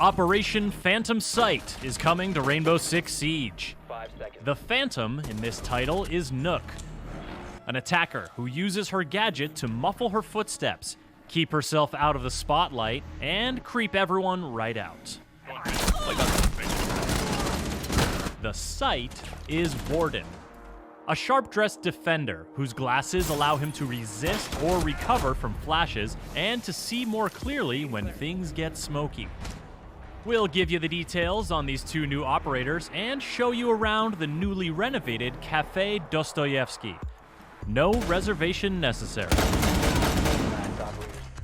Operation Phantom Sight is coming to Rainbow Six Siege. 5 seconds. The Phantom in this title is Nook, an attacker who uses her gadget to muffle her footsteps, keep herself out of the spotlight, and creep everyone right out. The Sight is Warden, a sharp-dressed defender whose glasses allow him to resist or recover from flashes and to see more clearly when things get smoky. We'll give you the details on these two new operators and show you around the newly renovated Café Dostoyevsky. No reservation necessary.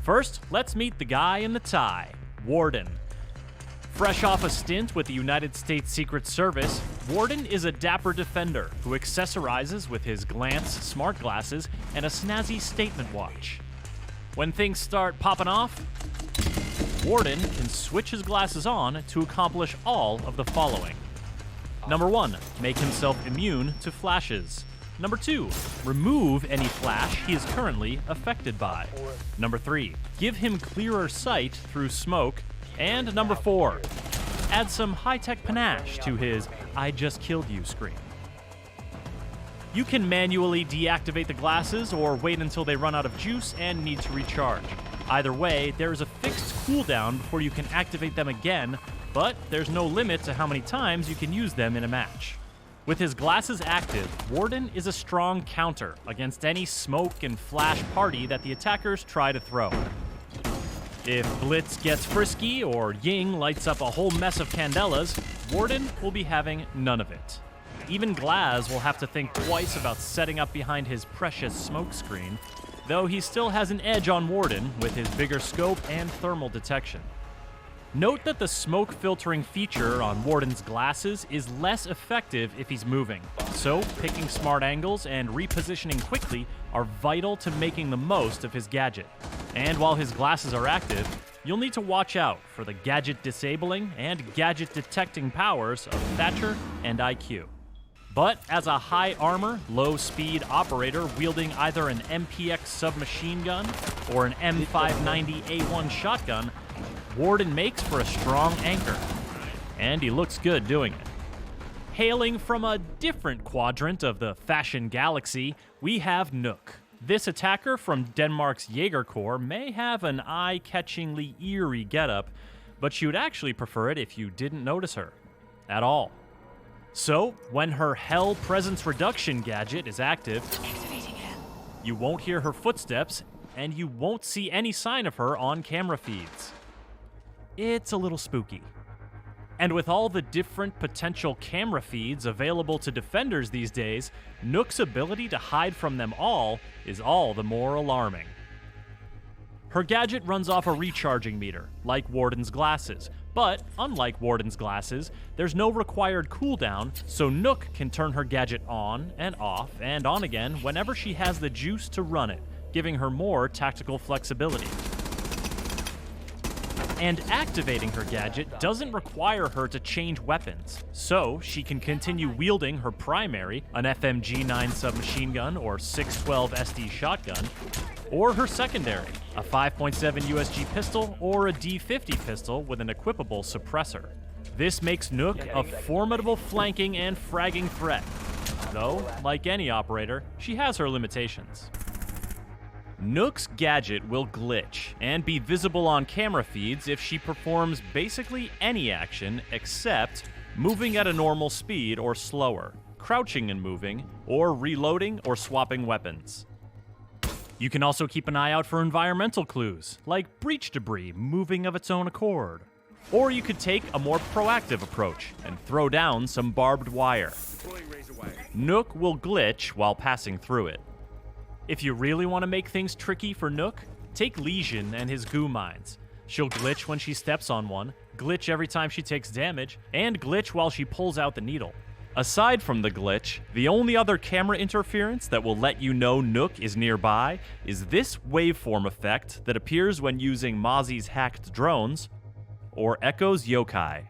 First, let's meet the guy in the tie, Warden. Fresh off a stint with the United States Secret Service, Warden is a dapper defender who accessorizes with his glance smart glasses and a snazzy statement watch. When things start popping off, Warden can switch his glasses on to accomplish all of the following. Number 1, make himself immune to flashes. Number 2, remove any flash he is currently affected by. Number 3, give him clearer sight through smoke. And number 4, add some high-tech panache to his "I just killed you" screen. You can manually deactivate the glasses or wait until they run out of juice and need to recharge. Either way, there is a fixed cooldown before you can activate them again, but there's no limit to how many times you can use them in a match. With his glasses active, Warden is a strong counter against any smoke and flash party that the attackers try to throw. If Blitz gets frisky or Ying lights up a whole mess of candelas, Warden will be having none of it. Even Glaz will have to think twice about setting up behind his precious smoke screen, though he still has an edge on Warden with his bigger scope and thermal detection. Note that the smoke filtering feature on Warden's glasses is less effective if he's moving, so picking smart angles and repositioning quickly are vital to making the most of his gadget. And while his glasses are active, you'll need to watch out for the gadget disabling and gadget detecting powers of Thatcher and IQ. But as a high armor, low speed operator wielding either an MPX submachine gun or an M590A1 shotgun, Warden makes for a strong anchor. And he looks good doing it. Hailing from a different quadrant of the fashion galaxy, we have Nook. This attacker from Denmark's Jaeger Corps may have an eye-catchingly eerie getup, but you'd actually prefer it if you didn't notice her at all. So, when her Hell Presence Reduction gadget is active, you won't hear her footsteps, and you won't see any sign of her on camera feeds. It's a little spooky. And with all the different potential camera feeds available to defenders these days, Nook's ability to hide from them all is all the more alarming. Her gadget runs off a recharging meter, like Warden's glasses, but unlike Warden's glasses, there's no required cooldown, so Nook can turn her gadget on and off and on again whenever she has the juice to run it, giving her more tactical flexibility. And activating her gadget doesn't require her to change weapons, so she can continue wielding her primary, an FMG-9 submachine gun or 612 SD shotgun, or her secondary, a 5.7 USG pistol or a D50 pistol with an equipable suppressor. This makes Nook a formidable flanking and fragging threat, though, like any operator, she has her limitations. Nook's gadget will glitch and be visible on camera feeds if she performs basically any action except moving at a normal speed or slower, crouching and moving, or reloading or swapping weapons. You can also keep an eye out for environmental clues, like breach debris moving of its own accord. Or you could take a more proactive approach and throw down some barbed wire. Nook will glitch while passing through it. If you really want to make things tricky for Nook, take Lesion and his goo mines. She'll glitch when she steps on one, glitch every time she takes damage, and glitch while she pulls out the needle. Aside from the glitch, the only other camera interference that will let you know Nook is nearby is this waveform effect that appears when using Mozzie's hacked drones, or Echo's yokai.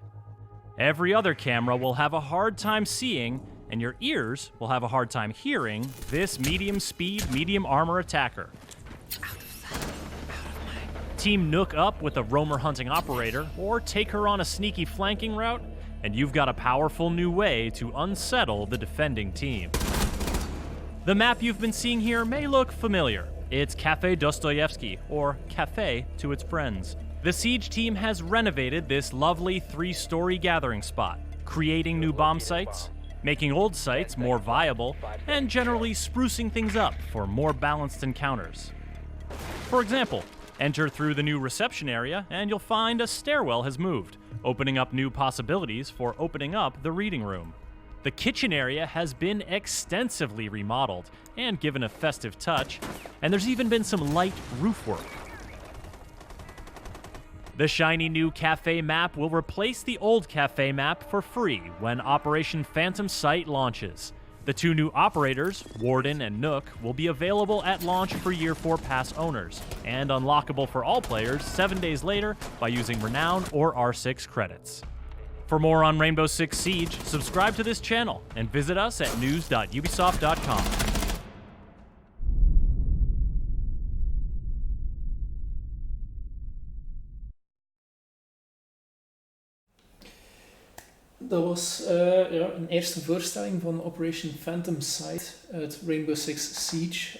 Every other camera will have a hard time seeing, and your ears will have a hard time hearing, this medium speed, medium armor attacker. Team Nook up with a roamer hunting operator, or take her on a sneaky flanking route, and you've got a powerful new way to unsettle the defending team. The map you've been seeing here may look familiar. It's Cafe Dostoyevsky, or Cafe to its friends. The Siege team has renovated this lovely 3-story gathering spot, creating new bomb sites, making old sites more viable, and generally sprucing things up for more balanced encounters. For example, enter through the new reception area and you'll find a stairwell has moved, opening up new possibilities for opening up the reading room. The kitchen area has been extensively remodeled and given a festive touch, and there's even been some light roof work. The shiny new cafe map will replace the old cafe map for free when Operation Phantom Sight launches. The 2 new operators, Warden and Nook, will be available at launch for Year 4 Pass owners, and unlockable for all players 7 days later by using Renown or R6 credits. For more on Rainbow Six Siege, subscribe to this channel and visit us at news.ubisoft.com. Dat was een eerste voorstelling van Operation Phantom Sight uit Rainbow Six Siege.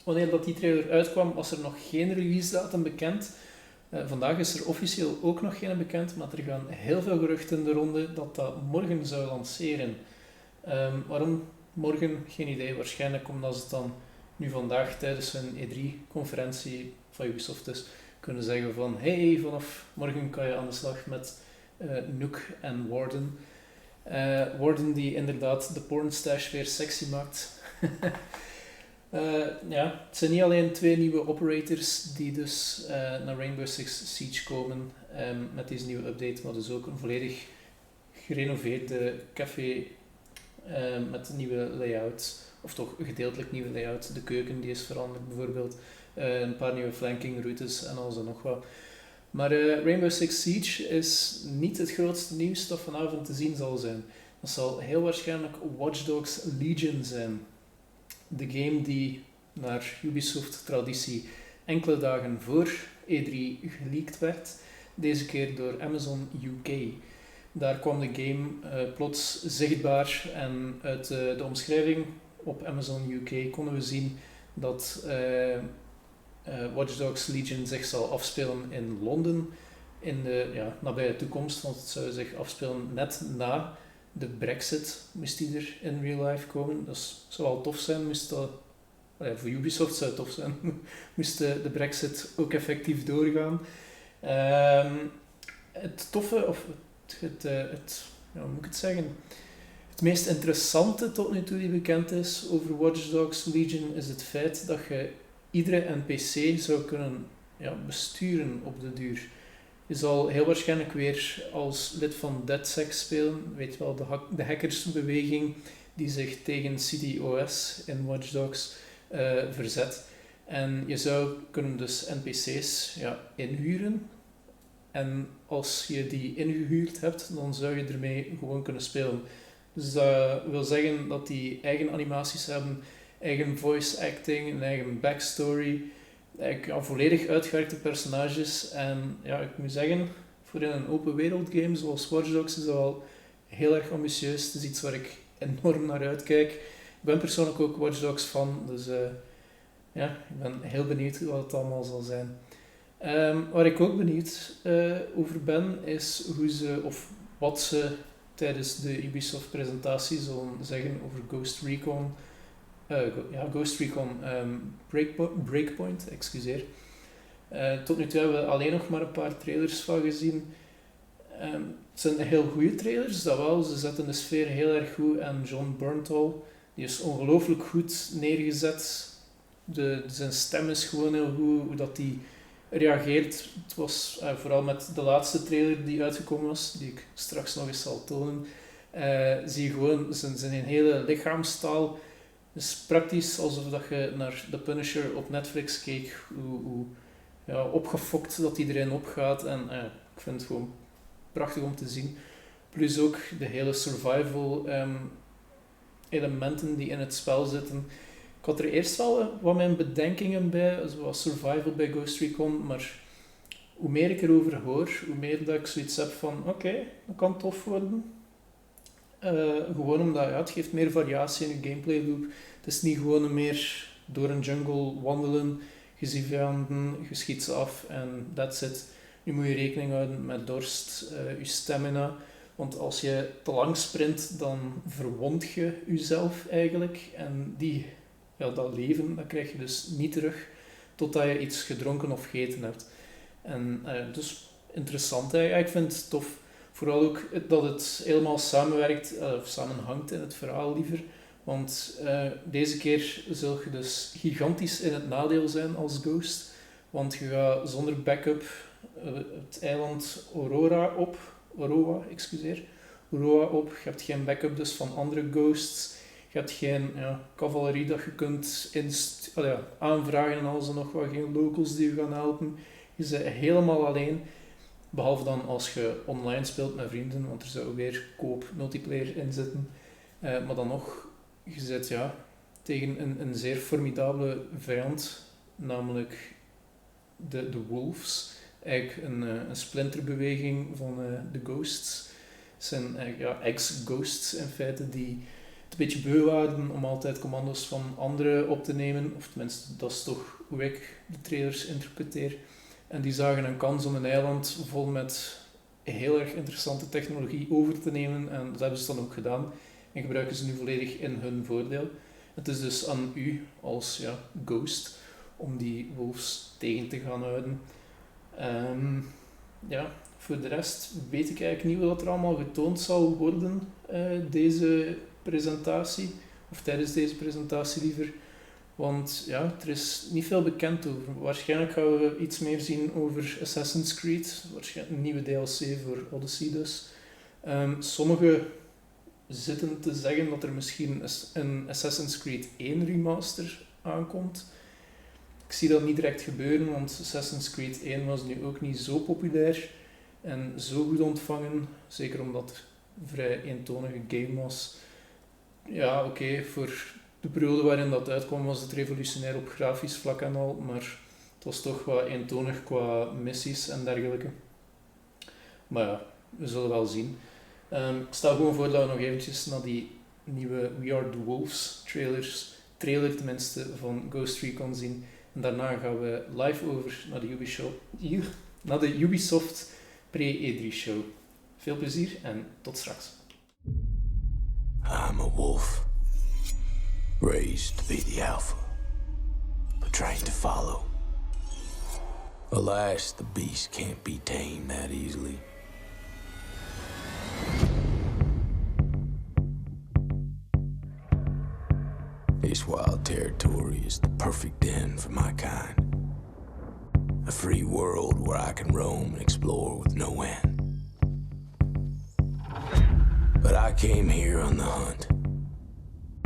Wanneer dat die trailer uitkwam, was er nog geen release datum bekend. Vandaag is er officieel ook nog geen bekend, maar er gaan heel veel geruchten in de ronde dat dat morgen zou lanceren. Waarom morgen? Geen idee. Waarschijnlijk omdat ze het dan nu vandaag tijdens hun E3-conferentie van Ubisoft dus kunnen zeggen van hey, vanaf morgen kan je aan de slag met Nook en Warden. Warden die inderdaad de pornstash weer sexy maakt. Het zijn niet alleen 2 nieuwe operators die dus naar Rainbow Six Siege komen met deze nieuwe update, maar dus ook een volledig gerenoveerde café met een nieuwe layout, of toch een gedeeltelijk nieuwe layout. De keuken die is veranderd bijvoorbeeld, een paar nieuwe flanking routes en alles en nog wat. Maar Rainbow Six Siege is niet het grootste nieuws dat vanavond te zien zal zijn. Dat zal heel waarschijnlijk Watch Dogs Legion zijn. De game die naar Ubisoft traditie enkele dagen voor E3 geleakt werd. Deze keer door Amazon UK. Daar kwam de game plots zichtbaar en uit de omschrijving op Amazon UK konden we zien dat Watch Dogs Legion zich zal afspelen in Londen in de nabije toekomst, want het zou zich afspelen net na de Brexit, moest die er in real life komen. Dat zou wel tof zijn, voor Ubisoft zou het tof zijn, moest de Brexit ook effectief doorgaan. Het toffe, of hoe moet ik het zeggen? Het meest interessante tot nu toe die bekend is over Watch Dogs Legion is het feit dat je iedere NPC zou kunnen besturen op de duur. Je zal heel waarschijnlijk weer als lid van DedSec spelen, weet wel, de hackersbeweging die zich tegen CDOS in Watch Dogs verzet. En je zou kunnen dus NPC's inhuren. En als je die ingehuurd hebt, dan zou je ermee gewoon kunnen spelen. Dus dat wil zeggen dat die eigen animaties hebben, eigen voice acting, een eigen backstory, volledig uitgewerkte personages. En ik moet zeggen, voor in een open wereld game zoals Watch Dogs is dat wel heel erg ambitieus. Het is iets waar ik enorm naar uitkijk. Ik ben persoonlijk ook Watch Dogs fan, dus ik ben heel benieuwd wat het allemaal zal zijn. Waar ik ook benieuwd over ben, is wat ze tijdens de Ubisoft presentatie zullen zeggen over Ghost Recon Breakpoint, excuseer. Tot nu toe hebben we alleen nog maar een paar trailers van gezien. Het zijn heel goede trailers, dat wel. Ze zetten de sfeer heel erg goed en John Bernthal, die is ongelooflijk goed neergezet. Zijn stem is gewoon heel goed, hoe dat hij reageert. Het was vooral met de laatste trailer die uitgekomen was, die ik straks nog eens zal tonen, zie je gewoon zijn hele lichaamstaal. Het is praktisch alsof dat je naar The Punisher op Netflix keek, hoe opgefokt dat hij erin opgaat. En ik vind het gewoon prachtig om te zien. Plus ook de hele survival elementen die in het spel zitten. Ik had er eerst wel wat mijn bedenkingen bij, zoals survival bij Ghost Recon, maar hoe meer ik erover hoor, hoe meer dat ik zoiets heb van oké, dat kan tof worden. Gewoon omdat het geeft meer variatie in je gameplay loop. Het is niet gewoon meer door een jungle wandelen, je ziet vijanden, je schiet ze af en that's it. Nu moet je rekening houden met dorst, je stamina. Want als je te lang sprint, dan verwond je jezelf eigenlijk. En dat leven, dat krijg je dus niet terug totdat je iets gedronken of gegeten hebt. En dus interessant eigenlijk. Ik vind het tof. Vooral ook dat het helemaal samenwerkt, of samenhangt in het verhaal liever. Want deze keer zul je dus gigantisch in het nadeel zijn als Ghost. Want je gaat zonder backup het eiland Aurora op. Je hebt geen backup dus van andere Ghosts. Je hebt geen cavalerie dat je kunt aanvragen en alles en nog wat. Geen locals die je gaan helpen. Je bent helemaal alleen. Behalve dan als je online speelt met vrienden, want er zou weer koop multiplayer in zitten. Maar dan nog, je zit tegen een zeer formidabele vijand, namelijk de Wolves. Eigenlijk een splinterbeweging van de Ghosts. Het zijn ex-Ghosts in feite die het een beetje beu waren om altijd commando's van anderen op te nemen. Of tenminste, dat is toch hoe ik de trailers interpreteer. En die zagen een kans om een eiland vol met heel erg interessante technologie over te nemen. En dat hebben ze dan ook gedaan. En gebruiken ze nu volledig in hun voordeel. Het is dus aan u als Ghost om die wolves tegen te gaan houden. Voor de rest weet ik eigenlijk niet wat er allemaal getoond zal worden deze presentatie. Of tijdens deze presentatie liever. Want er is niet veel bekend over. Waarschijnlijk gaan we iets meer zien over Assassin's Creed. Waarschijnlijk een nieuwe DLC voor Odyssey dus. Sommigen zitten te zeggen dat er misschien een Assassin's Creed 1 remaster aankomt. Ik zie dat niet direct gebeuren, want Assassin's Creed 1 was nu ook niet zo populair en zo goed ontvangen. Zeker omdat het een vrij eentonige game was. Ja, oké, voor de periode waarin dat uitkwam was het revolutionair op grafisch vlak en al, maar het was toch wat eentonig qua missies en dergelijke. Maar ja, we zullen wel zien. Ik stel gewoon voor dat we nog eventjes naar die nieuwe We Are The Wolves trailer tenminste van Ghost Recon zien. En daarna gaan we live over naar de Ubisoft pre-E3 show. Veel plezier en tot straks. I'm a wolf, raised to be the alpha, but trained to follow. Alas, the beast can't be tamed that easily. This wild territory is the perfect den for my kind. A free world where I can roam and explore with no end. But I came here on the hunt,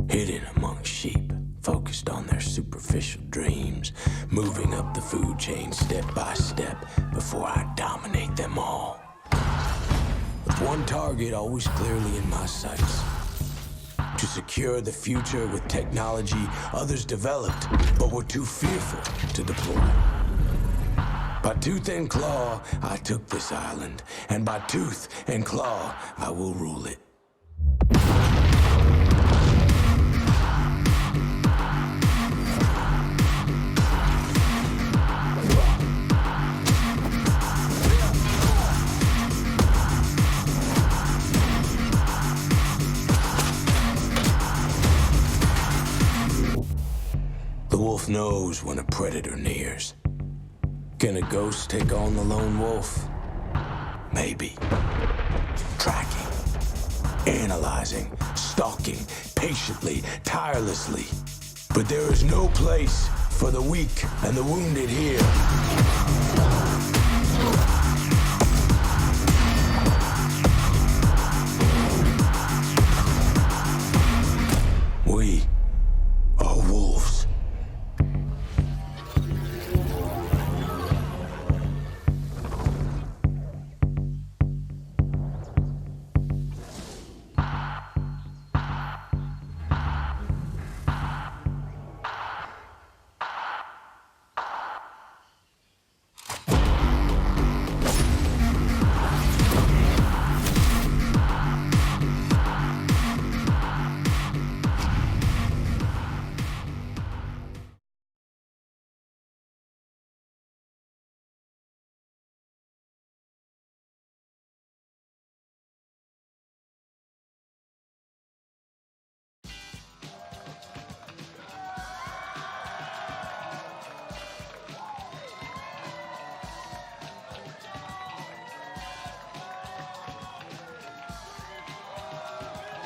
hidden among sheep, focused on their superficial dreams, moving up the food chain step by step before I dominate them all. With one target always clearly in my sights: to secure the future with technology others developed but were too fearful to deploy. By tooth and claw, I took this island, and by tooth and claw, I will rule it. The wolf knows when a predator nears. Can a ghost take on the lone wolf? Maybe. Tracking, analyzing, stalking, patiently, tirelessly. But there is no place for the weak and the wounded here. We are wolves.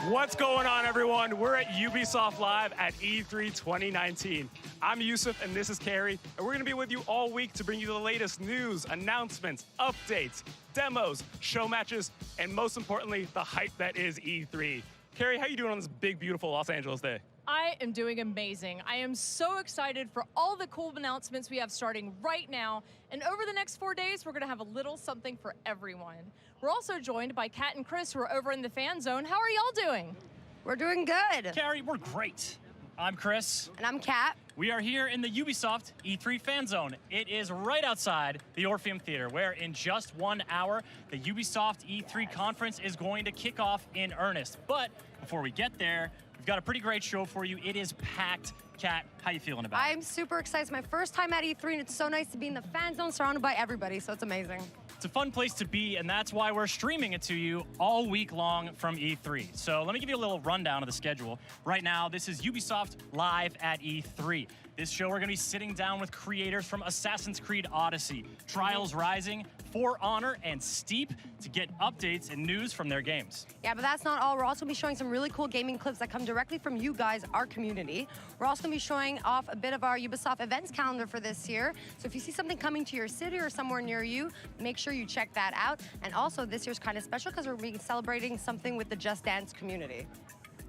What's going on, everyone? We're at Ubisoft Live at E3 2019. I'm Yusuf, and this is Carrie, and we're going to be with you all week to bring you the latest news, announcements, updates, demos, show matches, and most importantly, the hype that is E3. Carrie, how you doing on this big, beautiful Los Angeles day? I am doing amazing. I am so excited for all the cool announcements we have starting right now. And over the next 4 days, we're going to have a little something for everyone. We're also joined by Kat and Chris, who are over in the fan zone. How are y'all doing? We're doing good. Carrie, we're great. I'm Chris. And I'm Kat. We are here in the Ubisoft E3 fan zone. It is right outside the Orpheum Theater, where in just 1 hour, the Ubisoft E3 conference is going to kick off in earnest. But before we get there, we've got a pretty great show for you. It is packed. Kat, how you feeling about it? I'm super excited. It's my first time at E3, and it's so nice to be in the fan zone surrounded by everybody, so it's amazing. It's a fun place to be, and that's why we're streaming it to you all week long from E3. So let me give you a little rundown of the schedule. Right now, this is Ubisoft Live at E3. This show, we're going to be sitting down with creators from Assassin's Creed Odyssey, Trials Rising, For Honor, and Steep to get updates and news from their games. Yeah, but that's not all. We're also going to be showing some really cool gaming clips that come directly from you guys, our community. We're also going to be showing off a bit of our Ubisoft events calendar for this year. So if you see something coming to your city or somewhere near you, make sure you check that out. And also, this year's kind of special because we're celebrating something with the Just Dance community.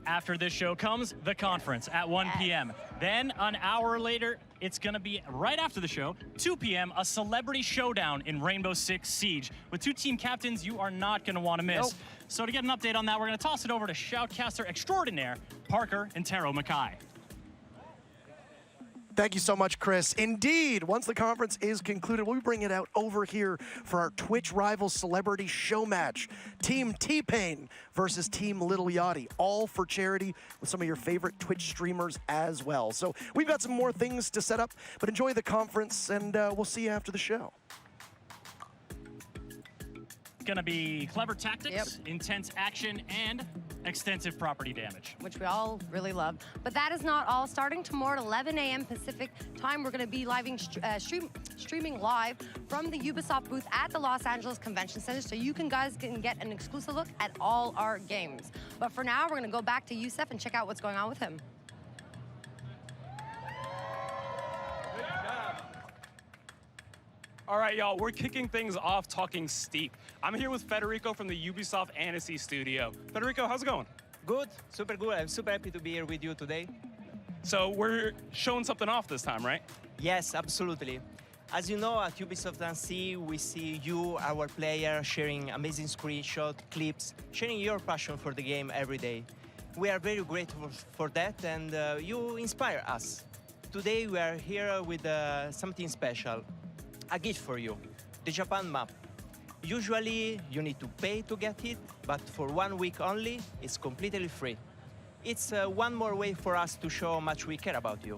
After this show comes the conference at 1 p.m. Then an hour later, it's going to be right after the show, 2 p.m., a celebrity showdown in Rainbow Six Siege with two team captains you are not going to want to miss. Nope. So to get an update on that, we're going to toss it over to shoutcaster extraordinaire Parker and Taro Mackay. Thank you so much, Chris. Indeed, once the conference is concluded, we'll bring it out over here for our Twitch rival celebrity show match. Team T-Pain versus Team Little Yachty, all for charity with some of your favorite Twitch streamers as well. So we've got some more things to set up, but enjoy the conference, and we'll see you after the show. Gonna be clever tactics, intense action, and extensive property damage. Which we all really love. But that is not all. Starting tomorrow at 11 a.m. Pacific time, we're going to be streaming live from the Ubisoft booth at the Los Angeles Convention Center, so you guys can get an exclusive look at all our games. But for now, we're going to go back to Yusuf and check out what's going on with him. All right, y'all, we're kicking things off talking Steep. I'm here with Federico from the Ubisoft Annecy studio. Federico, how's it going? Good, super good. I'm super happy to be here with you today. So we're showing something off this time, right? Yes, absolutely. As you know, at Ubisoft Annecy, we see you, our player, sharing amazing screenshots, clips, sharing your passion for the game every day. We are very grateful for that, and you inspire us. Today, we are here with something special. A gift for you, the Japan map. Usually, you need to pay to get it, but for 1 week only, it's completely free. It's one more way for us to show how much we care about you.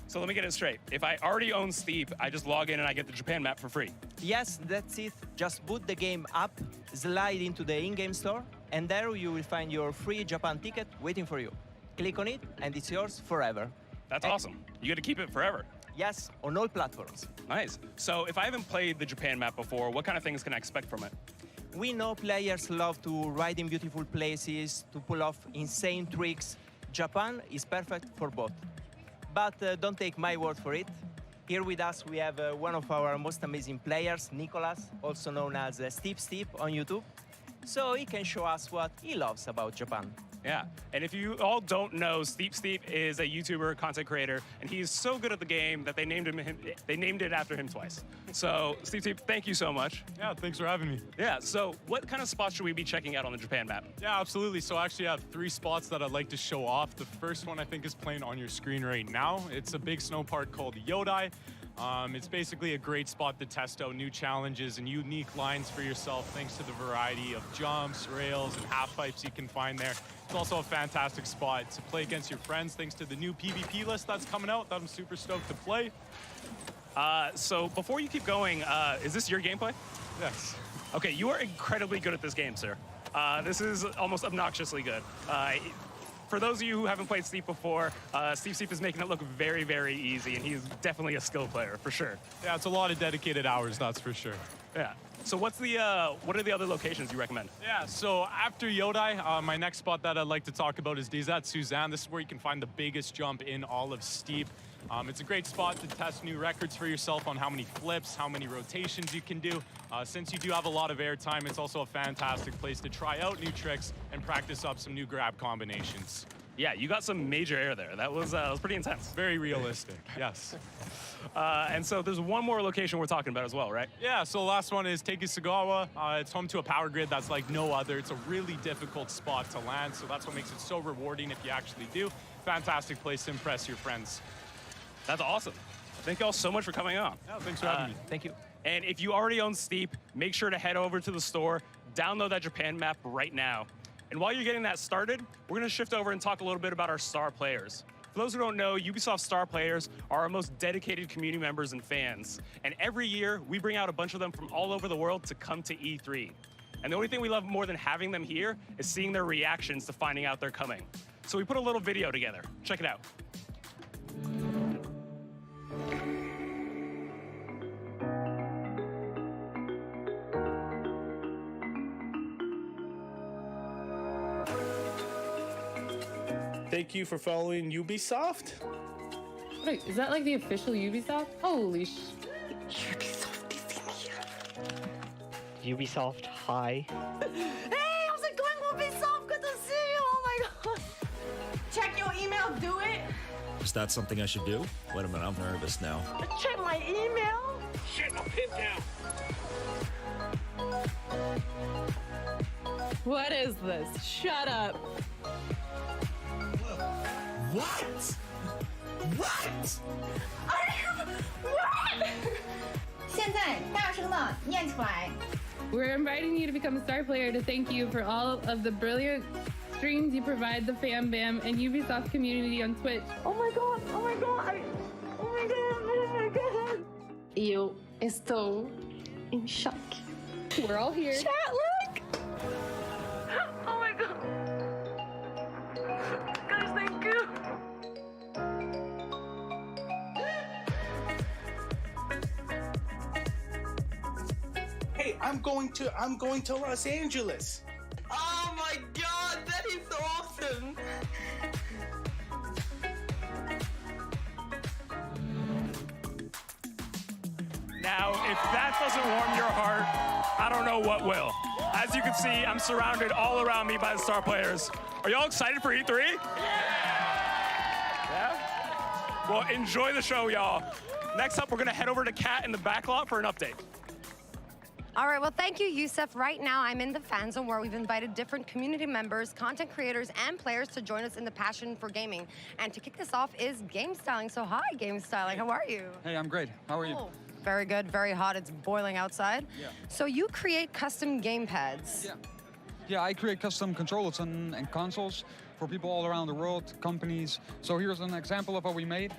So let me get it straight. If I already own Steep, I just log in and I get the Japan map for free. Yes, that's it. Just boot the game up, slide into the in-game store, and there you will find your free Japan ticket waiting for you. Click on it, and it's yours forever. That's awesome. You get to keep it forever. Yes, on all platforms. Nice. So if I haven't played the Japan map before, what kind of things can I expect from it? We know players love to ride in beautiful places, to pull off insane tricks. Japan is perfect for both. But don't take my word for it. Here with us, we have one of our most amazing players, Nicholas, also known as Steep on YouTube. So he can show us what he loves about Japan. Yeah, and if you all don't know, Steep is a YouTuber, content creator, and he's so good at the game that they named it after him twice. So, Steep, thank you so much. Yeah, thanks for having me. Yeah, so what kind of spots should we be checking out on the Japan map? Yeah, absolutely. So I actually have 3 spots that I'd like to show off. The first one I think is playing on your screen right now. It's a big snow park called Yodai. It's basically a great spot to test out new challenges and unique lines for yourself thanks to the variety of jumps, rails, and half pipes you can find there. It's also a fantastic spot to play against your friends thanks to the new PvP list that's coming out that I'm super stoked to play. So before you keep going, is this your gameplay? Yes. Okay, you are incredibly good at this game, sir. This is almost obnoxiously good. For those of you who haven't played Steep before, Steep is making it look very, very easy, and he's definitely a skill player, for sure. Yeah, it's a lot of dedicated hours, that's for sure. Yeah. So what are the other locations you recommend? Yeah, so after Yodai, my next spot that I'd like to talk about is at Suzanne. This is where you can find the biggest jump in all of Steep. It's a great spot to test new records for yourself on how many flips, how many rotations you can do. Since you do have a lot of air time, it's also a fantastic place to try out new tricks and practice up some new grab combinations. Yeah, you got some major air there. That was pretty intense. Very realistic, yes. And so there's one more location we're talking about as well, right? Yeah, so the last one is Tekisagawa. It's home to a power grid that's like no other. It's a really difficult spot to land, so that's what makes it so rewarding if you actually do. Fantastic place to impress your friends. That's awesome. Thank you all so much for coming on. Yeah, thanks for having me. Thank you. And if you already own Steep, make sure to head over to the store, download that Japan map right now. And while you're getting that started, we're going to shift over and talk a little bit about our star players. For those who don't know, Ubisoft star players are our most dedicated community members and fans. And every year, we bring out a bunch of them from all over the world to come to E3. And the only thing we love more than having them here is seeing their reactions to finding out they're coming. So we put a little video together. Check it out. Thank you for following Ubisoft. Wait, is that like the official Ubisoft? Holy sh... Ubisoft is in here. Ubisoft, hi. Hey, how's it going, Ubisoft? Good to see you. Oh my god. Check your email, do it. Is that something I should do? Wait a minute, I'm nervous now. Check my email. Shit, my pin down. What is this? Shut up. What? What? We're inviting you to become a star player to thank you for all of the brilliant streams you provide the Fam Bam and Ubisoft community on Twitch. Oh my god, oh my god. Oh my god, oh my god. Eu estou em choque. We're all here. Chat, look. Oh my god. Guys, thank you. Hey, I'm going to Los Angeles. Oh my god, that is awesome! Now, if that doesn't warm your heart, I don't know what will. As you can see, I'm surrounded all around me by the star players. Are y'all excited for E3? Yeah? Well, enjoy the show, y'all. Next up, we're gonna head over to Kat in the back lot for an update. All right, well, thank you, Yusuf. Right now, I'm in the fan zone where we've invited different community members, content creators, and players to join us in the passion for gaming. And to kick this off is Game Styling. So hi, Game Styling, how are you? Hey, I'm great. How are you? Oh, very good, very hot. It's boiling outside. Yeah. So you create custom game pads. Yeah, I create custom controllers and consoles for people all around the world, companies. So here's an example of what we made.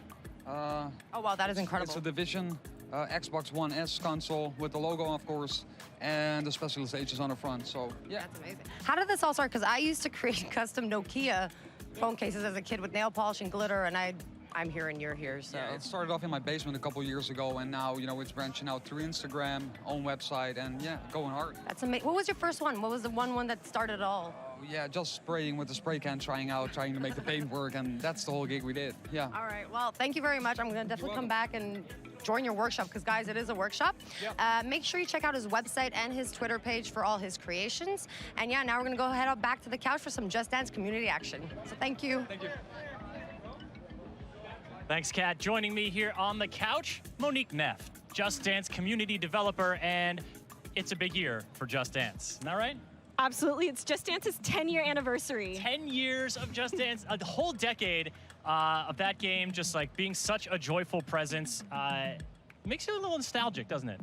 Oh, wow, that is incredible. It's a Division Xbox One S console with the logo, of course, and the specializations on the front. So, yeah. That's amazing. How did this all start? Because I used to create custom Nokia phone cases as a kid with nail polish and glitter, and I'm here and you're here, so. Yeah, it started off in my basement a couple years ago, and now, you know, it's branching out through Instagram, own website, and yeah, going hard. That's amazing. What was your first one? What was the one that started it all? Yeah, just spraying with the spray can, trying to make the paint work, and that's the whole gig we did. Yeah. All right. Well, thank you very much. I'm going to definitely come back and join your workshop because, guys, it is a workshop. Yep. Make sure you check out his website and his Twitter page for all his creations. And yeah, now we're going to go head up back to the couch for some Just Dance community action. So thank you. Thank you. Thanks, Kat. Joining me here on the couch, Monique Neff, Just Dance community developer, and it's a big year for Just Dance. Isn't that right? Absolutely. It's Just Dance's 10-year anniversary. 10 years of Just Dance, a whole decade of that game just like being such a joyful presence. Makes you a little nostalgic, doesn't it?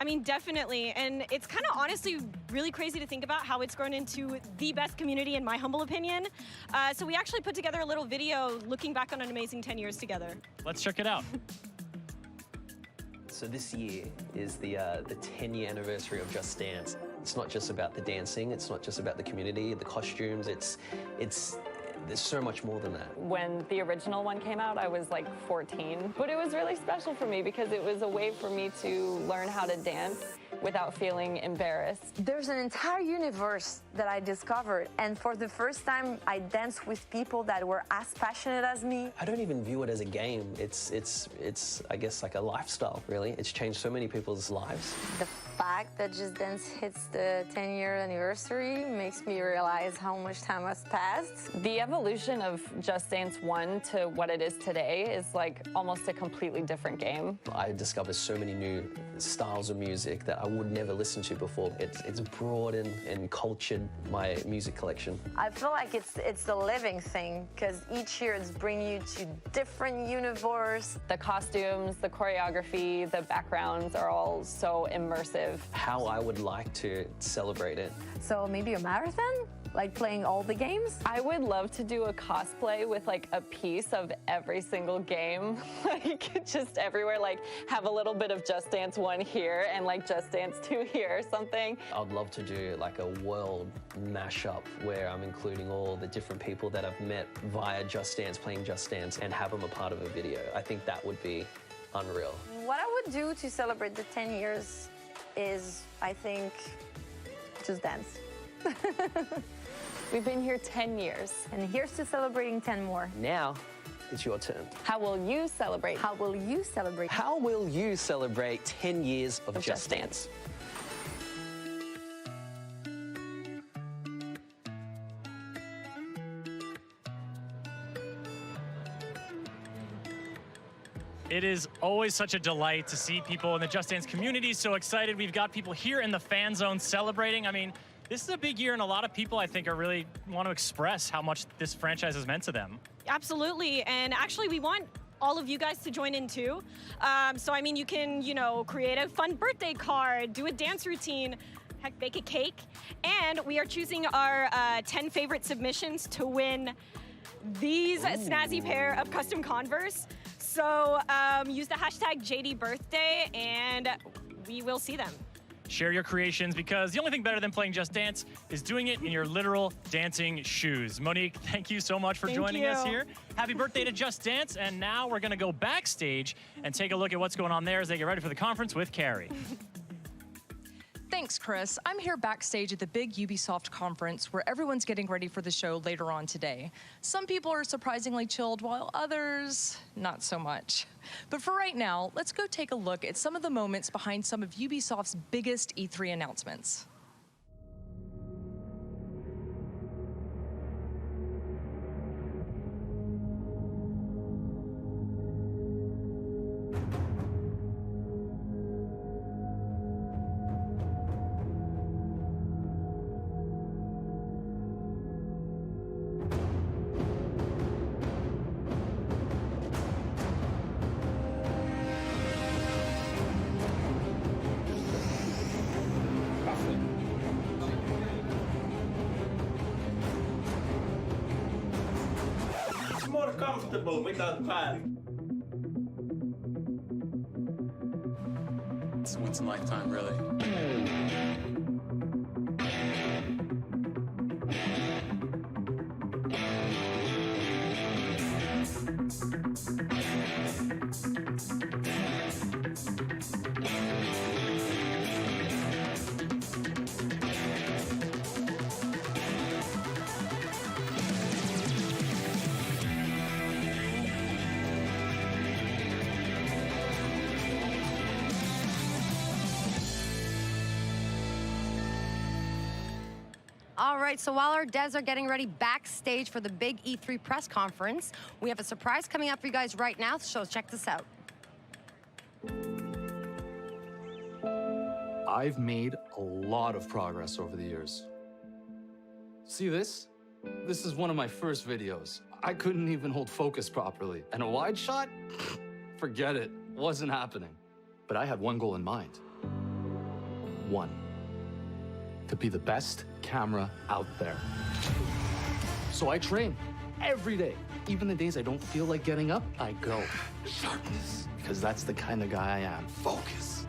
I mean, definitely. And it's kind of honestly really crazy to think about how it's grown into the best community in my humble opinion. So we actually put together a little video looking back on an amazing 10 years together. Let's check it out. So this year is the 10-year anniversary of Just Dance. It's not just about the dancing, it's not just about the community, the costumes, there's so much more than that. When the original one came out, I was like 14, but it was really special for me because it was a way for me to learn how to dance without feeling embarrassed. There's an entire universe that I discovered, and for the first time, I danced with people that were as passionate as me. I don't even view it as a game. It's I guess, like a lifestyle, really. It's changed so many people's lives. The fact that Just Dance hits the 10-year anniversary makes me realize how much time has passed. The evolution of Just Dance 1 to what it is today is like almost a completely different game. I discovered so many new styles of music that I would never listen to before. It's broadened and cultured my music collection. I feel like it's a living thing, because each year it's bringing you to different universe. The costumes, the choreography, the backgrounds are all so immersive. How I would like to celebrate it. So maybe a marathon? Like playing all the games? I would love to do a cosplay with like a piece of every single game, like just everywhere, like have a little bit of Just Dance 1 here and like Just Dance 2 here or something. I'd love to do like a world mashup where I'm including all the different people that I've met via Just Dance, playing Just Dance, and have them a part of a video. I think that would be unreal. What I would do to celebrate the 10 years is, I think, just dance. We've been here 10 years. And here's to celebrating 10 more. Now, it's your turn. How will you celebrate? How will you celebrate? How will you celebrate 10 years of Just Dance? It is always such a delight to see people in the Just Dance community so excited. We've got people here in the fan zone celebrating. I mean, this is a big year, and a lot of people, I think, are really want to express how much this franchise has meant to them. Absolutely, and actually we want all of you guys to join in too. So I mean, you can, create a fun birthday card, do a dance routine, heck, bake a cake, and we are choosing our 10 favorite submissions to win these snazzy pair of custom Converse. So use the hashtag JDBirthday, and we will see them. Share your creations, because the only thing better than playing Just Dance is doing it in your literal dancing shoes. Monique, thank you so much for joining us here. Happy birthday to Just Dance, and now we're going to go backstage and take a look at what's going on there as they get ready for the conference with Carrie. Thanks, Chris. I'm here backstage at the big Ubisoft conference where everyone's getting ready for the show later on today. Some people are surprisingly chilled, while others, not so much. But for right now, let's go take a look at some of the moments behind some of Ubisoft's biggest E3 announcements. More comfortable without pad. It's once in a lifetime, really. All right, so while our devs are getting ready backstage for the big E3 press conference, we have a surprise coming up for you guys right now, so check this out. I've made a lot of progress over the years. See this? This is one of my first videos. I couldn't even hold focus properly. And a wide shot? Forget it, wasn't happening. But I had one goal in mind. One. To be the best camera out there. So I train every day. Even the days I don't feel like getting up, I go. Sharpness, because that's the kind of guy I am. Focus.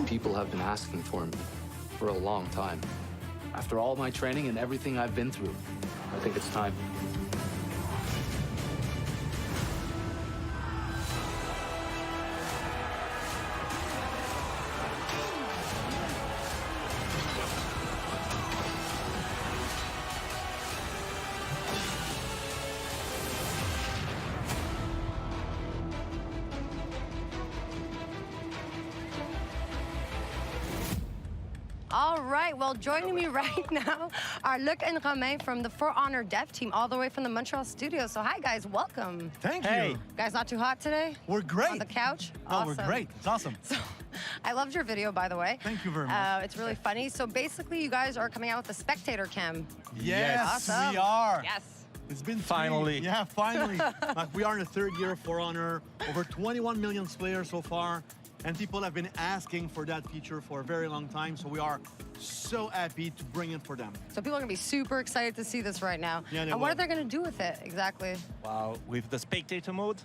People have been asking for me for a long time. After all my training and everything I've been through, I think it's time. All right, well, joining me right now are Luc and Romain from the For Honor dev team, all the way from the Montreal studio. So hi, guys, welcome. Thank you. Guys, not too hot today? We're great. On the couch? No, Awesome. we're great. It's awesome. So, I loved your video, by the way. Thank you very much. It's really funny. So basically, you guys are coming out with the spectator cam. Yes, Awesome. we are. Yes. It's been Finally. Yeah, finally. Like, we are in the third year of For Honor. Over 21 million players so far. And people have been asking for that feature for a very long time. So we are so happy to bring it for them. So people are going to be super excited to see this right now. Yeah, they and what will. are they going to do with it, exactly? Wow, with the spectator mode,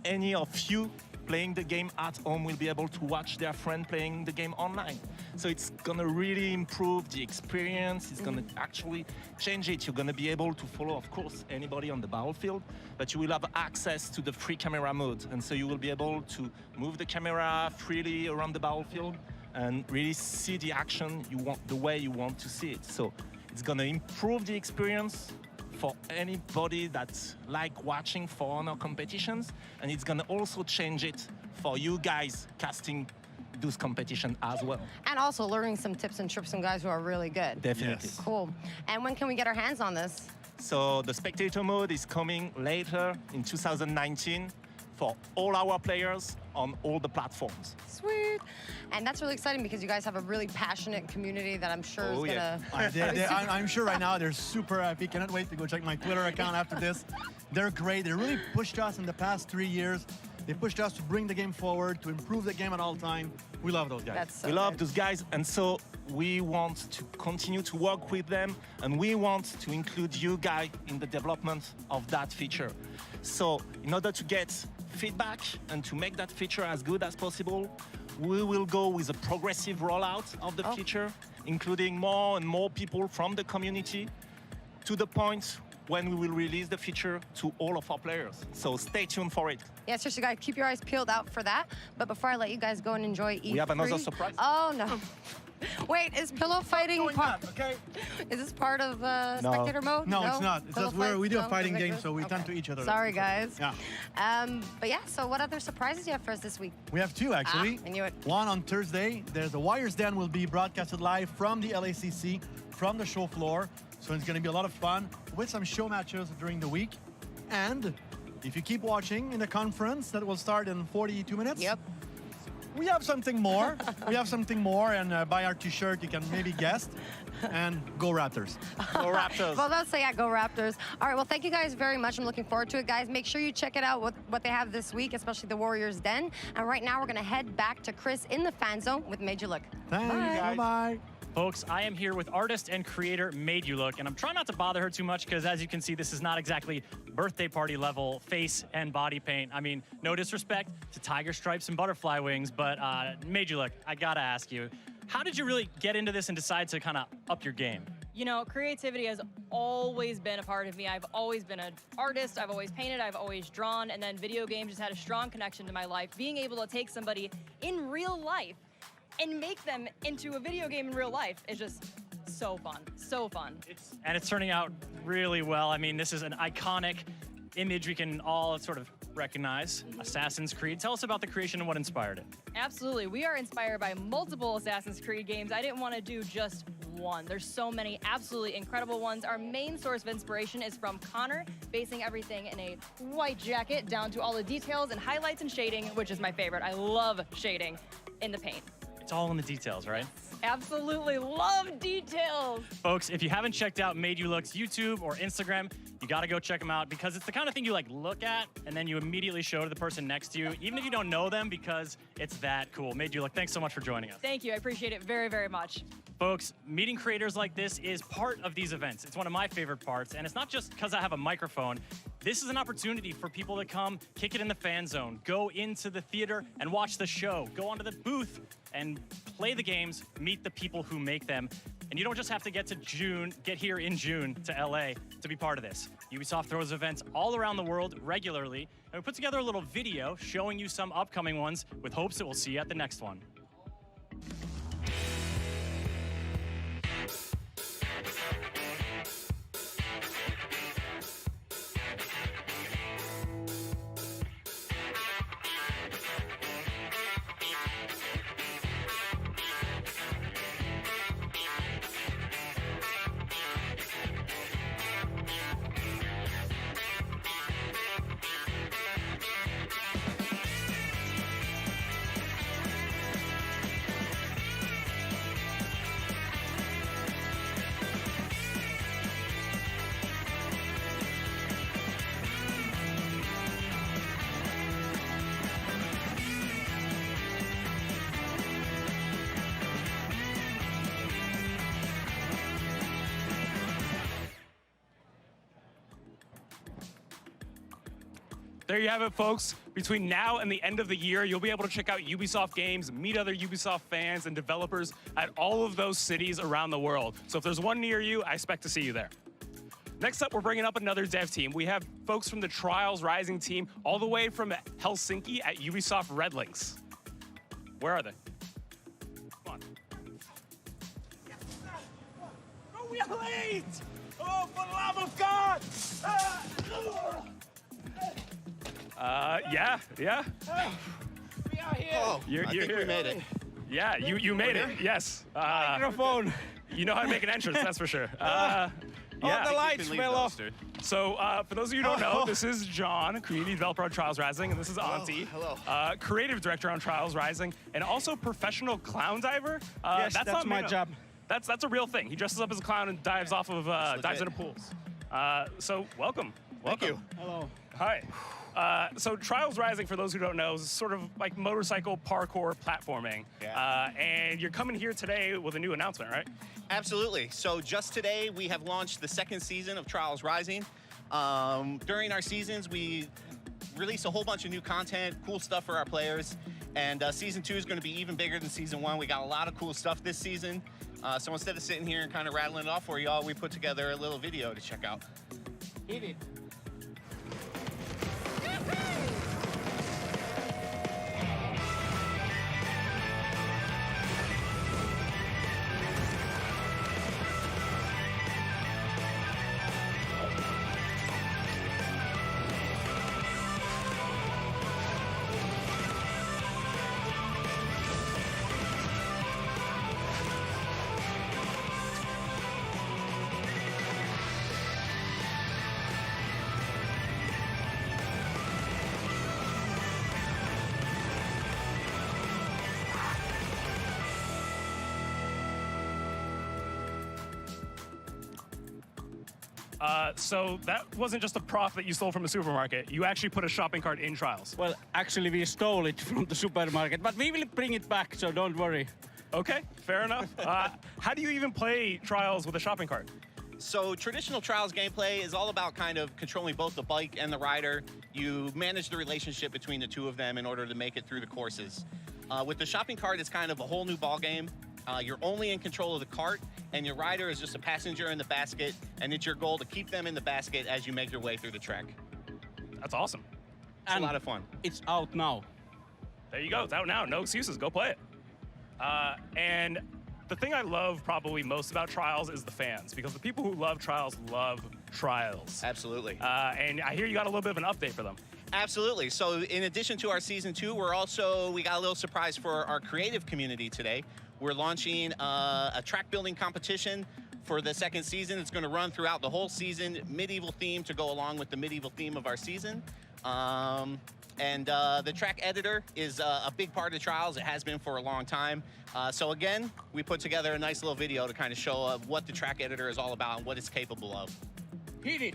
any of you playing the game at home will be able to watch their friend playing the game online. So it's gonna really improve the experience. It's gonna actually change it. You're gonna be able to follow, of course, anybody on the battlefield, but you will have access to the free camera mode. And so you will be able to move the camera freely around the battlefield and really see the action you want, the way you want to see it. So it's gonna improve the experience for anybody that like watching For Honor competitions, and it's gonna also change it for you guys casting those competitions as well. And also learning some tips and tricks from guys who are really good. Definitely. Cool. And when can we get our hands on this? So the spectator mode is coming later in 2019 for all our players on all the platforms. Sweet. And that's really exciting because you guys have a really passionate community that I'm sure is Oh, yeah. gonna... I'm sure right now they're super happy. Cannot wait to go check my Twitter account after this. They're great. They really pushed us in the past 3 years. They pushed us to bring the game forward, to improve the game at all time. We love those guys. We love those guys, and so we want to continue to work with them, and we want to include you guys in the development of that feature. So in order to get feedback and to make that feature as good as possible, we will go with a progressive rollout of the feature, including more and more people from the community, to the point when we will release the feature to all of our players. So stay tuned for it. Yeah, seriously, guys, keep your eyes peeled out for that. But before I let you guys go and enjoy E3... We have another surprise. Oh, no. Wait, is pillow fighting part... Okay. Is this part of spectator mode? No, it's not. It's Pillow just fight? we do a No? fighting Is that game, good? so we tend Okay. to each other. Sorry, guys. Yeah. But yeah, so what other surprises do you have for us this week? We have two, actually. I knew it. One on Thursday. There's the Wires Den will be broadcasted live from the LACC, from the show floor. So it's going to be a lot of fun with some show matches during the week. And if you keep watching in the conference, that will start in 42 minutes. Yep. We have something more. We have something more, and buy our t-shirt, you can maybe guess. And go Raptors. Go Raptors. Well, let's say, yeah, go Raptors. All right, well, thank you guys very much. I'm looking forward to it, guys. Make sure you check it out, what they have this week, especially the Warriors Den. And right now, we're going to head back to Chris in the fan zone with Major Look. Thanks. Bye. Bye-bye. Folks, I am here with artist and creator Made You Look, and I'm trying not to bother her too much because, as you can see, this is not exactly birthday party level face and body paint. I mean, no disrespect to tiger stripes and butterfly wings, but Made You Look, I gotta ask you, how did you really get into this and decide to kind of up your game? You know, creativity has always been a part of me. I've always been an artist, I've always painted, I've always drawn, and then video games just had a strong connection to my life. Being able to take somebody in real life and make them into a video game in real life is just so fun, so fun. And it's turning out really well. I mean, this is an iconic image we can all sort of recognize, Assassin's Creed. Tell us about the creation and what inspired it. Absolutely, we are inspired by multiple Assassin's Creed games. I didn't want to do just one. There's so many absolutely incredible ones. Our main source of inspiration is from Connor, basing everything in a white jacket down to all the details and highlights and shading, which is my favorite. I love shading in the paint. It's all in the details, right? Absolutely love details. Folks, if you haven't checked out Made You Look's YouTube or Instagram, you gotta go check them out because it's the kind of thing you like look at and then you immediately show to the person next to you, even if you don't know them, because it's that cool. Made You Look, thanks so much for joining us. Thank you, I appreciate it very, very much. Folks, meeting creators like this is part of these events. It's one of my favorite parts, and it's not just because I have a microphone. This is an opportunity for people to come, kick it in the fan zone, go into the theater and watch the show, go onto the booth and play the games, meet the people who make them. And you don't just have to get here in June to LA to be part of this. Ubisoft throws events all around the world regularly, and we put together a little video showing you some upcoming ones with hopes that we'll see you at the next one. There you have it, folks. Between now and the end of the year, you'll be able to check out Ubisoft games, meet other Ubisoft fans and developers at all of those cities around the world. So if there's one near you, I expect to see you there. Next up, we're bringing up another dev team. We have folks from the Trials Rising team all the way from Helsinki at Ubisoft Red Links. Where are they? Come on. Oh, we are late! Oh, for the love of God! Yeah. We are here. Oh, You're I think here. we made it. Yeah, you made it. Yes. Microphone. You know how to make an entrance, that's for sure. All the lights fell off. So, for those of you who don't know, this is John, community developer on Trials Rising, and this is Auntie, hello. creative director on Trials Rising, and also professional clown diver. Yes, that's not my made up. job. That's a real thing. He dresses up as a clown and dives off of dives into pools. So, welcome. Thank you. Hello. Hi. So Trials Rising, for those who don't know, is sort of like motorcycle parkour platforming. Yeah. And you're coming here today with a new announcement, right? Absolutely. So just today, we have launched the second season of Trials Rising. During our seasons, we release a whole bunch of new content, cool stuff for our players. And season 2 is going to be even bigger than season 1. We got a lot of cool stuff this season. So instead of sitting here and kind of rattling it off for y'all, we put together a little video to check out. Hit it. So that wasn't just a prop that you stole from a supermarket. You actually put a shopping cart in Trials. Well, actually, we stole it from the supermarket, but we will bring it back, so don't worry. Okay, fair enough. How do you even play Trials with a shopping cart? So traditional Trials gameplay is all about kind of controlling both the bike and the rider. You manage the relationship between the two of them in order to make it through the courses. With the shopping cart, it's kind of a whole new ball game. You're only in control of the cart, and your rider is just a passenger in the basket, and it's your goal to keep them in the basket as you make your way through the track. That's awesome. It's a lot of fun. It's out now. There you go. It's out now. No excuses. Go play it. And the thing I love probably most about Trials is the fans, because the people who love Trials. Absolutely. And I hear you got a little bit of an update for them. Absolutely. So in addition to our season 2, we got a little surprise for our creative community today. We're launching a track building competition for the second season. It's going to run throughout the whole season, medieval theme to go along with the medieval theme of our season. And the track editor is a big part of Trials. It has been for a long time. So again, we put together a nice little video to kind of show what the track editor is all about and what it's capable of. Hit it.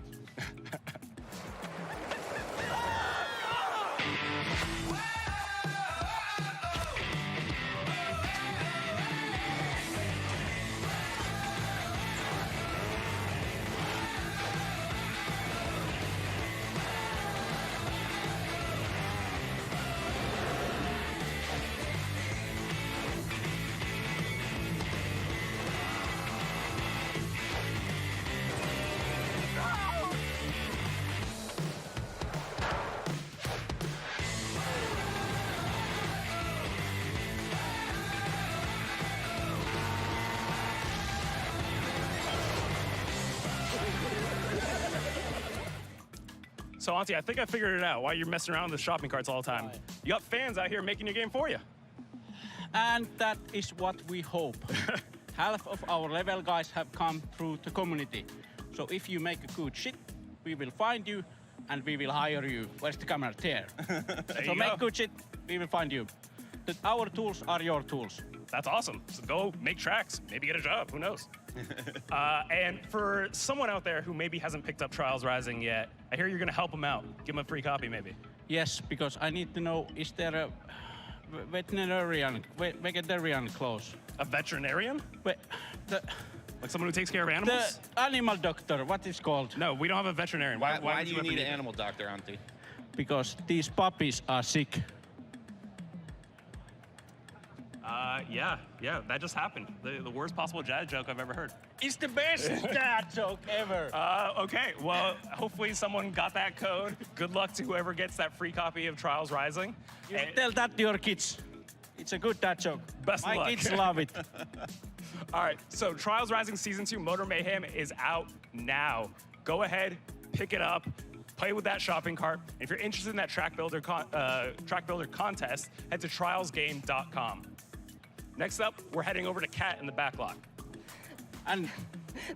So, Auntie, I think I figured it out, why you're messing around with the shopping carts all the time. You got fans out here making your game for you. And that is what we hope. Half of our level guys have come through the community. So if you make a good shit, we will find you and we will hire you. Where's the camera? There. So make good shit, we will find you. Our tools are your tools. That's awesome. So go make tracks, maybe get a job, who knows? And for someone out there who maybe hasn't picked up Trials Rising yet, I hear you're gonna help them out. Give them a free copy maybe. Yes, because I need to know, is there a vegetarian clause? A veterinarian? Like someone who takes care of animals? The animal doctor, what is called? No, we don't have a veterinarian. Why do you need an animal doctor, Auntie? because these puppies are sick. Yeah, that just happened. The worst possible dad joke I've ever heard. It's the best dad joke ever. Okay, well, hopefully someone got that code. Good luck to whoever gets that free copy of Trials Rising. You tell that to your kids. It's a good dad joke. Best of luck. My kids love it. All right, so Trials Rising Season 2 Motor Mayhem is out now. Go ahead, pick it up, play with that shopping cart. If you're interested in that track builder contest, head to trialsgame.com. Next up, we're heading over to Kat in the backlot. And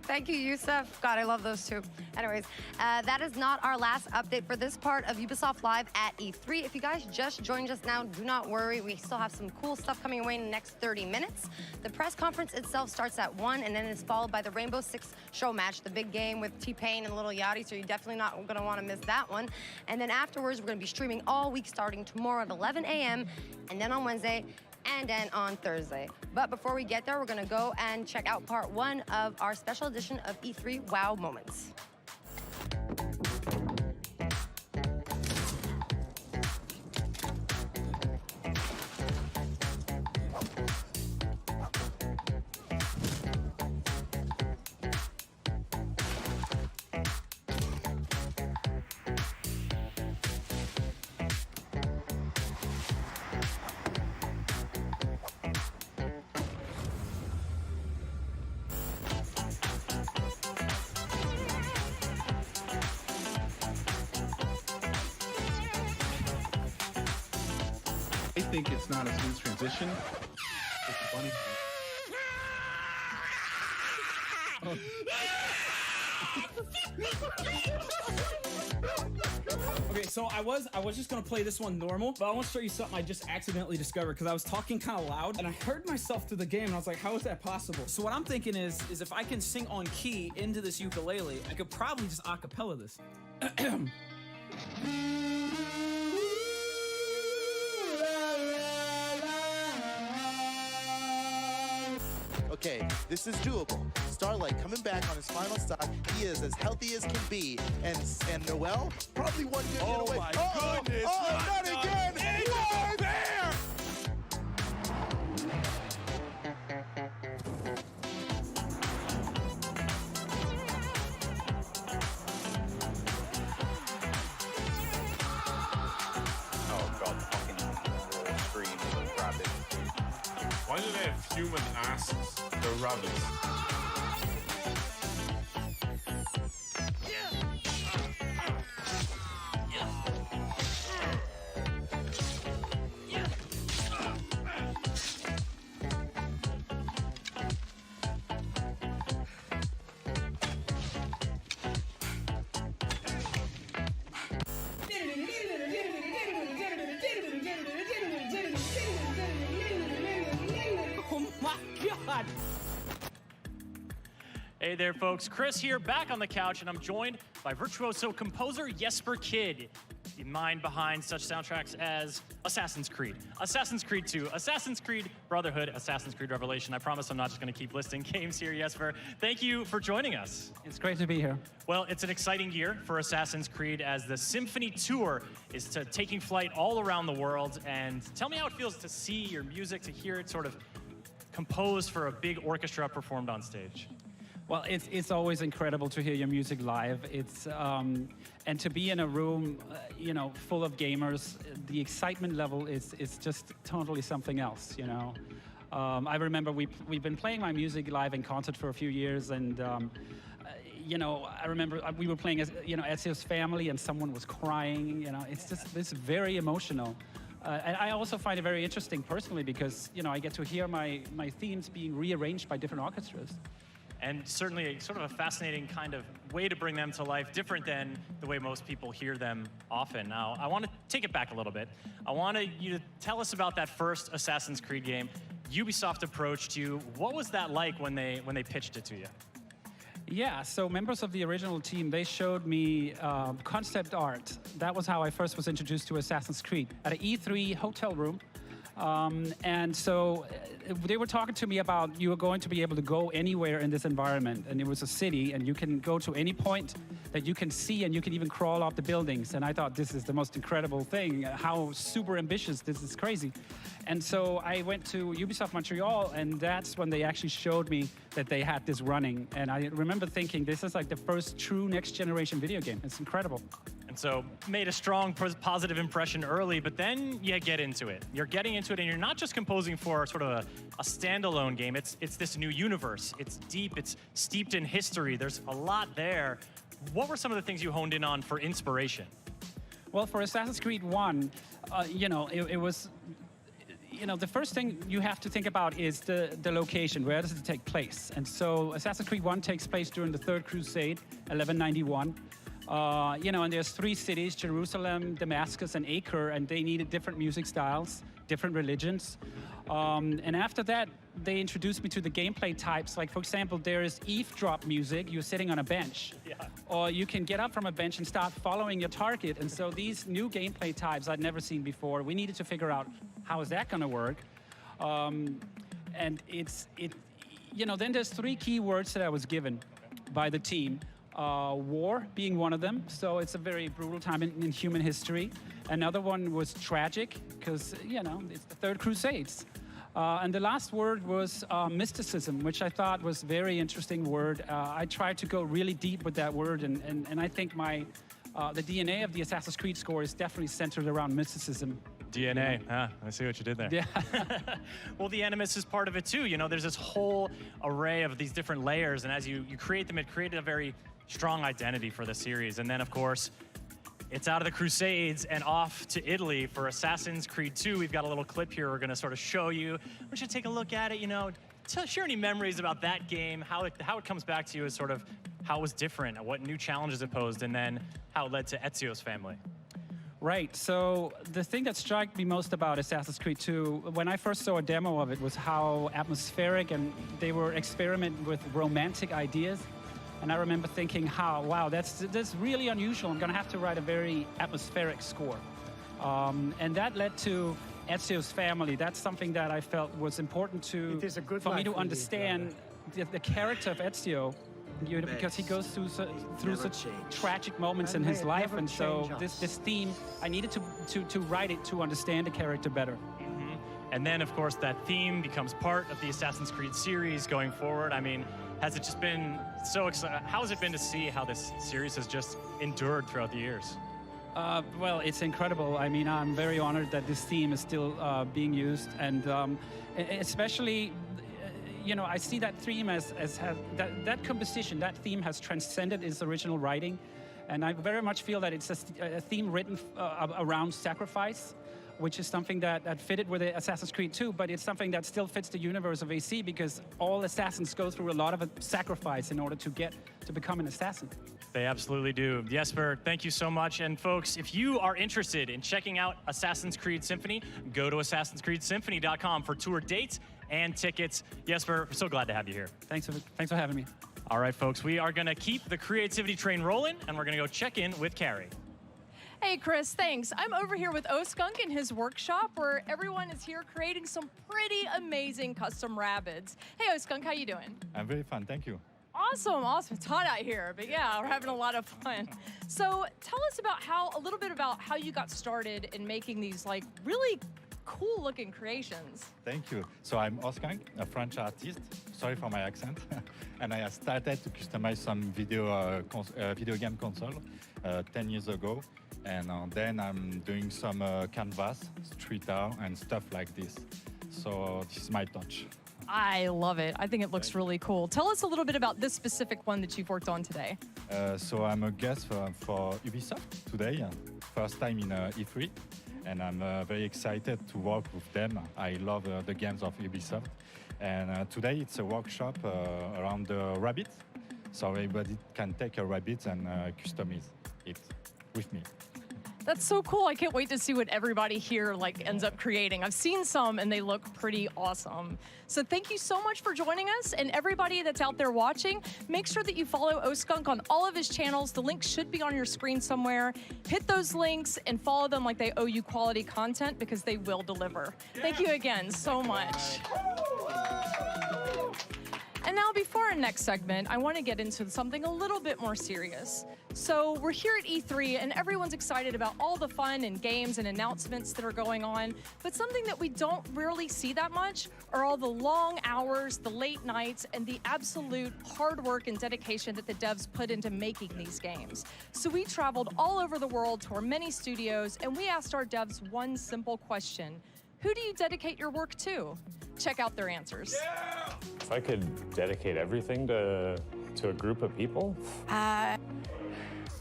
Thank you, Yusuf. God, I love those two. Anyways, that is not our last update for this part of Ubisoft Live at E3. If you guys just joined us now, do not worry. We still have some cool stuff coming away in the next 30 minutes. The press conference itself starts at 1, and then it's followed by the Rainbow Six show match, the big game with T-Pain and Little Yachty, so you're definitely not going to want to miss that one. And then afterwards, we're going to be streaming all week starting tomorrow at 11 a.m., and then on Wednesday, and then on Thursday. But before we get there, we're gonna go and check out part 1 of our special edition of E3 Wow Moments. I think it's not a smooth transition. It's funny. Okay, so I was just gonna play this one normal, but I want to show you something I just accidentally discovered because I was talking kind of loud and I heard myself through the game and I was like, how is that possible? So what I'm thinking is if I can sing on key into this ukulele, I could probably just a cappella this. Okay, this is doable. Starlight coming back on his final stop. He is as healthy as can be. And Noel, probably one good hit away. My goodness! Not again! What? There! Oh god, the fucking scream of those rabbits. Why do they have human asses? They're rabbits. Oh my god! Hey there, folks. Chris here, back on the couch, and I'm joined by virtuoso composer Jesper Kyd, the mind behind such soundtracks as Assassin's Creed, Assassin's Creed 2, Assassin's Creed Brotherhood, Assassin's Creed Revelation. I promise I'm not just going to keep listing games here, Jesper. Thank you for joining us. It's great to be here. Well, it's an exciting year for Assassin's Creed as the Symphony Tour is taking flight all around the world. And tell me how it feels to see your music, to hear it sort of composed for a big orchestra performed on stage. Well, it's always incredible to hear your music live. It's and to be in a room, you know, full of gamers. The excitement level is just totally something else. You know, I remember we've been playing my music live in concert for a few years, and you know, I remember we were playing as Ezio's Family, and someone was crying. You know, it's very emotional. And I also find it very interesting personally because I get to hear my themes being rearranged by different orchestras. And certainly a sort of a fascinating kind of way to bring them to life, different than the way most people hear them often. Now, I want to take it back a little bit. I want you to tell us about that first Assassin's Creed game. Ubisoft approached you. What was that like when they pitched it to you? Yeah, so members of the original team, they showed me concept art. That was how I first was introduced to Assassin's Creed. At an E3 hotel room, And so they were talking to me about you are going to be able to go anywhere in this environment. And it was a city, and you can go to any point that you can see, and you can even crawl up the buildings. And I thought, this is the most incredible thing. How super ambitious, this is crazy. And so I went to Ubisoft Montreal, and that's when they actually showed me that they had this running. And I remember thinking, this is like the first true next generation video game. It's incredible. And so made a strong positive impression early, but then you get into it. You're getting into it, and you're not just composing for sort of a standalone game. It's this new universe. It's deep. It's steeped in history. There's a lot there. What were some of the things you honed in on for inspiration? Well, for Assassin's Creed 1, it was... the first thing you have to think about is the location. Where does it take place? And so Assassin's Creed 1 takes place during the Third Crusade, 1191. And there's 3 cities, Jerusalem, Damascus, and Acre, and they needed different music styles, different religions. And after that, they introduced me to the gameplay types. Like, for example, there is eavesdrop music. You're sitting on a bench. Yeah. Or you can get up from a bench and start following your target. And so these new gameplay types I'd never seen before, we needed to figure out how is that going to work. And then there's 3 key words that I was given by the team. War being one of them, so it's a very brutal time in human history. Another one was tragic, because, it's the Third Crusades. And the last word was mysticism, which I thought was a very interesting word. I tried to go really deep with that word, and I think the DNA of the Assassin's Creed score is definitely centered around mysticism. DNA, I see what you did there. Yeah. Well, the Animus is part of it too. There's this whole array of these different layers, and as you create them, it created a very strong identity for the series. And then, of course, it's out of the Crusades and off to Italy for Assassin's Creed 2. We've got a little clip here we're going to sort of show you. We should take a look at it, share any memories about that game, how it comes back to you as sort of how it was different, what new challenges it posed, and then how it led to Ezio's family. Right, so the thing that struck me most about Assassin's Creed 2, when I first saw a demo of it, was how atmospheric, and they were experimenting with romantic ideas. And I remember thinking, wow, that's really unusual. I'm going to have to write a very atmospheric score. And that led to Ezio's family. That's something that I felt was important for me to understand the character of Ezio, because he goes through such tragic moments in his life. And so this theme, I needed to write it to understand the character better. Mm-hmm. And then, of course, that theme becomes part of the Assassin's Creed series going forward. I mean, has it just been so exciting? How has it been to see how this series has just endured throughout the years? Well, it's incredible. I mean, I'm very honored that this theme is still being used, and especially, I see that theme as that composition, that theme has transcended its original writing, and I very much feel that it's a theme written around sacrifice, which is something that fitted with Assassin's Creed 2, but it's something that still fits the universe of AC, because all assassins go through a lot of sacrifice in order to become an assassin. They absolutely do. Jesper, thank you so much. And folks, if you are interested in checking out Assassin's Creed Symphony, go to assassinscreedsymphony.com for tour dates and tickets. Jesper, we're so glad to have you here. Thanks for having me. All right, folks, we are going to keep the creativity train rolling, and we're going to go check in with Carrie. Hey, Chris, thanks. I'm over here with Skunk in his workshop, where everyone is here creating some pretty amazing custom rabbits. Hey, Skunk, how you doing? I'm very fun, thank you. Awesome. It's hot out here, but yeah, we're having a lot of fun. So tell us a little bit about how you got started in making these really cool looking creations. Thank you. So I'm Skunk, a French artist. Sorry for my accent. And I started to customize some video game console 10 years ago. And then I'm doing some canvas, street art, and stuff like this. So this is my touch. I love it. I think it looks really cool. Tell us a little bit about this specific one that you've worked on today. So I'm a guest for Ubisoft today, first time in E3. And I'm very excited to work with them. I love the games of Ubisoft. And today it's a workshop around the rabbit. So everybody can take a rabbit and customize it with me. That's so cool. I can't wait to see what everybody here ends up creating. I've seen some and they look pretty awesome. So thank you so much for joining us, and everybody that's out there watching, make sure that you follow Oskunk on all of his channels. The links should be on your screen somewhere. Hit those links and follow them like they owe you quality content, because they will deliver. Thank you again so much. And now, before our next segment, I want to get into something a little bit more serious. So we're here at E3, and everyone's excited about all the fun and games and announcements that are going on. But something that we don't really see that much are all the long hours, the late nights, and the absolute hard work and dedication that the devs put into making these games. So we traveled all over the world to our many studios, and we asked our devs one simple question. Who do you dedicate your work to? Check out their answers. Yeah! If I could dedicate everything to a group of people?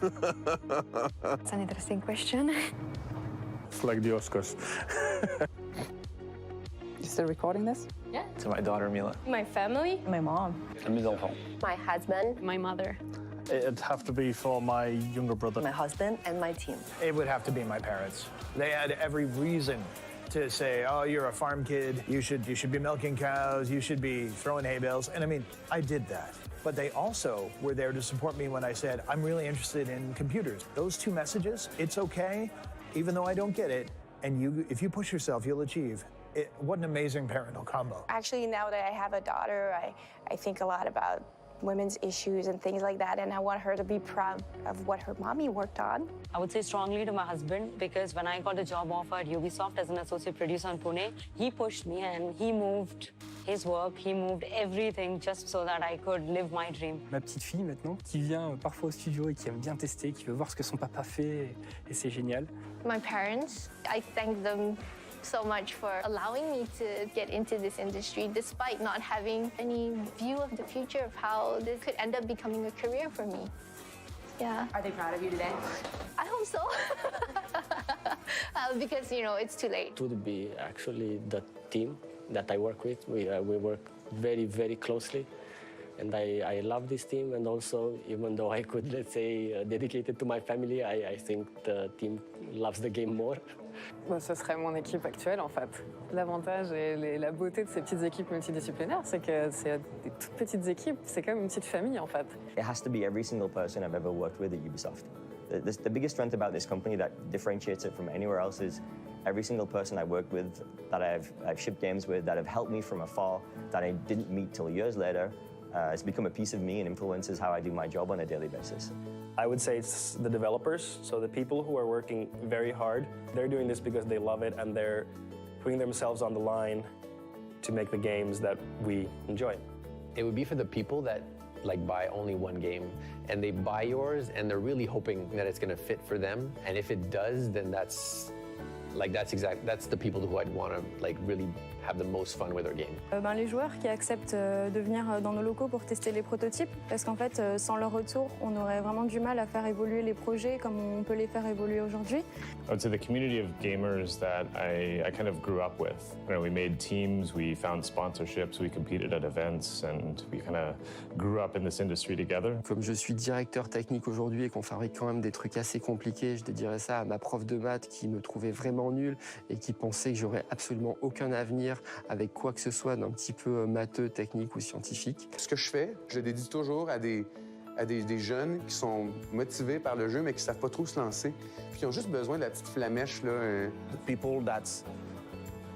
It's an interesting question. It's like the Oscars. You still recording this? Yeah. To my daughter, Mila. My family. My mom. Mes enfants. My husband. My mother. It'd have to be for my younger brother. My husband and my team. It would have to be my parents. They had every reason to say, oh, you're a farm kid, you should be milking cows, you should be throwing hay bales. And I mean, I did that. But they also were there to support me when I said, I'm really interested in computers. Those two messages, it's okay, even though I don't get it, and if you push yourself, you'll achieve. What an amazing parental combo. Actually, now that I have a daughter, I think a lot about women's issues and things like that, and I want her to be proud of what her mommy worked on. I would say strongly to my husband, because when I got a job offer at Ubisoft as an associate producer in Pune, he pushed me and he moved his work, he moved everything just so that I could live my dream. Ma petite fille maintenant, qui vient parfois au studio et qui aime bien tester, qui veut voir ce que son papa fait, et c'est génial. My parents, I thank them so much for allowing me to get into this industry despite not having any view of the future of how this could end up becoming a career for me. Yeah. Are they proud of you today? I hope so. Because, you know, it's too late. It would be actually the team that I work with. We work very, very closely. And I love this team, and also, even though I could, let's say, dedicate it to my family, I think the team loves the game more. Ce serait mon équipe actuelle, en fait. L'avantage et la beauté de ces petites équipes multidisciplinaires, c'est que c'est des toutes petites équipes, c'est comme une petite famille, en fait. It has to be every single person I've ever worked with at Ubisoft. The biggest strength about this company that differentiates it from anywhere else is every single person I worked with, that I've shipped games with, that have helped me from afar, that I didn't meet till years later, it's become a piece of me and influences how I do my job on a daily basis. I would say it's the developers, so the people who are working very hard. They're doing this because they love it, and they're putting themselves on the line to make the games that we enjoy. It would be for the people that buy only one game, and they buy yours, and they're really hoping that it's going to fit for them. And if it does, then that's the people who I'd want to really have the most fun with their game. Les joueurs qui acceptent de venir dans nos locaux pour tester les prototypes, parce qu'en fait, sans leur retour, on aurait vraiment du mal à faire évoluer les projets comme on peut les faire évoluer aujourd'hui. I would say the community of gamers that I kind of grew up with. You know, we made teams, we found sponsorships, we competed at events, and we kind of grew up in this industry together. Comme je suis directeur technique aujourd'hui et qu'on fabrique quand même des trucs assez compliqués, je dédierais ça à ma prof de maths qui me trouvait vraiment nul et qui pensait que j'aurais absolument aucun avenir avec quoi que ce soit d'un petit peu matheux, technique ou scientifique. Ce que je fais, je le dédie toujours à des jeunes qui sont motivés par le jeu mais qui ne savent pas trop se lancer, puis qui ont juste besoin de la petite flamèche là. The people that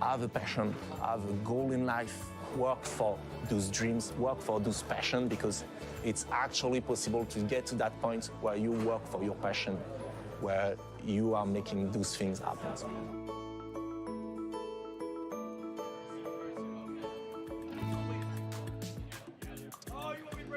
have a passion, have a goal in life, work for those dreams, work for those passion, because it's actually possible to get to that point where you work for your passion, where you are making those things happen.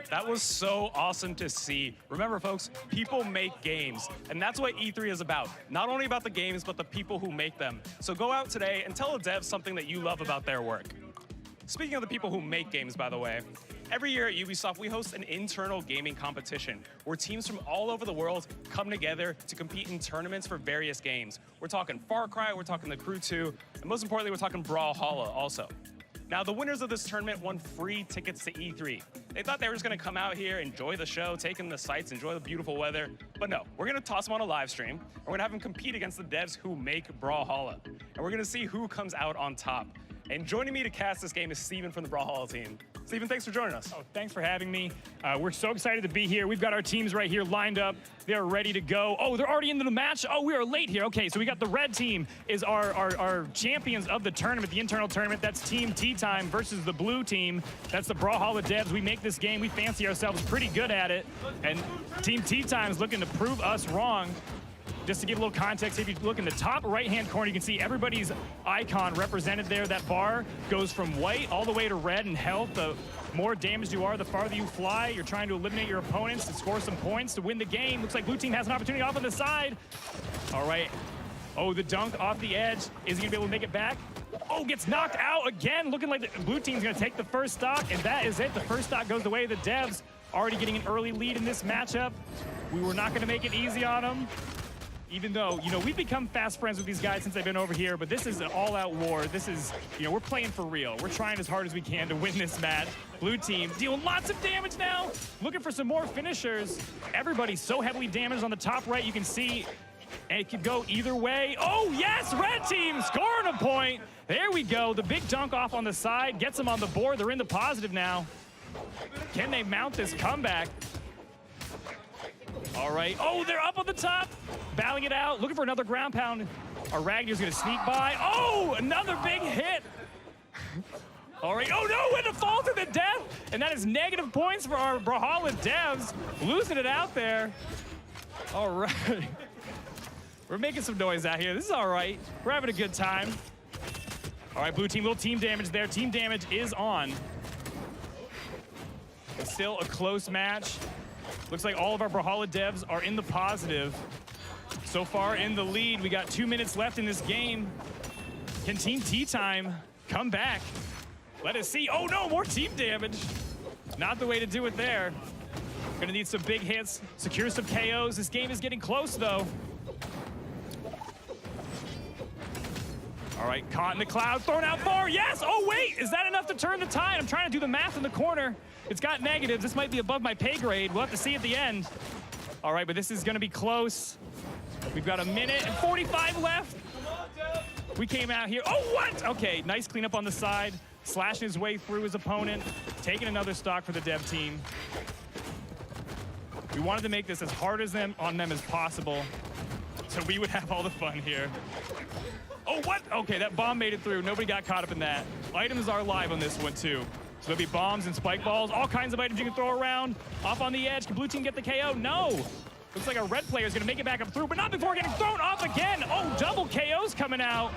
That was so awesome to see. Remember, folks, people make games, and that's what E3 is about. Not only about the games, but the people who make them. So go out today and tell a dev something that you love about their work. Speaking of the people who make games, by the way, every year at Ubisoft, we host an internal gaming competition where teams from all over the world come together to compete in tournaments for various games. We're talking Far Cry, we're talking The Crew 2, and most importantly, we're talking Brawlhalla also. Now, the winners of this tournament won free tickets to E3. They thought they were just gonna come out here, enjoy the show, take in the sights, enjoy the beautiful weather. But no, we're gonna toss them on a live stream. We're gonna have them compete against the devs who make Brawlhalla. And we're gonna see who comes out on top. And joining me to cast this game is Steven from the Brawlhalla team. Steven, thanks for joining us. Oh, thanks for having me. We're so excited to be here. We've got our teams right here lined up. They're ready to go. Oh, they're already into the match. Oh, we are late here. Okay, so we got the red team is our champions of the tournament, the internal tournament. That's Team Tea Time versus the blue team. That's the Brawlhalla devs. We make this game. We fancy ourselves pretty good at it. And Team Tea Time is looking to prove us wrong. Just to give a little context, if you look in the top right-hand corner, you can see everybody's icon represented there. That bar goes from white all the way to red in health. The more damaged you are, the farther you fly. You're trying to eliminate your opponents to score some points to win the game. Looks like blue team has an opportunity off on the side. All right. Oh, the dunk off the edge. Is he gonna be able to make it back? Oh, gets knocked out again. Looking like the blue team's gonna take the first stock, and that is it. The first stock goes the way of the devs. Already getting an early lead in this matchup. We were not gonna make it easy on them. Even though, you know, we've become fast friends with these guys since they've been over here, but this is an all-out war. This is, you know, we're playing for real. We're trying as hard as we can to win this match. Blue team dealing lots of damage now, looking for some more finishers. Everybody's so heavily damaged on the top right, you can see, and it could go either way. Oh, yes, red team scoring a point. There we go. The big dunk off on the side gets them on the board. They're in the positive now. Can they mount this comeback? All right. Oh, they're up on the top. Battling it out. Looking for another ground pound. Our Ragnar's going to sneak by. Oh, another big hit. All right. Oh, no. And a fall to the death. And that is negative points for our Brawlhalla devs. Losing it out there. All right. We're making some noise out here. This is all right. We're having a good time. All right, blue team. Little team damage there. Team damage is on. It's still a close match. Looks like all of our Brawlhalla devs are in the positive. So far in the lead, we got 2 minutes left in this game. Can Team Tea Time come back? Let us see. Oh no, more team damage. Not the way to do it there. Gonna need some big hits, secure some KOs. This game is getting close though. All right, caught in the cloud, thrown out far. Yes, oh wait, is that enough to turn the tide? I'm trying to do the math in the corner. It's got negatives. This might be above my pay grade. We'll have to see at the end. All right, but this is gonna be close. We've got 1 minute and 45 left. We came out here. Oh, what? Okay, nice cleanup on the side. Slashing his way through his opponent. Taking another stock for the dev team. We wanted to make this as hard on them as possible, so we would have all the fun here. Oh, what? Okay, that bomb made it through. Nobody got caught up in that. Items are live on this one, too. So there'll be bombs and spike balls, all kinds of items you can throw around. Off on the edge, can blue team get the KO? No. Looks like our red player is gonna make it back up through, but not before getting thrown off again. Oh, double KOs coming out.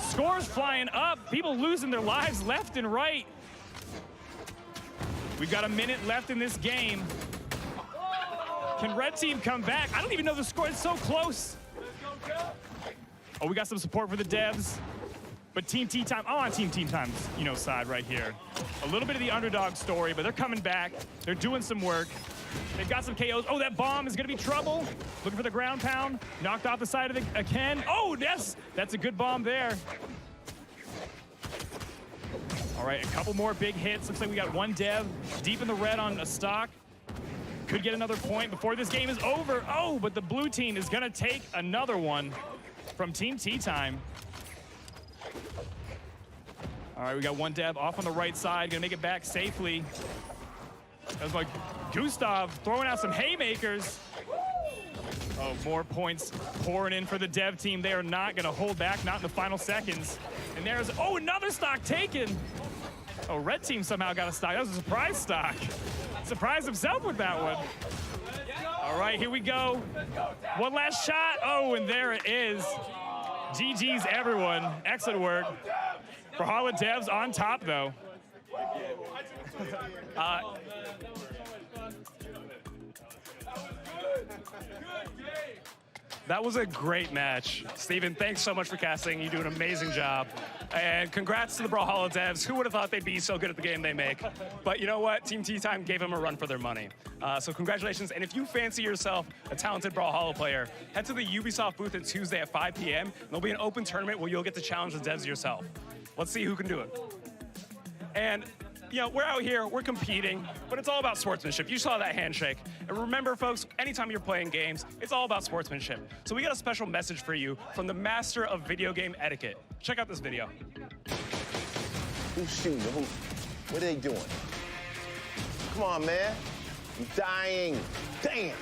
Scores flying up. People losing their lives left and right. We've got 1 minute left in this game. Can red team come back? I don't even know the score. It's so close. Oh, we got some support for the devs. But Team Tea Time, I'm on Team Tea Time's, you know, side right here. A little bit of the underdog story, but they're coming back. They're doing some work. They've got some KOs. Oh, that bomb is gonna be trouble. Looking for the ground pound. Knocked off the side of the Ken. Oh, yes, that's a good bomb there. All right, a couple more big hits. Looks like we got one dev deep in the red on a stock. Could get another point before this game is over. Oh, but the blue team is gonna take another one from Team Tea Time. All right, we got one dev off on the right side, gonna make it back safely. That was like Gustav throwing out some haymakers. Oh, more points pouring in for the dev team. They are not gonna hold back, not in the final seconds. And there's, oh, another stock taken. Oh, red team somehow got a stock. That was a surprise stock. Surprised himself with that one. All right, here we go. One last shot. Oh, and there it is. GG's, everyone. Excellent work. Brawlhalla devs on top, though. That was a great match. Steven, thanks so much for casting. You do an amazing job. And congrats to the Brawlhalla devs. Who would have thought they'd be so good at the game they make? But you know what? Team Tea Time gave them a run for their money. So congratulations. And if you fancy yourself a talented Brawlhalla player, head to the Ubisoft booth on Tuesday at 5 p.m. There'll be an open tournament where you'll get to challenge the devs yourself. Let's see who can do it. And You know, we're out here, we're competing, but it's all about sportsmanship. You saw that handshake. And remember, folks, anytime you're playing games, it's all about sportsmanship. So we got a special message for you from the master of video game etiquette. Check out this video. Who's shooting? What are they doing? Come on, man. I'm dying. Damn.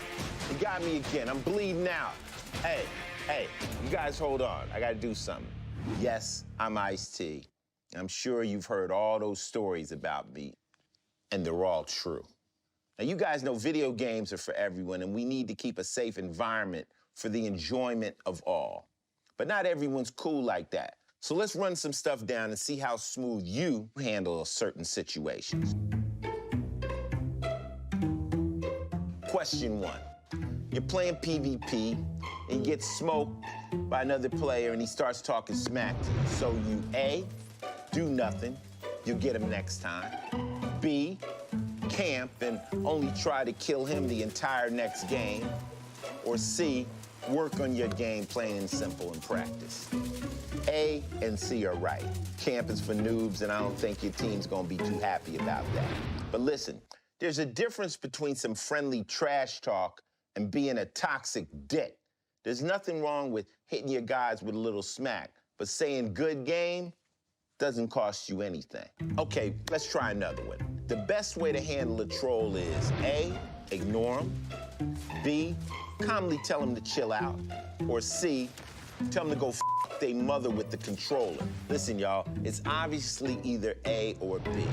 They got me again. I'm bleeding out. Hey, you guys hold on. I gotta do something. Yes, I'm Ice-T. I'm sure you've heard all those stories about me, and they're all true. Now, you guys know video games are for everyone, and we need to keep a safe environment for the enjoyment of all. But not everyone's cool like that. So let's run some stuff down and see how smooth you handle certain situations. Question 1. You're playing PvP, and you get smoked by another player, and he starts talking smack to you. So you, A, do nothing, you'll get him next time. B, camp and only try to kill him the entire next game. Or C, work on your game plain and simple in practice. A and C are right. Camp is for noobs, and I don't think your team's gonna be too happy about that. But listen, there's a difference between some friendly trash talk and being a toxic dick. There's nothing wrong with hitting your guys with a little smack, but saying good game doesn't cost you anything. Okay, let's try another one. The best way to handle a troll is A, ignore them, B, calmly tell them to chill out, or C, tell them to go f their mother with the controller. Listen, y'all, it's obviously either A or B.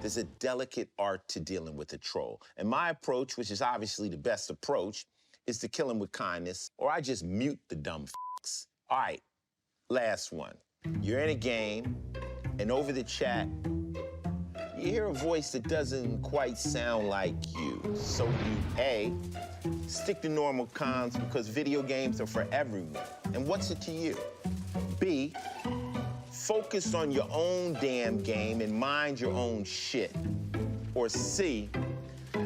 There's a delicate art to dealing with a troll. And my approach, which is obviously the best approach, is to kill him with kindness, or I just mute the dumb f***s. All right, last one. You're in a game, and over the chat, you hear a voice that doesn't quite sound like you. So you, A, stick to normal comms because video games are for everyone. And what's it to you? B, focus on your own damn game and mind your own shit. Or C,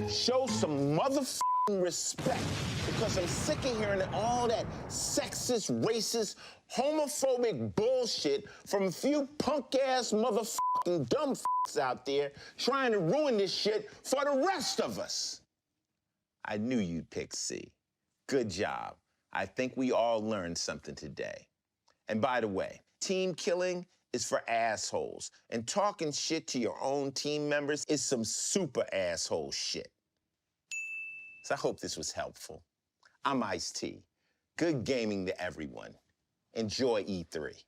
show some motherfucking respect because I'm sick of hearing all that sexist, racist, homophobic bullshit from a few punk-ass motherfucking dumb f***s out there trying to ruin this shit for the rest of us. I knew you'd pick C. Good job. I think we all learned something today. And by the way, team killing is for assholes, and talking shit to your own team members is some super asshole shit. So I hope this was helpful. I'm Ice-T. Good gaming to everyone. Enjoy E3.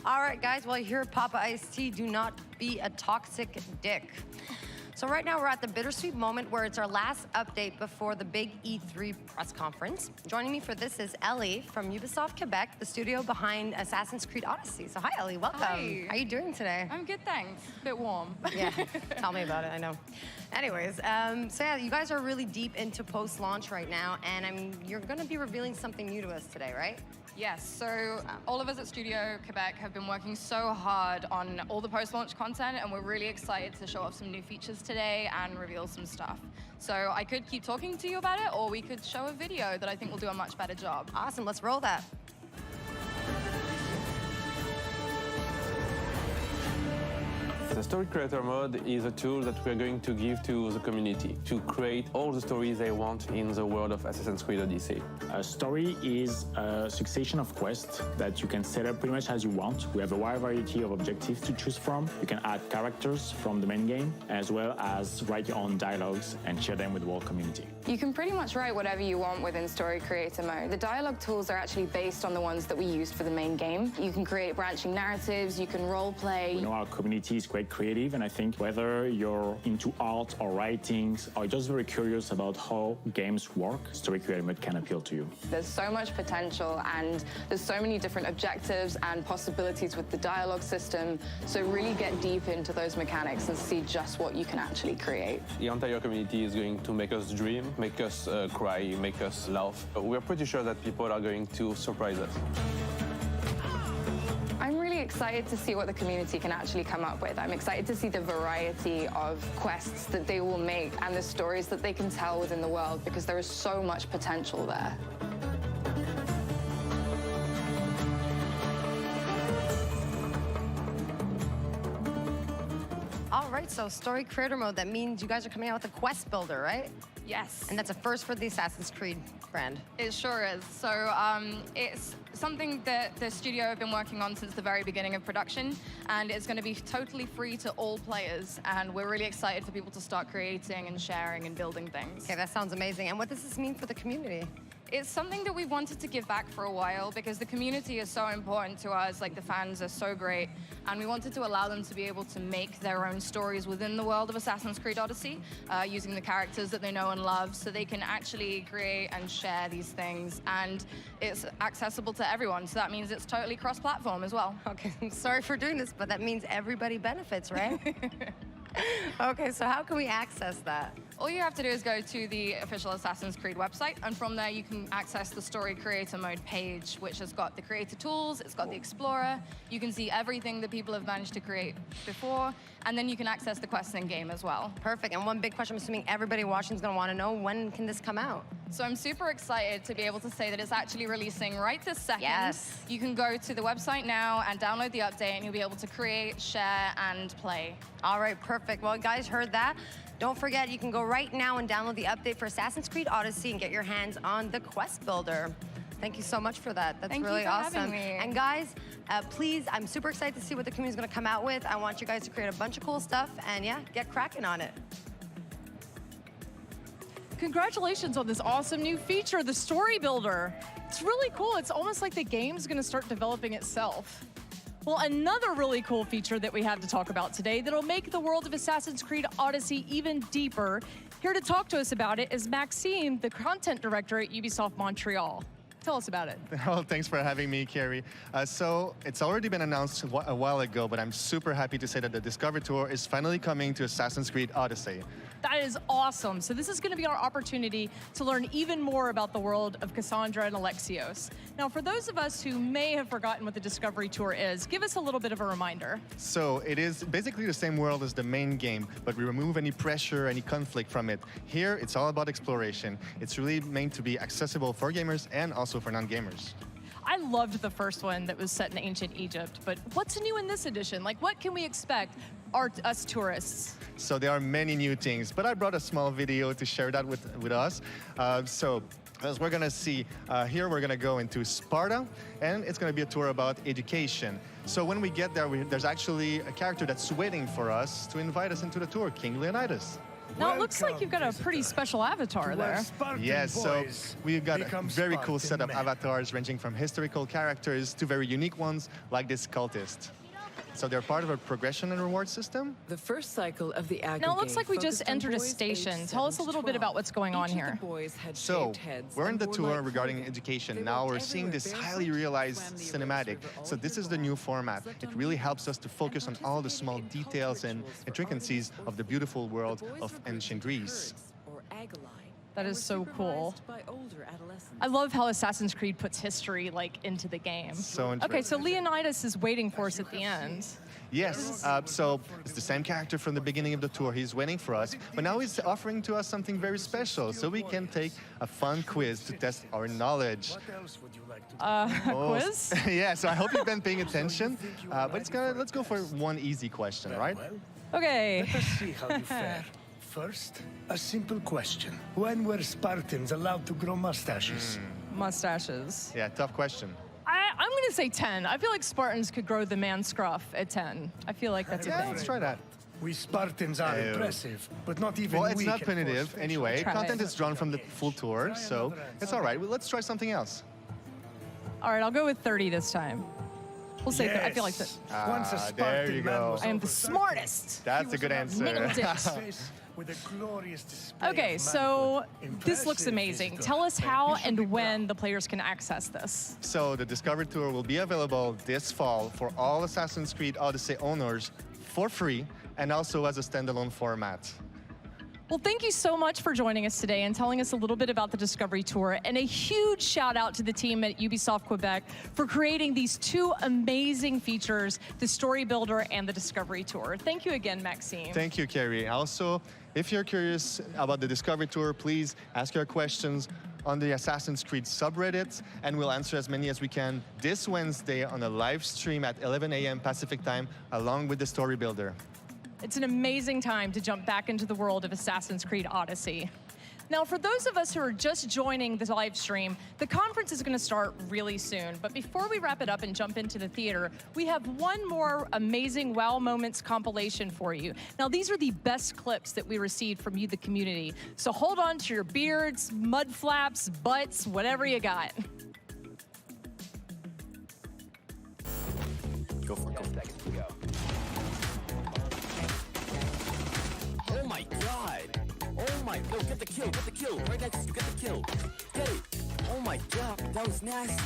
All right, guys, well, here at Papa Ice-T, do not be a toxic dick. So right now we're at the bittersweet moment where it's our last update before the big E3 press conference. Joining me for this is Ellie from Ubisoft Quebec, the studio behind Assassin's Creed Odyssey. So hi, Ellie, welcome. Hi. How are you doing today? I'm good, thanks. A bit warm. Yeah, tell me about it, I know. Anyways, so yeah, you guys are really deep into post-launch right now, and you're gonna be revealing something new to us today, right? Yes, so all of us at Studio Quebec have been working so hard on all the post-launch content, and we're really excited to show off some new features today and reveal some stuff. So I could keep talking to you about it, or we could show a video that I think will do a much better job. Awesome, let's roll that. The Story Creator Mode is a tool that we're going to give to the community to create all the stories they want in the world of Assassin's Creed Odyssey. A story is a succession of quests that you can set up pretty much as you want. We have a wide variety of objectives to choose from. You can add characters from the main game, as well as write your own dialogues and share them with the whole community. You can pretty much write whatever you want within Story Creator Mode. The dialogue tools are actually based on the ones that we used for the main game. You can create branching narratives, you can role play. We know our community is quite creative, and I think whether you're into art or writings or just very curious about how games work, Story Creator Mode can appeal to you. There's so much potential, and there's so many different objectives and possibilities with the dialogue system, so really get deep into those mechanics and see just what you can actually create. The entire community is going to make us dream, make us cry, make us laugh. We're pretty sure that people are going to surprise us. I'm really excited to see what the community can actually come up with. I'm excited to see the variety of quests that they will make and the stories that they can tell within the world, because there is so much potential there. right, so story creator mode, that means you guys are coming out with a quest builder, right? Yes. And that's a first for the Assassin's Creed brand. It sure is. So it's something that the studio have been working on since the very beginning of production, and it's going to be totally free to all players, and we're really excited for people to start creating and sharing and building things. Okay, that sounds amazing. And what does this mean for the community? It's something that we wanted to give back for a while because the community is so important to us, like the fans are so great, and we wanted to allow them to be able to make their own stories within the world of Assassin's Creed Odyssey, using the characters that they know and love, so they can actually create and share these things, and it's accessible to everyone, so that means it's totally cross-platform as well. Okay, I'm sorry for doing this, but that means everybody benefits, right? Okay, so how can we access that? All you have to do is go to the official Assassin's Creed website, and from there you can access the Story Creator Mode page, which has got the creator tools, it's got the Explorer, you can see everything that people have managed to create before, and then you can access the quests in-game as well. Perfect, and one big question I'm assuming everybody watching is going to want to know, when can this come out? So I'm super excited to be able to say that it's actually releasing right this second. Yes. You can go to the website now and download the update, and you'll be able to create, share, and play. All right, perfect. Well, you guys heard that. Don't forget, you can go right now and download the update for Assassin's Creed Odyssey and get your hands on the quest builder. Thank you so much for that. That's Thank you really for awesome. having me. And guys, please, I'm super excited to see what the community is going to come out with. I want you guys to create a bunch of cool stuff and yeah, get cracking on it. Congratulations on this awesome new feature, the Story Builder. It's really cool. It's almost like the game's going to start developing itself. Well, another really cool feature that we have to talk about today that'll make the world of Assassin's Creed Odyssey even deeper. Here to talk to us about it is Maxime, the content director at Ubisoft Montreal. Tell us about it. Well, thanks for having me, Carrie. So it's already been announced a while ago, but I'm super happy to say that the Discovery Tour is finally coming to Assassin's Creed Odyssey. That is awesome. So this is going to be our opportunity to learn even more about the world of Cassandra and Alexios. Now, for those of us who may have forgotten what the Discovery Tour is, give us a little bit of a reminder. So it is basically the same world as the main game, but we remove any pressure, any conflict from it. Here, it's all about exploration. It's really meant to be accessible for gamers and also for non-gamers. I loved the first one that was set in ancient Egypt, but what's new in this edition? Like, what can we expect, us tourists? So there are many new things, but I brought a small video to share that with us. So as we're gonna see here, we're gonna go into Sparta, and it's gonna be a tour about education. So when we get there, there's actually a character that's waiting for us to invite us into the tour, King Leonidas. Now, it looks like you've got a pretty special avatar there. Yes, so we've got a very cool set of avatars ranging from historical characters to very unique ones like this cultist. So they're part of a progression and reward system. The first cycle of the Now, it looks like we just entered a station. Tell us a little bit about what's going on here. So, we're in the tour regarding education. Now we're seeing this highly realized cinematic. So this is the new format. It really helps us to focus on all the small details and intricacies of the beautiful world of ancient Greece. That is so cool. I love how Assassin's Creed puts history into the game. So okay, so Leonidas is waiting for us at the end. Yes, so it's the same character from the beginning of the tour. He's waiting for us, but now he's offering to us something very special, so we can take a fun quiz to test our knowledge. Quiz? Yeah, so I hope you've been paying attention, but let's go for one easy question, right? Okay. Let us see how you fare. First, a simple question. When were Spartans allowed to grow mustaches? Mustaches. Yeah, tough question. I'm going to say 10. I feel like Spartans could grow the man scruff at 10. I feel like that's a thing. Let's try that. We Spartans are impressive, but not even Well, it's we not can punitive force anyway. Try Content it. is drawn from the full tour, so it's all right. Well, let's try something else. All right, I'll go with 30 this time. We'll say I feel like that. Once a there Spartan you man go. was I am the over 30, smartest. That's a good answer. Nailed it. with a glorious display Okay, of so manhood. this looks amazing. Tell us how and when the players can access this. So the Discovery Tour will be available this fall for all Assassin's Creed Odyssey owners for free and also as a standalone format. Well, thank you so much for joining us today and telling us a little bit about the Discovery Tour. And a huge shout out to the team at Ubisoft Quebec for creating these two amazing features, the Story Builder and the Discovery Tour. Thank you again, Maxime. Thank you, Carrie. Also, if you're curious about the Discovery Tour, please ask your questions on the Assassin's Creed subreddit, and we'll answer as many as we can this Wednesday on a live stream at 11 a.m. Pacific time, along with the Story Builder. It's an amazing time to jump back into the world of Assassin's Creed Odyssey. Now, for those of us who are just joining the live stream, the conference is going to start really soon. But before we wrap it up and jump into the theater, we have one more amazing wow moments compilation for you. Now, these are the best clips that we received from you, the community. So hold on to your beards, mud flaps, butts, whatever you got. Go for it. Go. Oh my god! Oh my, no, get the kill, right next to you, get the kill. Get it! Oh my god, that was nasty.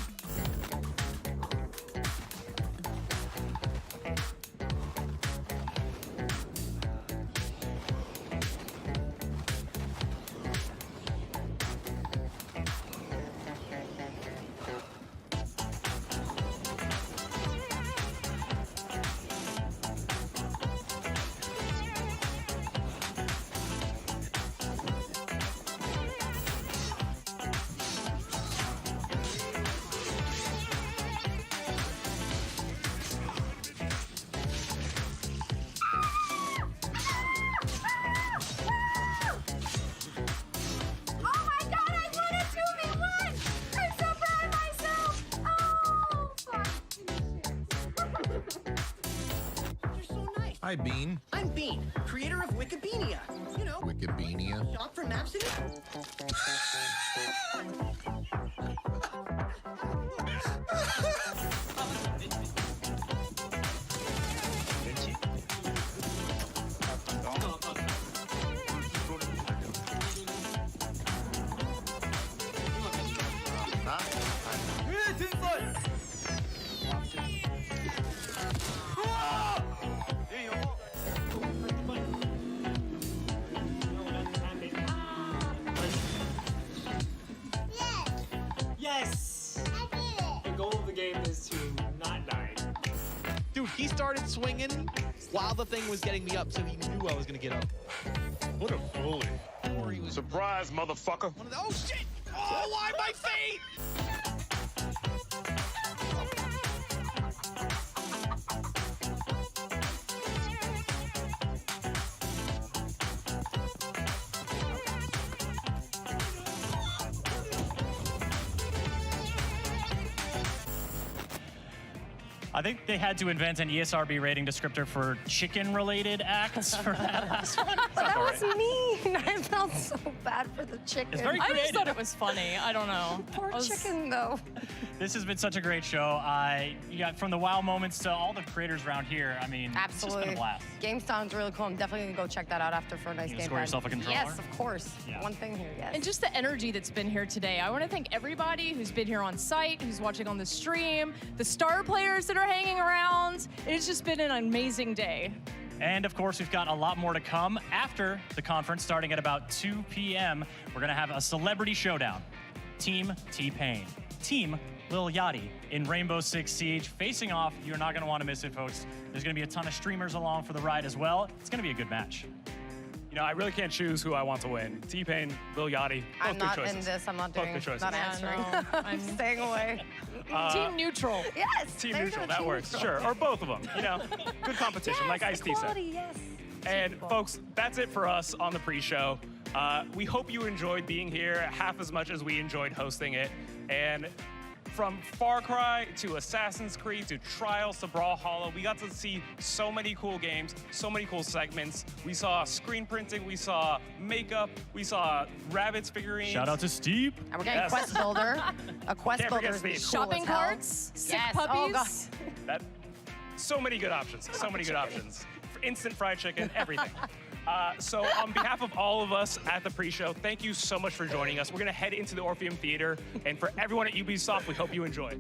Hi, Bean. I'm Bean, creator of Wikipedia. You know, Wikipedia. shop for maps and... Yes! The goal of the game is to not die. Dude, he started swinging while the thing was getting me up, so he knew I was gonna get up. What a bully. Surprise, motherfucker. Oh, shit! Oh, why my feet? I think they had to invent an ESRB rating descriptor for chicken-related acts for that last one. That was mean. I felt so bad for the chicken. It's very I just creative. thought it was funny. I don't know. Poor chicken, though. This has been such a great show. You got from the wow moments to all the creators around here. I mean, it's just been a blast. GameStown's really cool. I'm definitely gonna go check that out after for a nice You game. score yourself a controller? Yes, of course. Yeah. One thing here, yes. And just the energy that's been here today. I want to thank everybody who's been here on site, who's watching on the stream, the star players that are hanging around. It's just been an amazing day. And of course, we've got a lot more to come after the conference, starting at about 2 p.m. We're gonna have a celebrity showdown. Team T-Pain, Team Lil Yachty in Rainbow Six Siege facing off. You're not gonna wanna miss it, folks. There's gonna be a ton of streamers along for the ride as well. It's gonna be a good match. You know, I really can't choose who I want to win. T-Pain, Lil Yachty, both I'm good not choices. in this. I'm not Both doing. good choices. Not answering. I'm staying away. Team neutral. Yes. Team there you neutral, go, that team works. neutral. Sure, or both of them. You know, good competition, like Ice-T said. Equality, yes. And folks, that's it for us on the pre-show. We hope you enjoyed being here half as much as we enjoyed hosting it. And from Far Cry to Assassin's Creed to Trials to Brawlhalla, we got to see so many cool games, so many cool segments. We saw screen printing, we saw makeup, we saw rabbits figurines. Shout out to Steve. And we're getting Quest Builder. A Quest Can't Builder forget is cool Steve. Shopping as hell. carts, sick Yes. puppies. Oh, God. That, so many good options, so many good options. Instant fried chicken, everything. So on behalf of all of us at the pre-show, thank you so much for joining us. We're gonna head into the Orpheum Theater, and for everyone at Ubisoft, we hope you enjoy.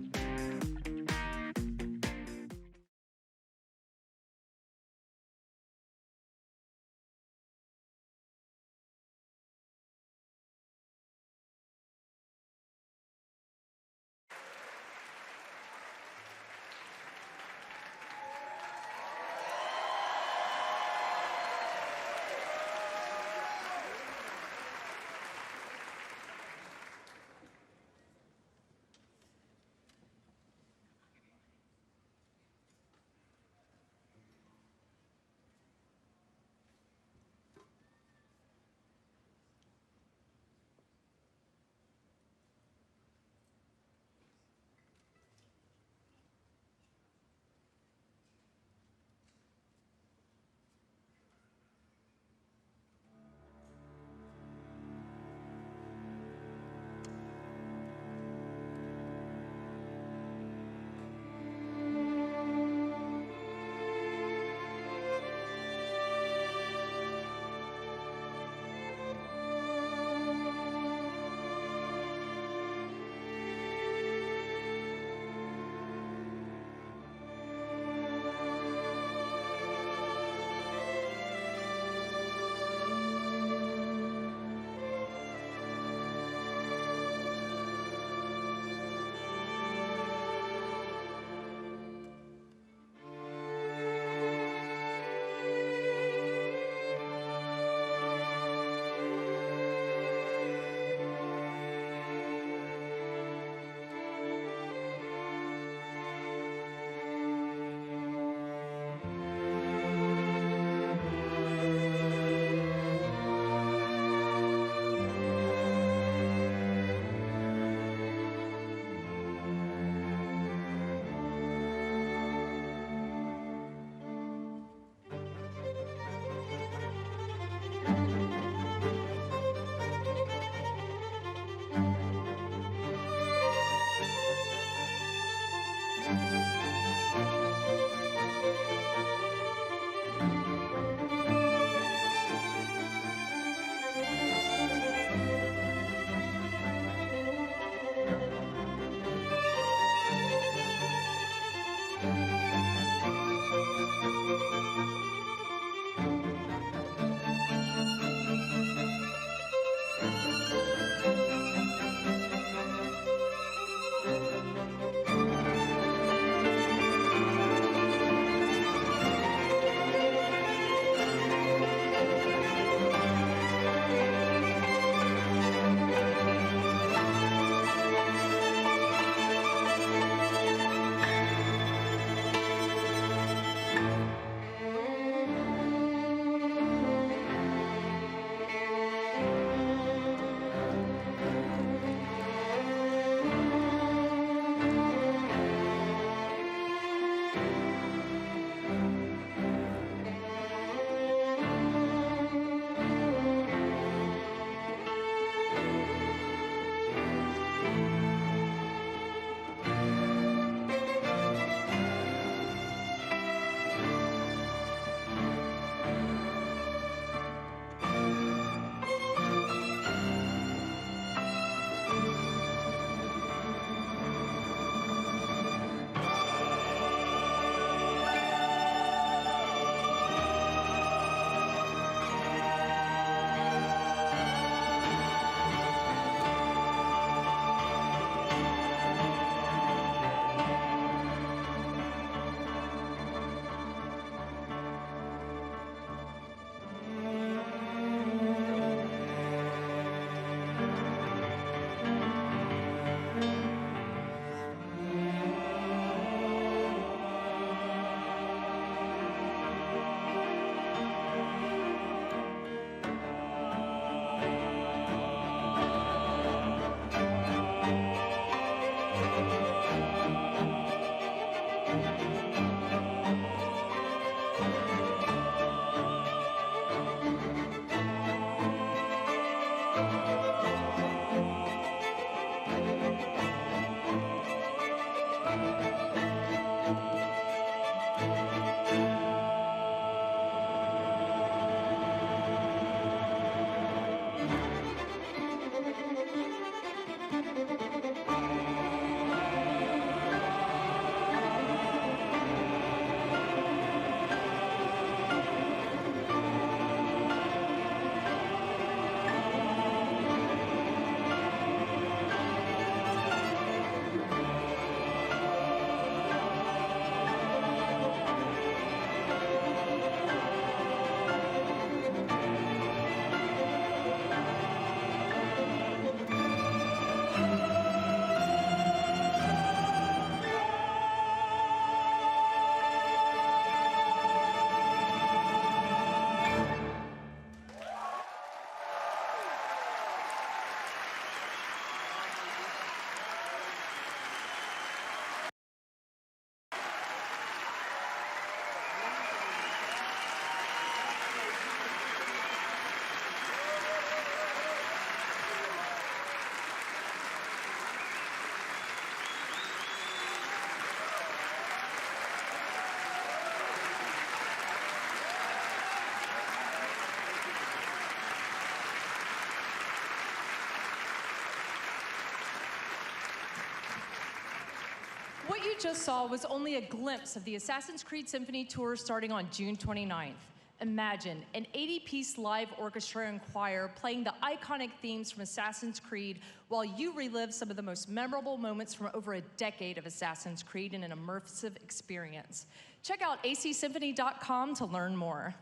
just saw was only a glimpse of the Assassin's Creed Symphony Tour starting on June 29th. Imagine an 80-piece live orchestra and choir playing the iconic themes from Assassin's Creed while you relive some of the most memorable moments from over a decade of Assassin's Creed in an immersive experience. Check out acsymphony.com to learn more.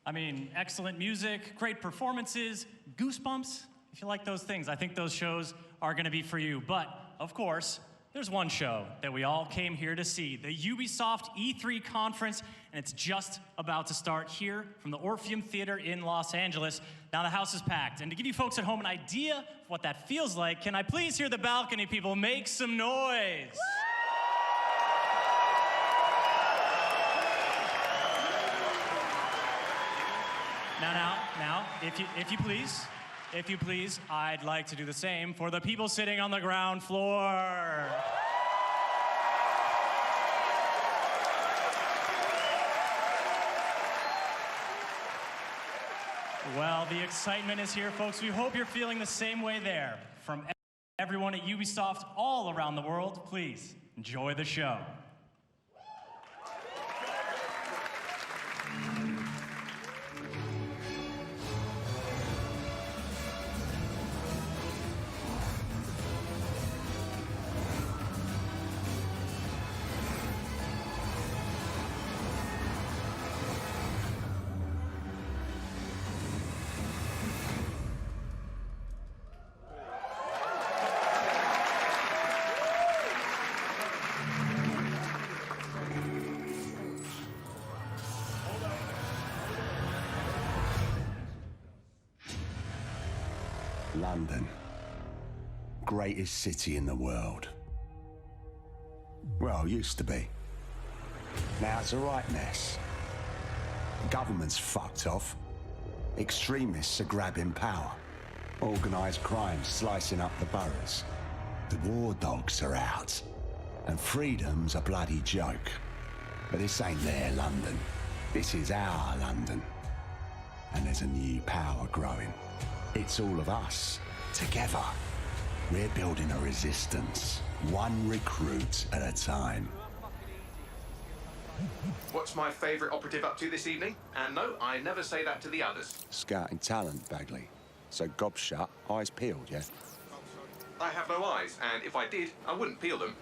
I mean, excellent music, great performances, goosebumps. If you like those things, I think those shows are going to be for you. But, of course, there's one show that we all came here to see, the Ubisoft E3 Conference, and it's just about to start here from the Orpheum Theater in Los Angeles. Now the house is packed, and to give you folks at home an idea of what that feels like, can I please hear the balcony people make some noise? Now, if you please, I'd like to do the same for the people sitting on the ground floor. Well, the excitement is here, folks. We hope you're feeling the same way there. From everyone at Ubisoft all around the world, please enjoy the show. London, greatest city in the world. Well, used to be. Now it's a right mess. The government's fucked off. Extremists are grabbing power. Organised crime slicing up the boroughs. The war dogs are out. And freedom's a bloody joke. But this ain't their London. This is our London. And there's a new power growing. It's all of us, together. We're building a resistance, one recruit at a time. What's my favourite operative up to this evening? And no, I never say that to the others. Scouting talent, Bagley. So gob shut, eyes peeled, yeah? I have no eyes, and if I did, I wouldn't peel them.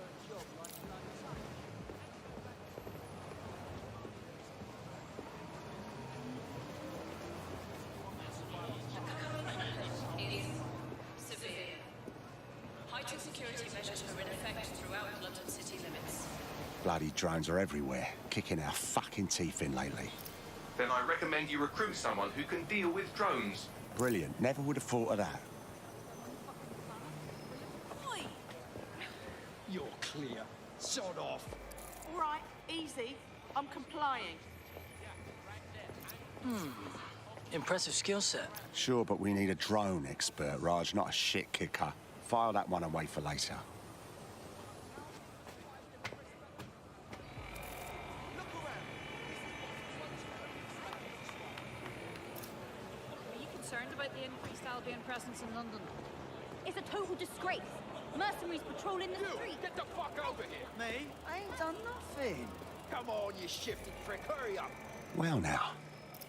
Bloody drones are everywhere, kicking our fucking teeth in lately. Then I recommend you recruit someone who can deal with drones. Brilliant, never would have thought of that. Oi! You're clear. Sod off. All right, easy. I'm complying. Impressive skill set. Sure, but we need a drone expert, Raj, not a shit kicker. File that one away for later. About the increased Albion presence in London. It's a total disgrace. Mercenaries patrolling the street. Get the fuck over here. Me? I ain't done nothing. Come on, you shifty prick. Hurry up. Well now.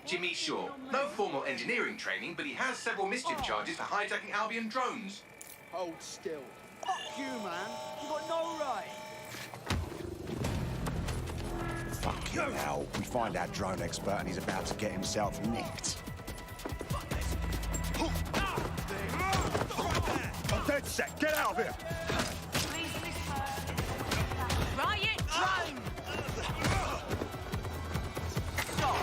Jimmy Shaw. No formal engineering training, but he has several mischief charges for hijacking Albion drones. Hold still. Fuck you, man. You got no right. Fucking hell. We find our drone expert and he's about to get himself nicked. I'm dead set. Get out of here. Riot drone! Stop.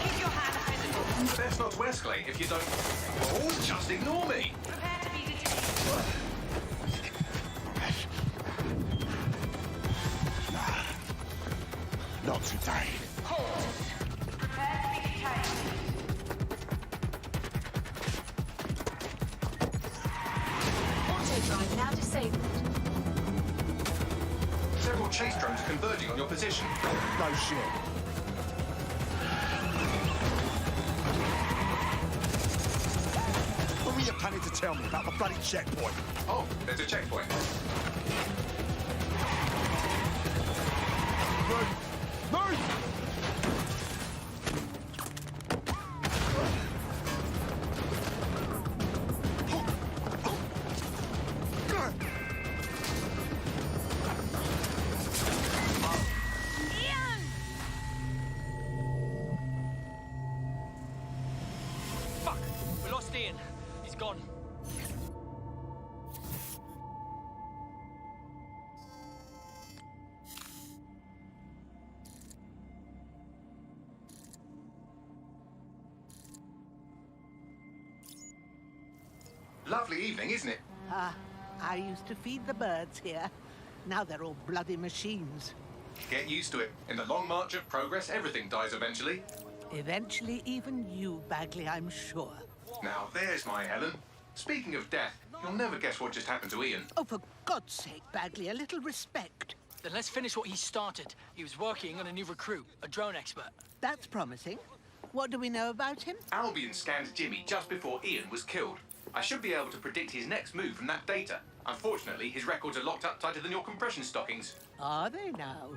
Keep your hand visible. Best not to escalate if you don't... Oh, just ignore me. Prepare to be detained. Not today. Halt. Prepare to be detained. Auto-drive now disabled. Several chase drones are converging on your position. No shit. What were you planning to tell me about the bloody checkpoint? Oh, there's a checkpoint. We lost Ian. He's gone. Lovely evening, isn't it? I used to feed the birds here. Now they're all bloody machines. Get used to it. In the long march of progress, everything dies eventually. Eventually, even you, Bagley, I'm sure. Now, there's my Helen. Speaking of death, you'll never guess what just happened to Ian. Oh, for God's sake, Bagley, a little respect. Then let's finish what he started. He was working on a new recruit, a drone expert. That's promising. What do we know about him? Albion scanned Jimmy just before Ian was killed. I should be able to predict his next move from that data. Unfortunately, his records are locked up tighter than your compression stockings. Are they now?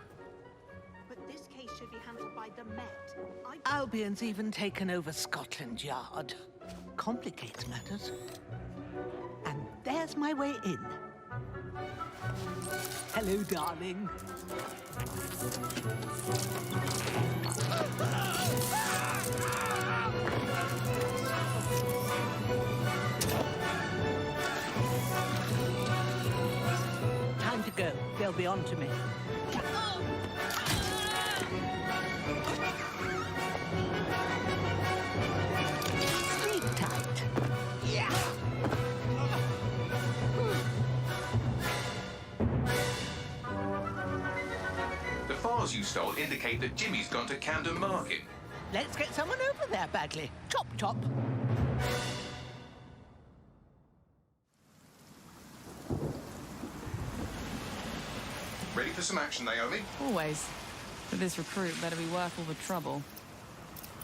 But this case should be handled by the Met. Albion's even taken over Scotland Yard. Complicates matters. And there's my way in. Hello, darling. Time to go. They'll be on to me. Sleep tight. Yeah. The files you stole indicate that Jimmy's gone to Camden Market. Let's get someone over there, Bagley. Chop, chop. Ready for some action, Naomi? Always. But this recruit better be worth all the trouble.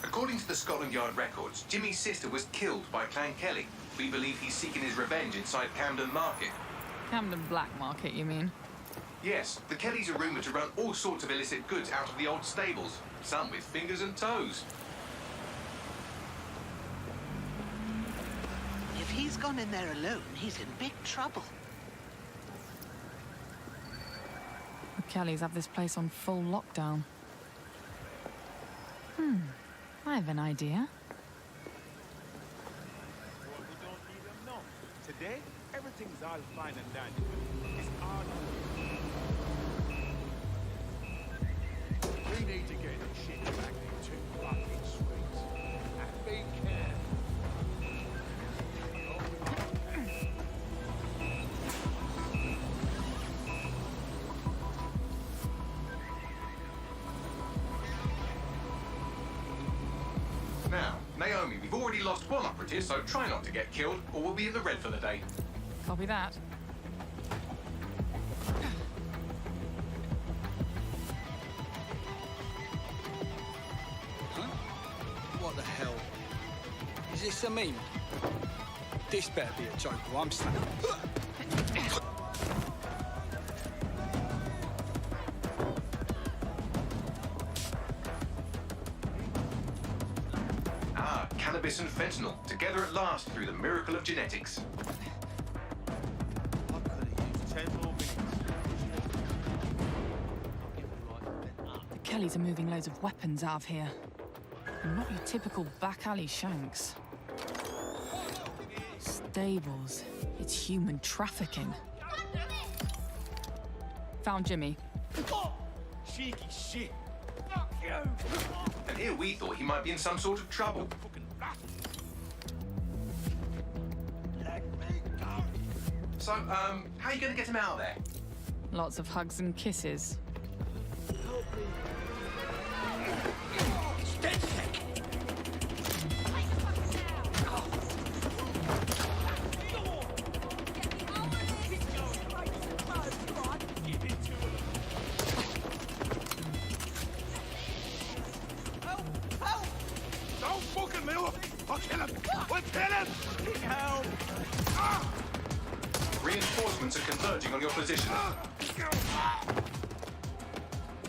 According to the Scotland Yard records, Jimmy's sister was killed by Clan Kelly. We believe he's seeking his revenge inside Camden Market. Camden Black Market, you mean? Yes, the Kellys are rumoured to run all sorts of illicit goods out of the old stables. Some with fingers and toes. If he's gone in there alone, he's in big trouble. The Kellys have this place on full lockdown. I have an idea. Today, everything's all fine and dandy. It's our we need to get the shit back into fucking streets. And be careful. Now, Naomi, we've already lost one operative, so try not to get killed, or we'll be in the red for the day. Copy that. What the hell? Is this a meme? This better be a joke or I'm snapping. Ah, cannabis and fentanyl, together at last through the miracle of genetics. I could have used 10 more minutes. The Kellys are moving loads of weapons out of here. And not your typical back alley shanks. Stables. It's human trafficking. Found Jimmy. Cheeky shit. Fuck you. And here we thought he might be in some sort of trouble. So, how are you going to get him out of there? Lots of hugs and kisses. Don't fucking move! I'll kill him! We'll kill him! Help! Reinforcements are converging on your position.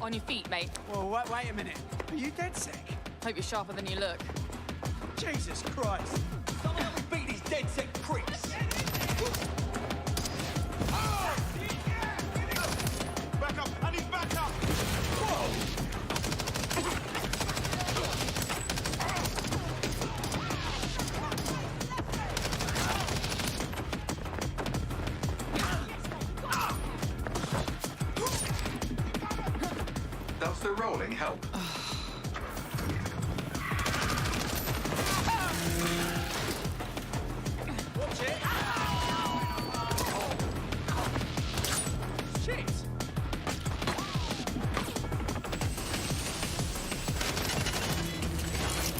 On your feet, mate. Whoa, wait a minute. Are you dead sick? Hope you're sharper than you look. Jesus Christ. Someone help me beat these dead sick pricks. Back up! I need back up! Whoa! Patrolling help. Watch it! Shit!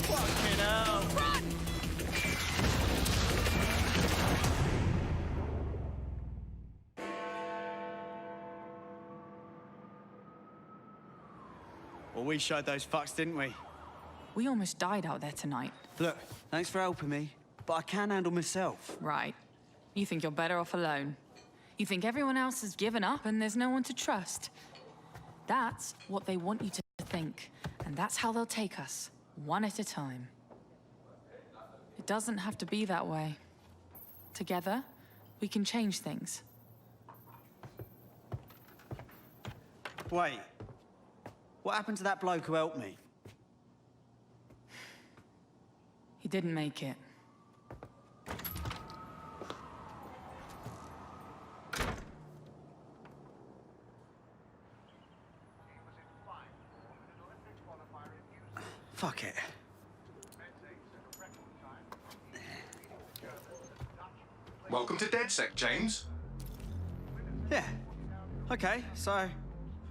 Fucking hell! Run! Well, we showed those fucks, didn't we? We almost died out there tonight. Look, thanks for helping me, but I can handle myself. Right. You think you're better off alone. You think everyone else has given up and there's no one to trust. That's what they want you to think, and that's how they'll take us, one at a time. It doesn't have to be that way. Together, we can change things. Wait. What happened to that bloke who helped me? He didn't make it. Fuck it. Welcome to DedSec, James. Yeah. Okay, so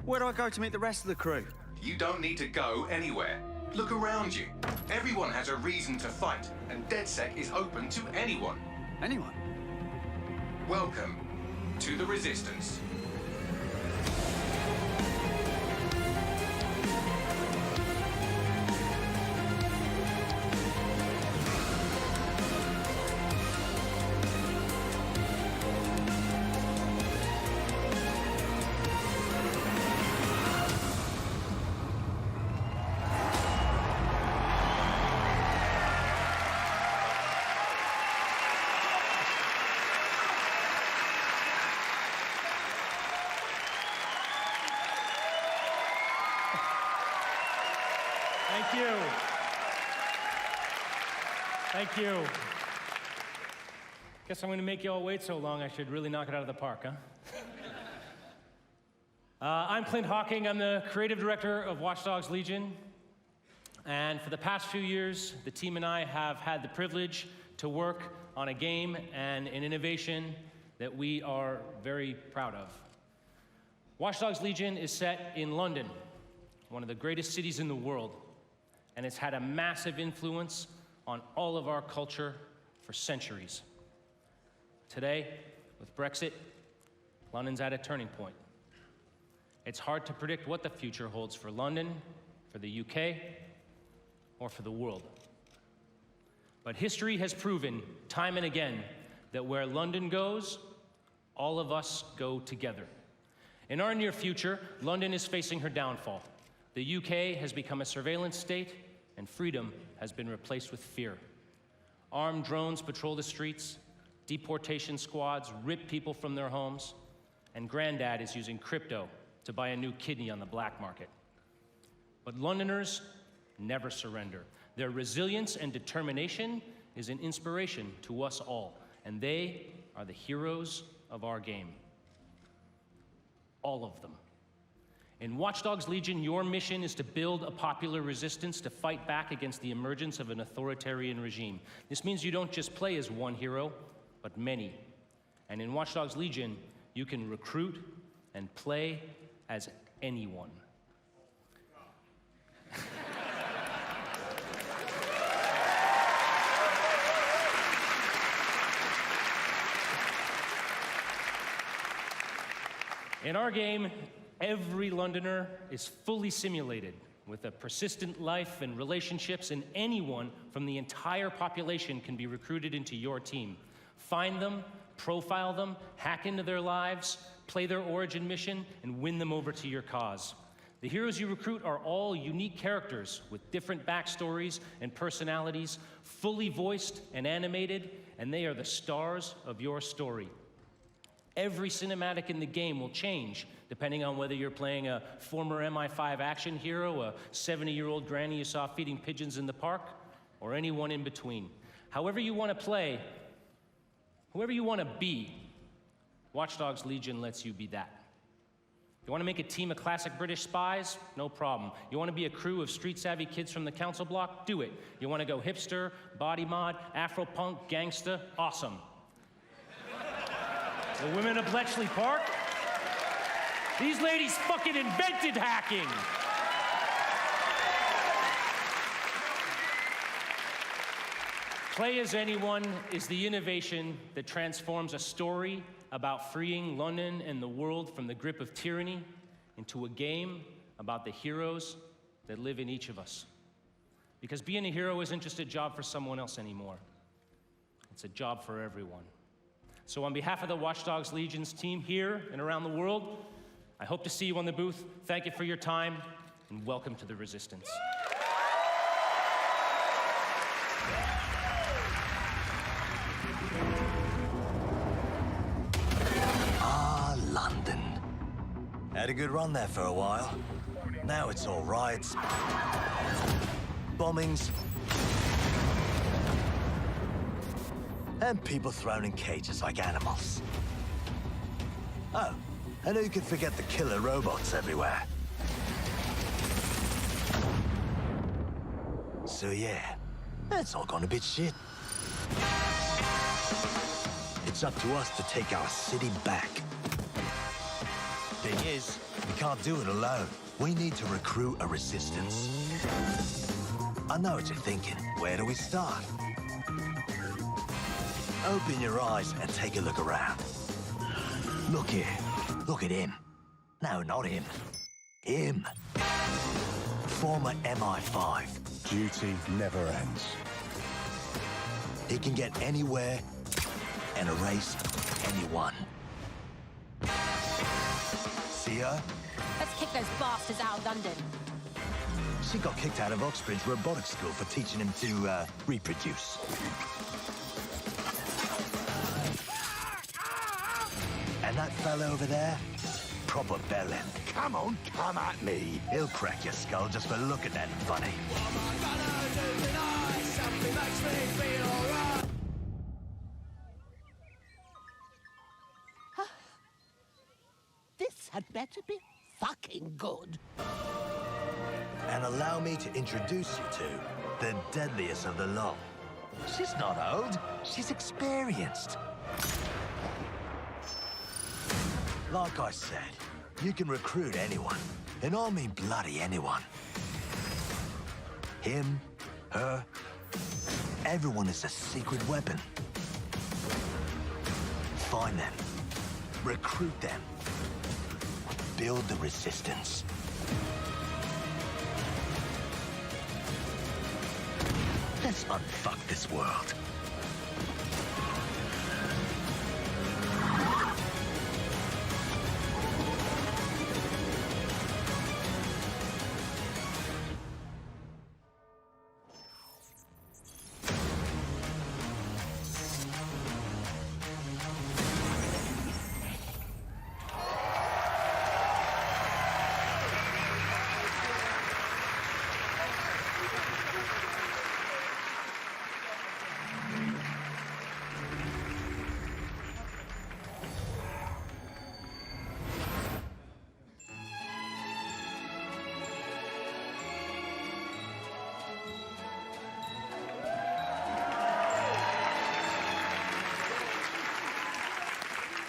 where do I go to meet the rest of the crew? You don't need to go anywhere. Look around you. Everyone has a reason to fight, and DedSec is open to anyone. Anyone? Welcome to the Resistance. Thank you. Thank you. Guess I'm going to make you all wait so long, I should really knock it out of the park, huh? I'm Clint Hawking. I'm the creative director of Watch Dogs Legion. And for the past few years, the team and I have had the privilege to work on a game and an innovation that we are very proud of. Watch Dogs Legion is set in London, one of the greatest cities in the world, and it's had a massive influence on all of our culture for centuries. Today, with Brexit, London's at a turning point. It's hard to predict what the future holds for London, for the UK, or for the world. But history has proven time and again that where London goes, all of us go together. In our near future, London is facing her downfall. The UK has become a surveillance state, and freedom has been replaced with fear. Armed drones patrol the streets, deportation squads rip people from their homes, and Granddad is using crypto to buy a new kidney on the black market. But Londoners never surrender. Their resilience and determination is an inspiration to us all, and they are the heroes of our game. All of them. In Watch Dogs Legion, your mission is to build a popular resistance to fight back against the emergence of an authoritarian regime. This means you don't just play as one hero, but many. And in Watch Dogs Legion, you can recruit and play as anyone. In our game, every Londoner is fully simulated with a persistent life and relationships, and anyone from the entire population can be recruited into your team. Find them, profile them, hack into their lives, play their origin mission, and win them over to your cause. The heroes you recruit are all unique characters with different backstories and personalities, fully voiced and animated, and they are the stars of your story. Every cinematic in the game will change depending on whether you're playing a former MI5 action hero, a 70-year-old granny you saw feeding pigeons in the park, or anyone in between. However you want to play, whoever you want to be, Watch Dogs Legion lets you be that. You want to make a team of classic British spies? No problem. You want to be a crew of street-savvy kids from the council block? Do it. You want to go hipster, body mod, Afro-punk, gangsta? Awesome. The women of Bletchley Park? These ladies fucking invented hacking! Play as Anyone is the innovation that transforms a story about freeing London and the world from the grip of tyranny into a game about the heroes that live in each of us. Because being a hero isn't just a job for someone else anymore. It's a job for everyone. So on behalf of the Watch Dogs Legion's team here and around the world, I hope to see you on the booth. Thank you for your time, and welcome to the Resistance. London. Had a good run there for a while. Now it's all riots, bombings, and people thrown in cages like animals. Oh, and who could forget the killer robots everywhere? So yeah, it's all gone a bit shit. It's up to us to take our city back. Thing is, we can't do it alone. We need to recruit a resistance. I know what you're thinking. Where do we start? Open your eyes and take a look around. Look here. Look at him. No, not him. Him. Former MI5. Duty never ends. He can get anywhere and erase anyone. See her? Let's kick those bastards out of London. She got kicked out of Oxbridge Robotics School for teaching him to reproduce. And that fella over there? Proper bellend. Come on, come at me. He'll crack your skull just for looking at him funny. This had better be fucking good. And allow me to introduce you to the deadliest of the lot. She's not old, she's experienced. Like I said, you can recruit anyone, and I mean bloody anyone. Him, her, everyone is a secret weapon. Find them, recruit them, build the resistance. Let's unfuck this world.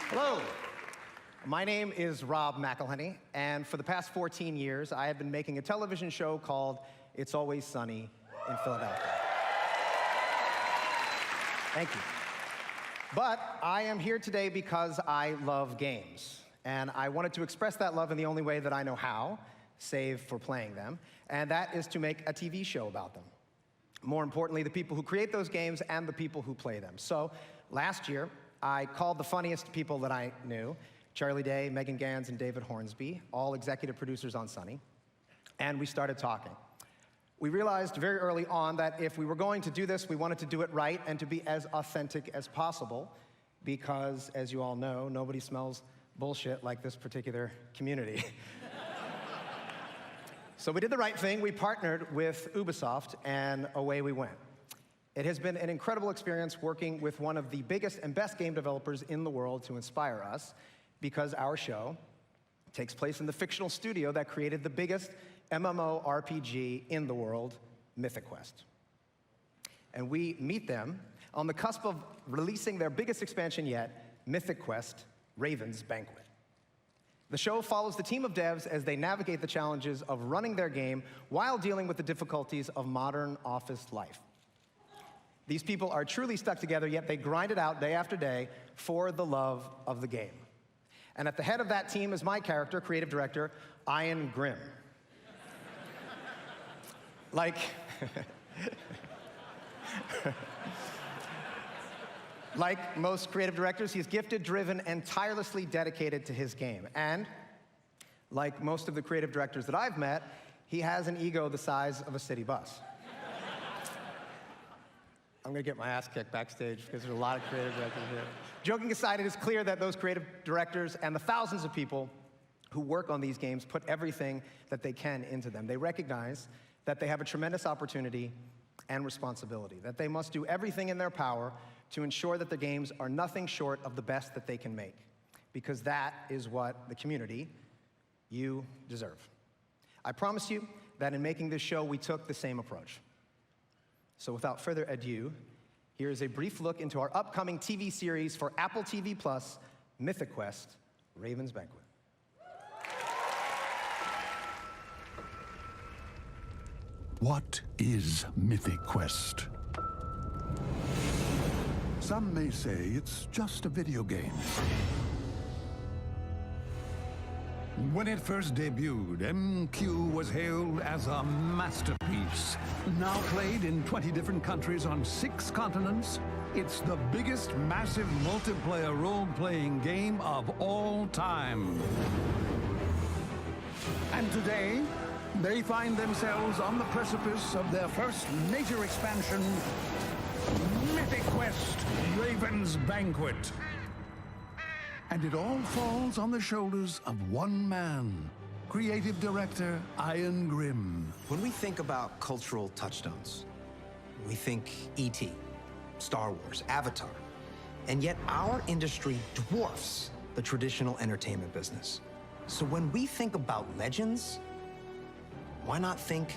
Hello, my name is Rob McElhenney, and for the past 14 years, I have been making a television show called It's Always Sunny in Philadelphia. Thank you. But I am here today because I love games, and I wanted to express that love in the only way that I know how, save for playing them, and that is to make a TV show about them. More importantly, the people who create those games and the people who play them. So last year, I called the funniest people that I knew, Charlie Day, Megan Gans, and David Hornsby, all executive producers on Sunny, and we started talking. We realized very early on that if we were going to do this, we wanted to do it right and to be as authentic as possible, because, as you all know, nobody smells bullshit like this particular community. So we did the right thing. We partnered with Ubisoft, and away we went. It has been an incredible experience working with one of the biggest and best game developers in the world to inspire us, because our show It takes place in the fictional studio that created the biggest MMORPG in the world, Mythic Quest. And we meet them on the cusp of releasing their biggest expansion yet, Mythic Quest: Raven's Banquet. The show follows the team of devs as they navigate the challenges of running their game while dealing with the difficulties of modern office life. These people are truly stuck together, yet they grind it out day after day for the love of the game. And at the head of that team is my character, creative director, Ian Grimm. Like most creative directors, he's gifted, driven, and tirelessly dedicated to his game. And like most of the creative directors that I've met, he has an ego the size of a city bus. I'm gonna get my ass kicked backstage because there's a lot of creative directors here. Joking aside, it is clear that those creative directors and the thousands of people who work on these games put everything that they can into them. They recognize that they have a tremendous opportunity and responsibility, that they must do everything in their power to ensure that the games are nothing short of the best that they can make, because that is what the community, you, deserve. I promise you that in making this show, we took the same approach. So without further ado, here is a brief look into our upcoming TV series for Apple TV+, Mythic Quest: Raven's Banquet. What is Mythic Quest? Some may say it's just a video game. When it first debuted, MQ was hailed as a masterpiece. Now played in 20 different countries on 6 continents, it's the biggest massive multiplayer role-playing game of all time. And today, they find themselves on the precipice of their first major expansion, Mythic Quest: Raven's Banquet. And it all falls on the shoulders of one man, creative director Ian Grimm. When we think about cultural touchstones, we think E.T., Star Wars, Avatar. And yet our industry dwarfs the traditional entertainment business. So when we think about legends, why not think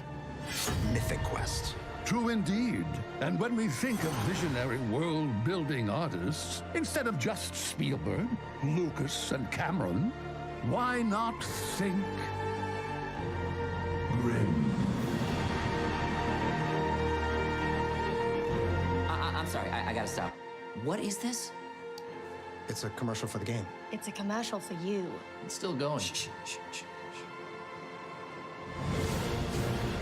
Mythic Quest? True indeed. And when we think of visionary world-building artists, instead of just Spielberg, Lucas, and Cameron, why not think Grimm? I'm sorry, I gotta stop. What is this? It's a commercial for the game. It's a commercial for you. It's still going.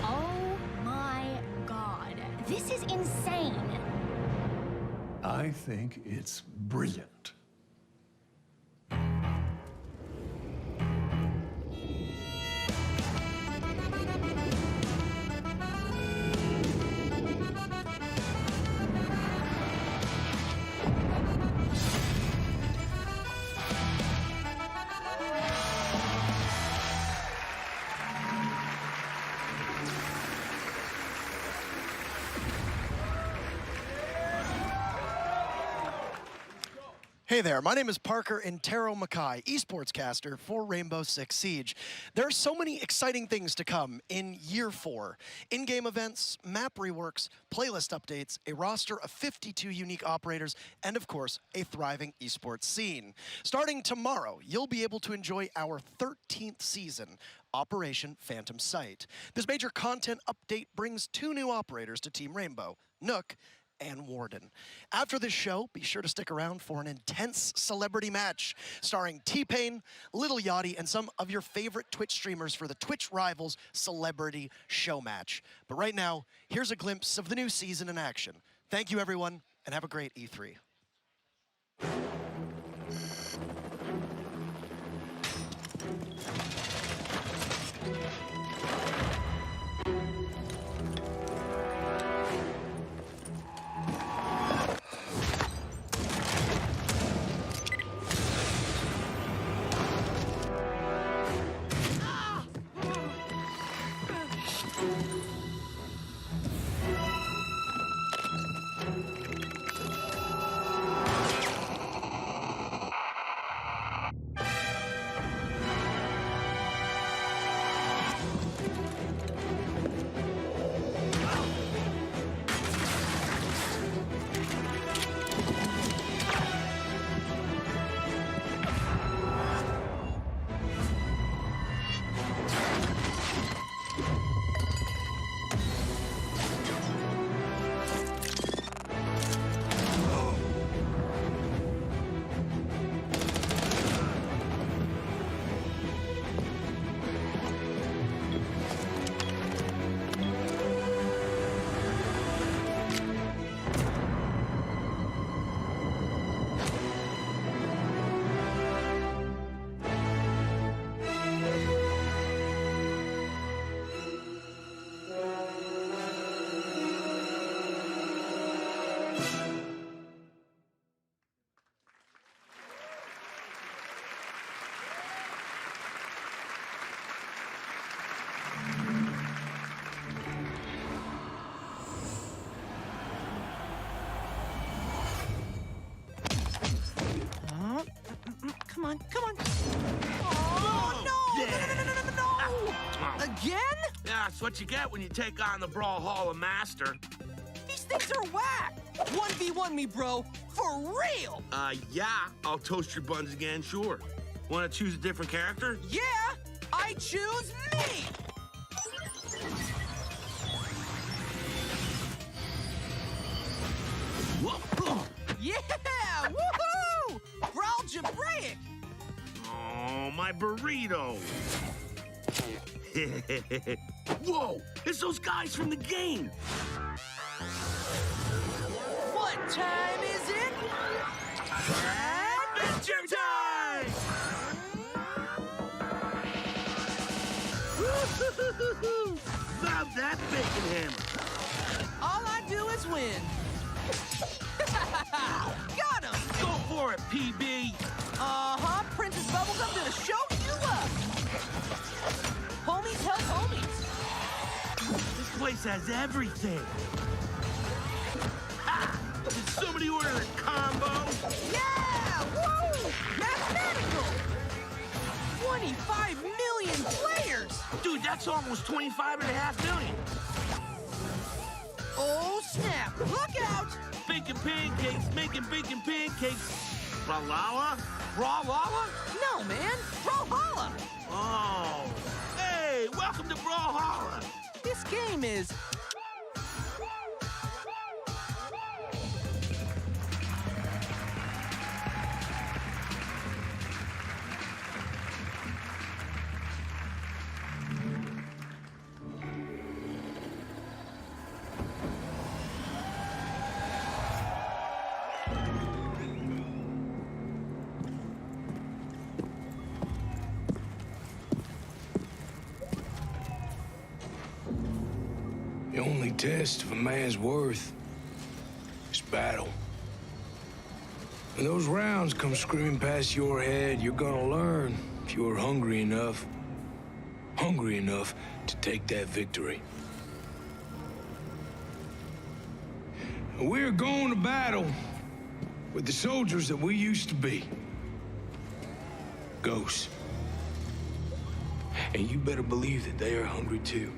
Oh my God. This is insane. I think it's brilliant. Hey there, my name is Parker Intero Mackay, esports caster for Rainbow Six Siege. There are so many exciting things to come in Year 4. In-game events, map reworks, playlist updates, a roster of 52 unique operators, and of course, a thriving esports scene. Starting tomorrow, you'll be able to enjoy our 13th season, Operation Phantom Sight. This major content update brings 2 new operators to Team Rainbow, Nook and Warden. After this show, be sure to stick around for an intense celebrity match starring T-Pain, Lil Yachty, and some of your favorite Twitch streamers for the Twitch Rivals Celebrity Show Match. But right now, here's a glimpse of the new season in action. Thank you, everyone, and have a great E3. on, come on. Oh, no! Yeah. No! Again? Yeah, that's what you get when you take on the Brawlhalla Master. These things are whack. 1v1 me, bro. For real. Yeah, I'll toast your buns again, sure. Want to choose a different character? Yeah, I choose me. Whoa. Yeah, woohoo! Brawl Jabraic. Oh, my burrito. Whoa, it's those guys from the game. What time is it? Adventure time! Love that bacon hammer. All I do is win. Got him! Go for it, PB. Uh-huh, Princess Bubblegum gonna show you up. Homies help homies. This place has everything. Ha! Did somebody order a combo? Yeah! Woo! Mathematical! 25 million players! Dude, that's almost 25.5 million. Oh, snap! Look out! Bacon pancakes, making bacon pancakes. Brawlhalla? Brawlhalla? No, man! Brawlhalla! Oh. Hey, welcome to Brawlhalla. This game is... The only test of a man's worth is battle. When those rounds come screaming past your head, you're gonna learn if you're hungry enough to take that victory. And we're going to battle with the soldiers that we used to be. Ghosts. And you better believe that they are hungry too.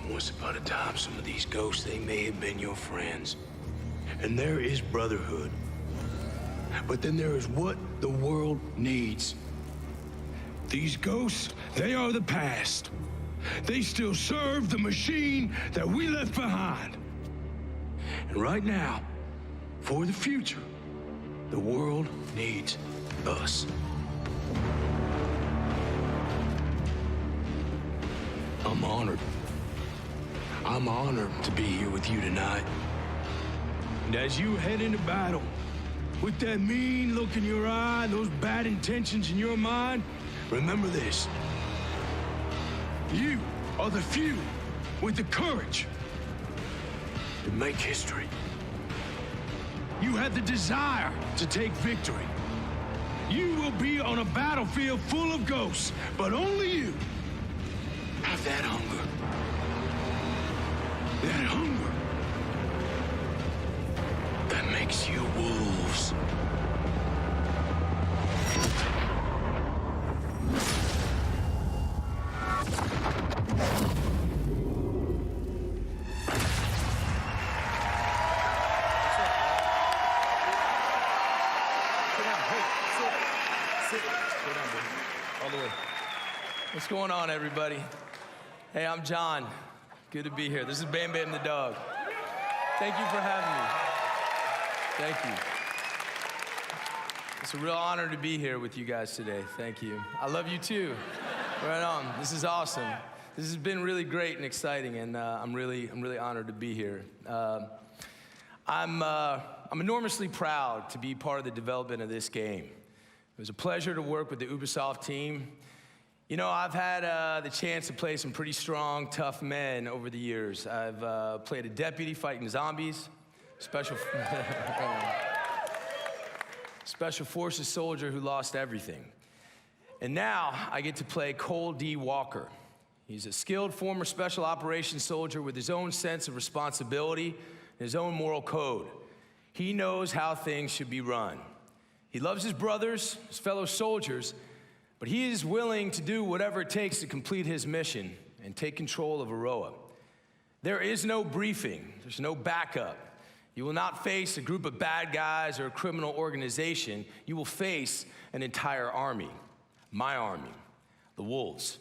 Once upon a time, some of these ghosts, they may have been your friends. And there is brotherhood. But then there is what the world needs. These ghosts, they are the past. They still serve the machine that we left behind. And right now, for the future, the world needs us. I'm honored. I'm honored to be here with you tonight. And as you head into battle, with that mean look in your eye, those bad intentions in your mind, remember this. You are the few with the courage to make history. You have the desire to take victory. You will be on a battlefield full of ghosts, but only you have that hunger. That hunger that makes you wolves. What's going on, everybody? Hey, I'm John. Good to be here. This is Bam Bam the dog. Thank you for having me. Thank you. It's a real honor to be here with you guys today. Thank you. I love you too. Right on. This is awesome. This has been really great and exciting, and I'm really honored to be here. I'm enormously proud to be part of the development of this game. It was a pleasure to work with the Ubisoft team. You know, I've had the chance to play some pretty strong, tough men over the years. I've played a deputy fighting zombies, special forces soldier who lost everything. And now I get to play Cole D. Walker. He's a skilled former special operations soldier with his own sense of responsibility and his own moral code. He knows how things should be run. He loves his brothers, his fellow soldiers, but he is willing to do whatever it takes to complete his mission and take control of Aroa. There is no briefing, there's no backup. You will not face a group of bad guys or a criminal organization. You will face an entire army, my army, the Wolves.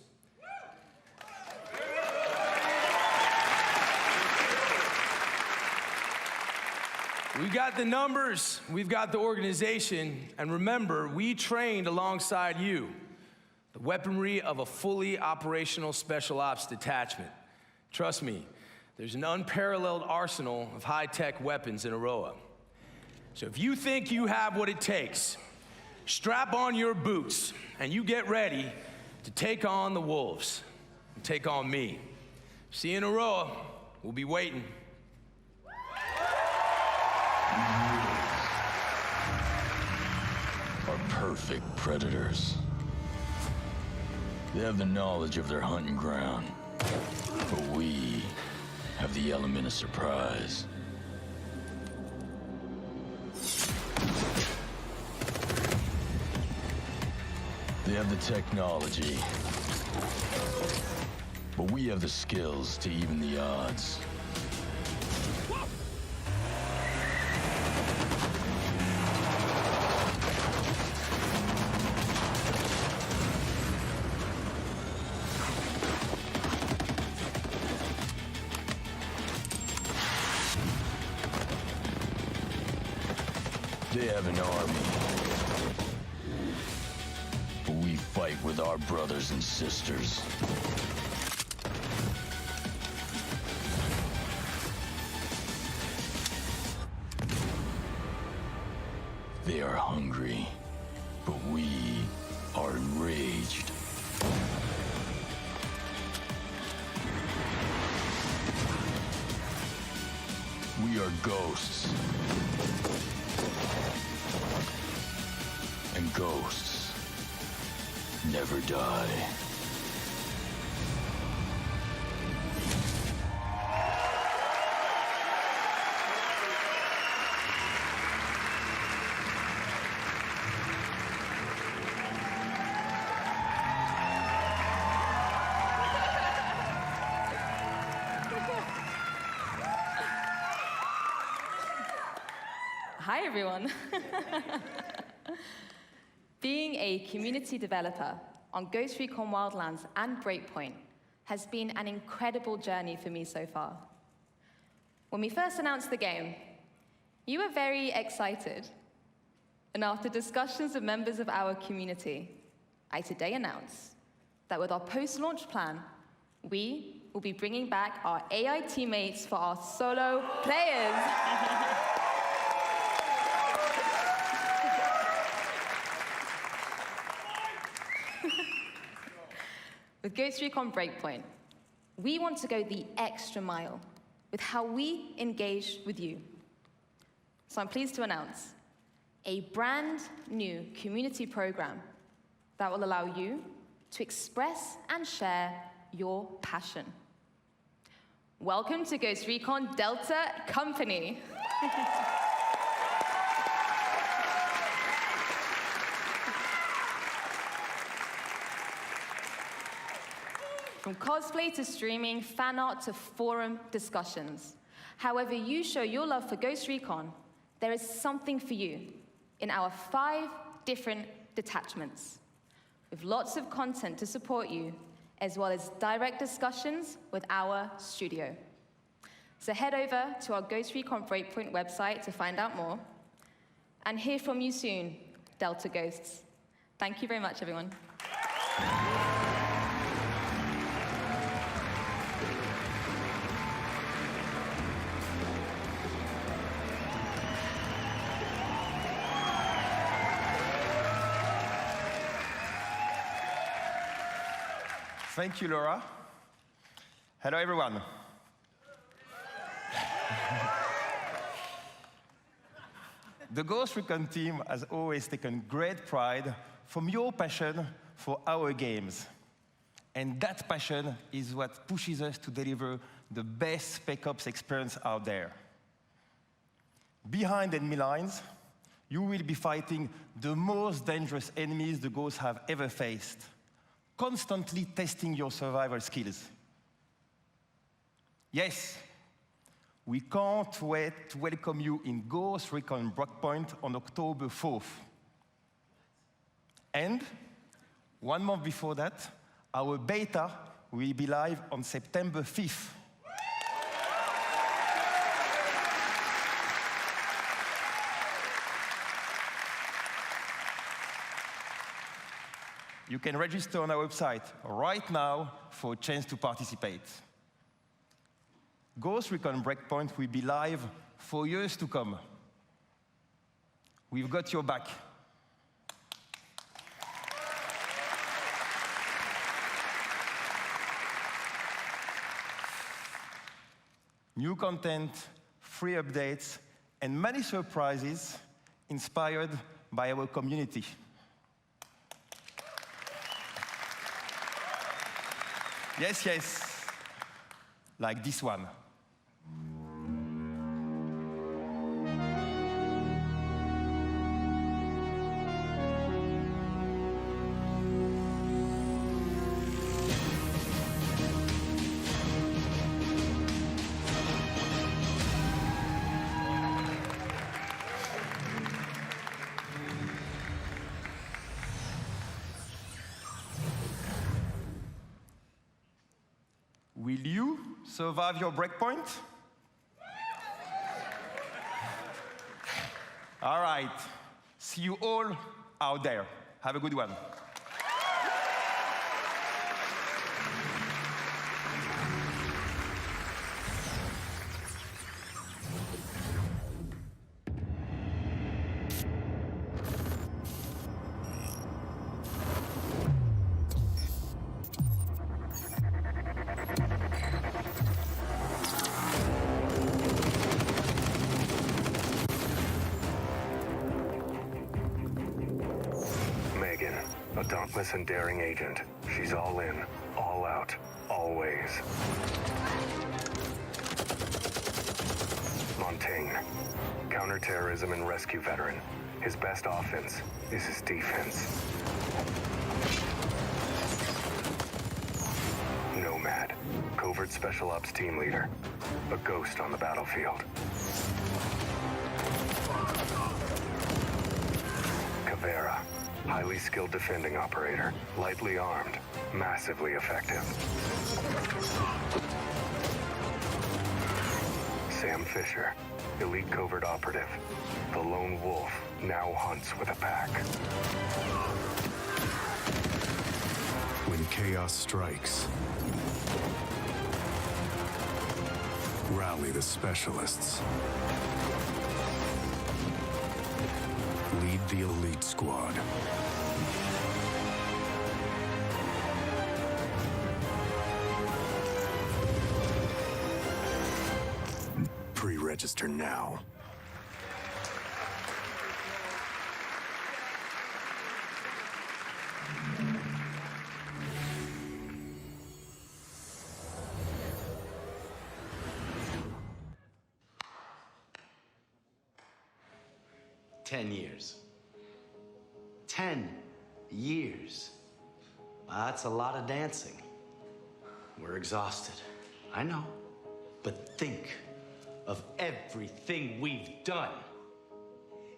We've got the numbers, we've got the organization, and remember, we trained alongside you the weaponry of a fully operational special ops detachment. Trust me, there's an unparalleled arsenal of high-tech weapons in Aroa. So if you think you have what it takes, strap on your boots and you get ready to take on the Wolves and take on me. See you in Aroa, we'll be waiting. Are perfect predators. They have the knowledge of their hunting ground, but we have the element of surprise. They have the technology, but we have the skills to even the odds. They have an army, but we fight with our brothers and sisters. They are hungry, but we are enraged. We are ghosts. And ghosts never die. Hi, everyone. Being a community developer on Ghost Recon Wildlands and Breakpoint has been an incredible journey for me so far. When we first announced the game, you were very excited. And after discussions with members of our community, I today announce that with our post-launch plan, we will be bringing back our AI teammates for our solo players. With Ghost Recon Breakpoint, we want to go the extra mile with how we engage with you. So I'm pleased to announce a brand new community program that will allow you to express and share your passion. Welcome to Ghost Recon Delta Company. From cosplay to streaming, fan art to forum discussions. However you show your love for Ghost Recon, there is something for you in our 5 different detachments, with lots of content to support you, as well as direct discussions with our studio. So head over to our Ghost Recon Breakpoint website to find out more, and hear from you soon, Delta Ghosts. Thank you very much, everyone. Thank you, Laura. Hello, everyone. The Ghost Recon team has always taken great pride from your passion for our games. And that passion is what pushes us to deliver the best Spec Ops experience out there. Behind enemy lines, you will be fighting the most dangerous enemies the ghosts have ever faced, constantly testing your survival skills. Yes, we can't wait to welcome you in Ghost Recon Breakpoint on October 4th. And 1 month before that, our beta will be live on September 5th. You can register on our website right now for a chance to participate. Ghost Recon Breakpoint will be live for years to come. We've got your back. New content, free updates, and many surprises inspired by our community. Yes, yes, like this one. Will you survive your breakpoint? All right. See you all out there. Have a good one. A dauntless and daring agent. She's all in, all out, always. Montaigne, counterterrorism and rescue veteran. His best offense is his defense. Nomad, covert special ops team leader. A ghost on the battlefield. Caveira, highly skilled defending operator, lightly armed, massively effective. Sam Fisher, elite covert operative. The lone wolf now hunts with a pack. When chaos strikes, rally the specialists. Lead the elite squad. Pre-register now. $10 10 years. Well, that's a lot of dancing. We're exhausted. I know. But think of everything we've done.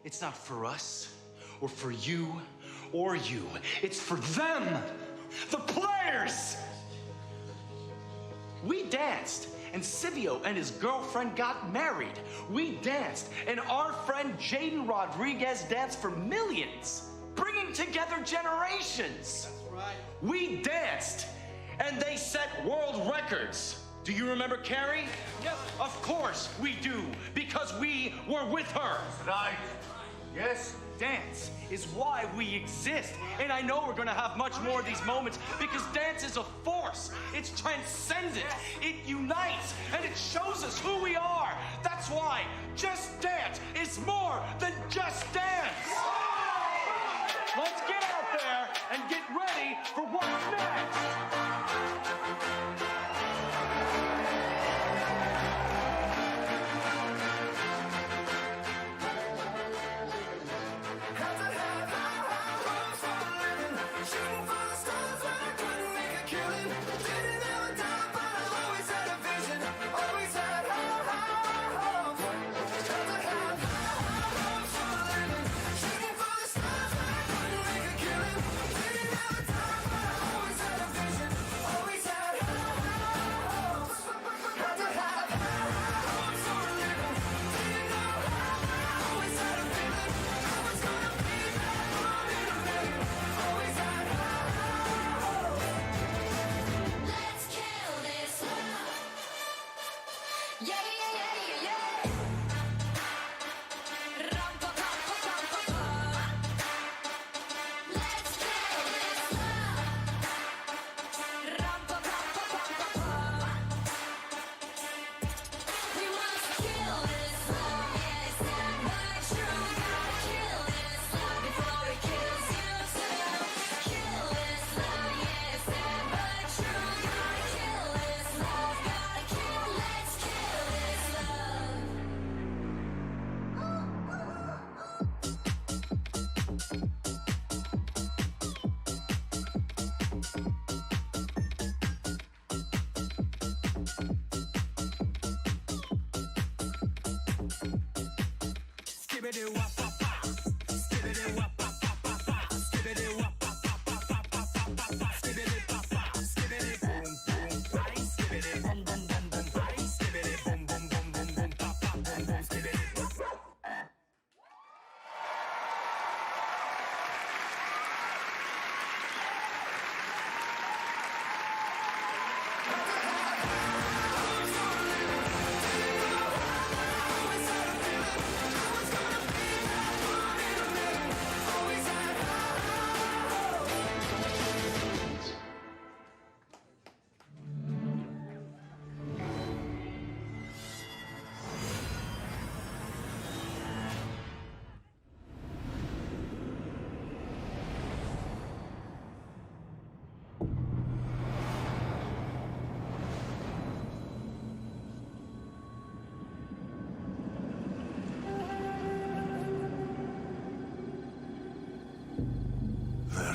It's not for us, or for you, or you. It's for them, the players! We danced, and Silvio and his girlfriend got married. We danced, and our friend Jaden Rodriguez danced for millions, bringing together generations. That's right. We danced, and they set world records. Do you remember Carrie? Yep. Of course we do, because we were with her. Right. Yes. Dance is why we exist. And I know we're gonna have much more of these moments because dance is a force. It's transcendent. It unites and it shows us who we are. That's why Just Dance is more than just dance. Let's get out there and get ready for what's next.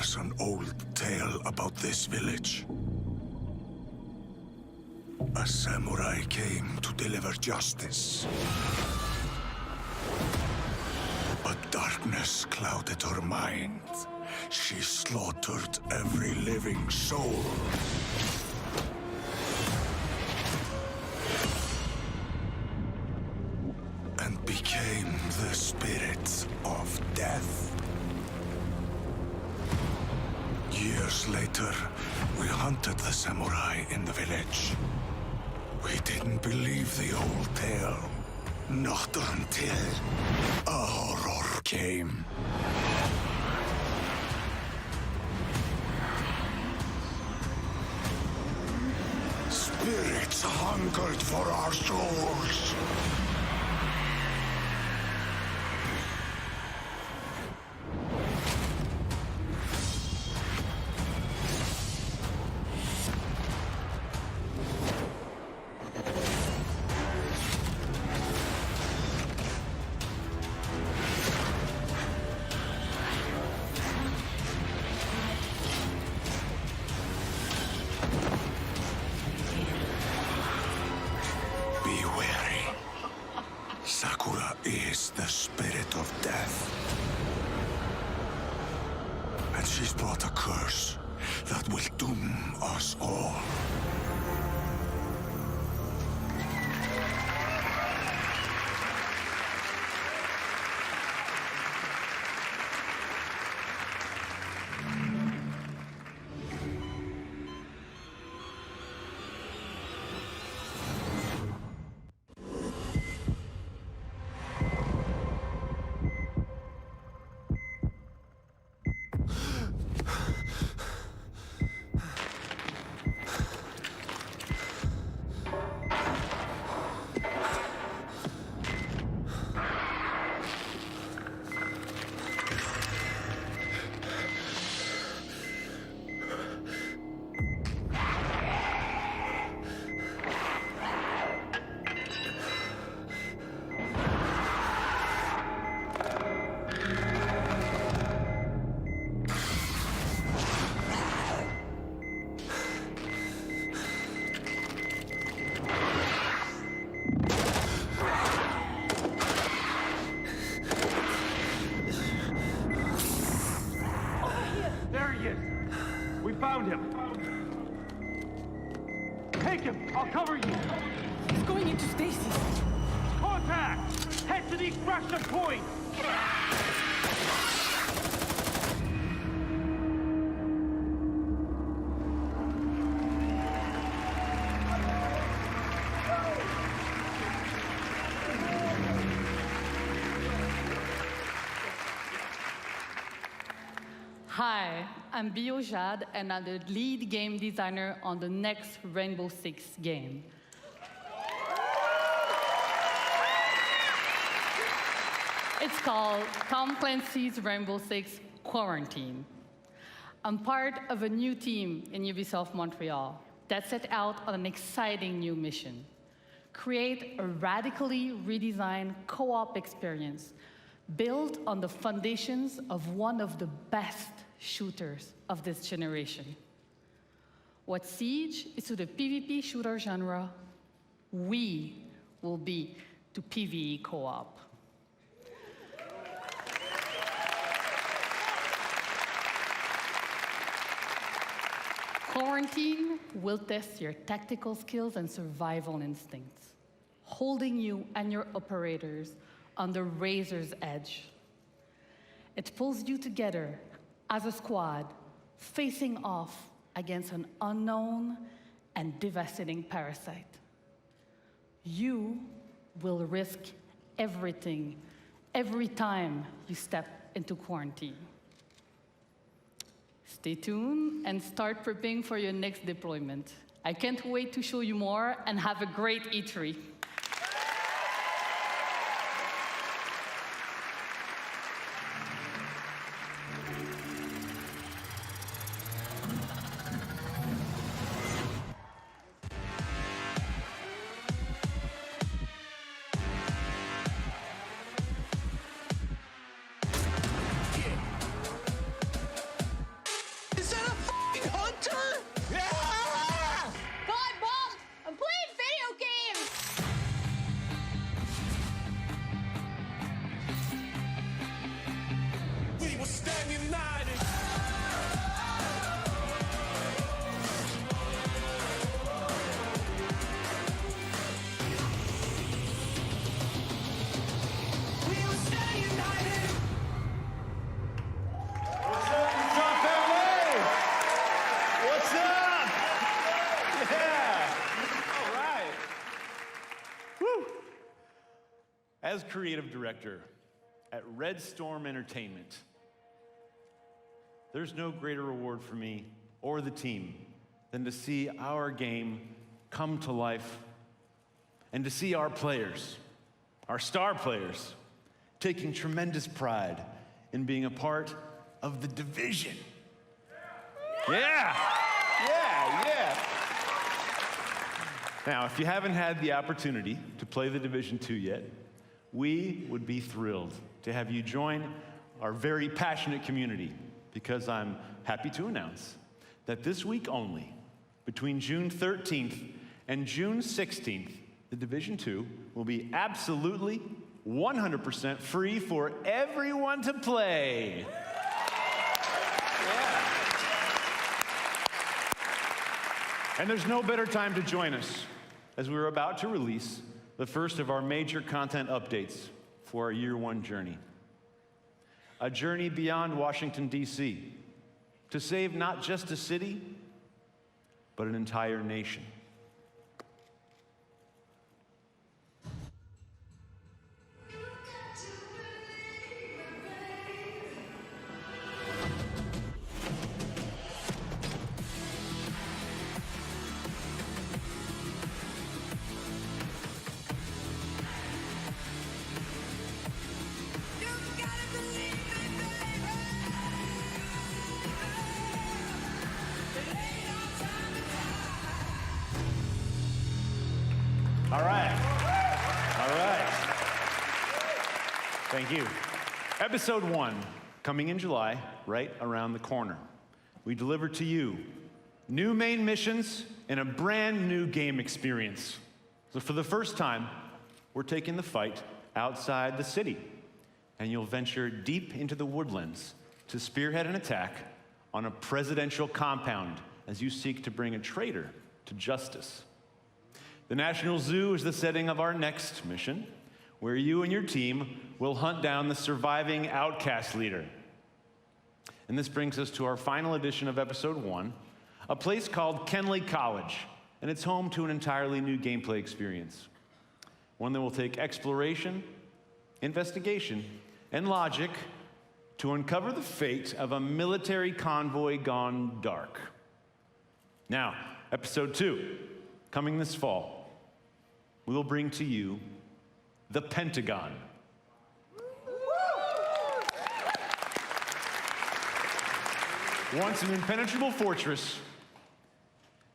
There's an old tale about this village. A samurai came to deliver justice. But darkness clouded her mind. She slaughtered every living soul. And became the spirit of death. Years later, we hunted the samurai in the village. We didn't believe the old tale. Not until a horror came. Spirits hungered for our souls. The spirit of death. And she's brought a curse that will doom us all. Found him. Take him. I'll cover you. He's going into stasis. Contact! Head to the extraction point! Hi, I'm Bio Jade, and I'm the lead game designer on the next Rainbow Six game. It's called Tom Clancy's Rainbow Six Quarantine. I'm part of a new team in Ubisoft Montreal that set out on an exciting new mission: create a radically redesigned co-op experience built on the foundations of one of the best shooters of this generation. What Siege is to the PvP shooter genre, we will be to PvE co-op. Quarantine will test your tactical skills and survival instincts, holding you and your operators on the razor's edge. It pulls you together as a squad, facing off against an unknown and devastating parasite. You will risk everything every time you step into quarantine. Stay tuned and start prepping for your next deployment. I can't wait to show you more, and have a great E3. Is that a f***ing hunter? Yeah! God, Mom! I'm playing video games! We will stand united. We will stand united. What's up, Ubisoft family? What's up? Yeah. All right. Woo. As creative director at Red Storm Entertainment, there's no greater reward for me or the team than to see our game come to life and to see our players, our star players, taking tremendous pride in being a part of the Division. Yeah. Now, if you haven't had the opportunity to play the Division 2 yet, we would be thrilled to have you join our very passionate community, because I'm happy to announce that this week only, between June 13th and June 16th, the Division 2 will be absolutely 100% free for everyone to play. And there's no better time to join us, as we're about to release the first of our major content updates for our year one journey. A journey beyond Washington, D.C., to save not just a city, but an entire nation. All right. Thank you. Episode 1, coming in July, right around the corner. We deliver to you new main missions and a brand new game experience. So for the first time, we're taking the fight outside the city, and you'll venture deep into the woodlands to spearhead an attack on a presidential compound as you seek to bring a traitor to justice. The National Zoo is the setting of our next mission, where you and your team will hunt down the surviving outcast leader. And this brings us to our final edition of Episode 1, a place called Kenley College, and it's home to an entirely new gameplay experience. One that will take exploration, investigation, and logic to uncover the fate of a military convoy gone dark. Now, Episode 2, coming this fall, we will bring to you the Pentagon. Once an impenetrable fortress,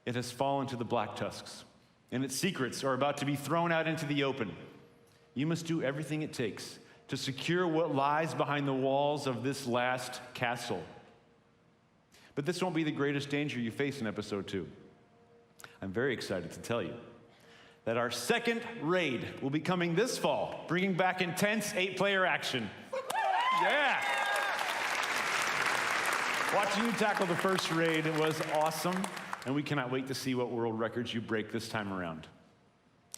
it has fallen to the Black Tusks, and its secrets are about to be thrown out into the open. You must do everything it takes to secure what lies behind the walls of this last castle. But this won't be the greatest danger you face in Episode 2. I'm very excited to tell you that our second raid will be coming this fall, bringing back intense 8-player action. Yeah! Watching you tackle the first raid was awesome, and we cannot wait to see what world records you break this time around.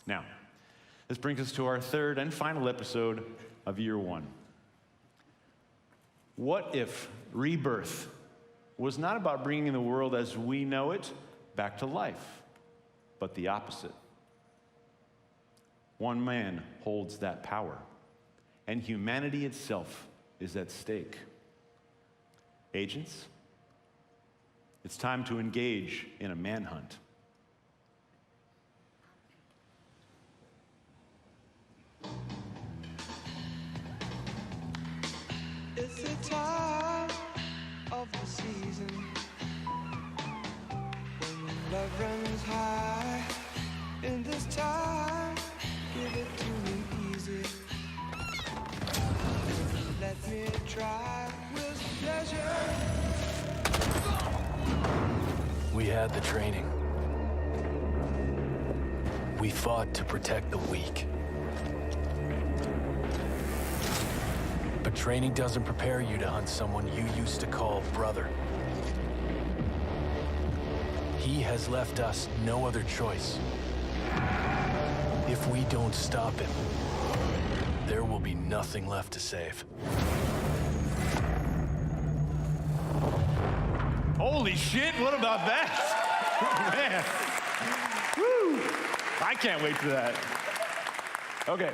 Now, this brings us to our third and final episode of year one. What if rebirth was not about bringing the world as we know it back to life, but the opposite? One man holds that power, and humanity itself is at stake. Agents, it's time to engage in a manhunt. It's the time of the season when love runs high. In this time, give it to me easy. Let me try with pleasure. We had the training. We fought to protect the weak. But training doesn't prepare you to hunt someone you used to call brother. He has left us no other choice. If we don't stop him, there will be nothing left to save. Holy shit, what about that? Man. Woo! I can't wait for that. Okay,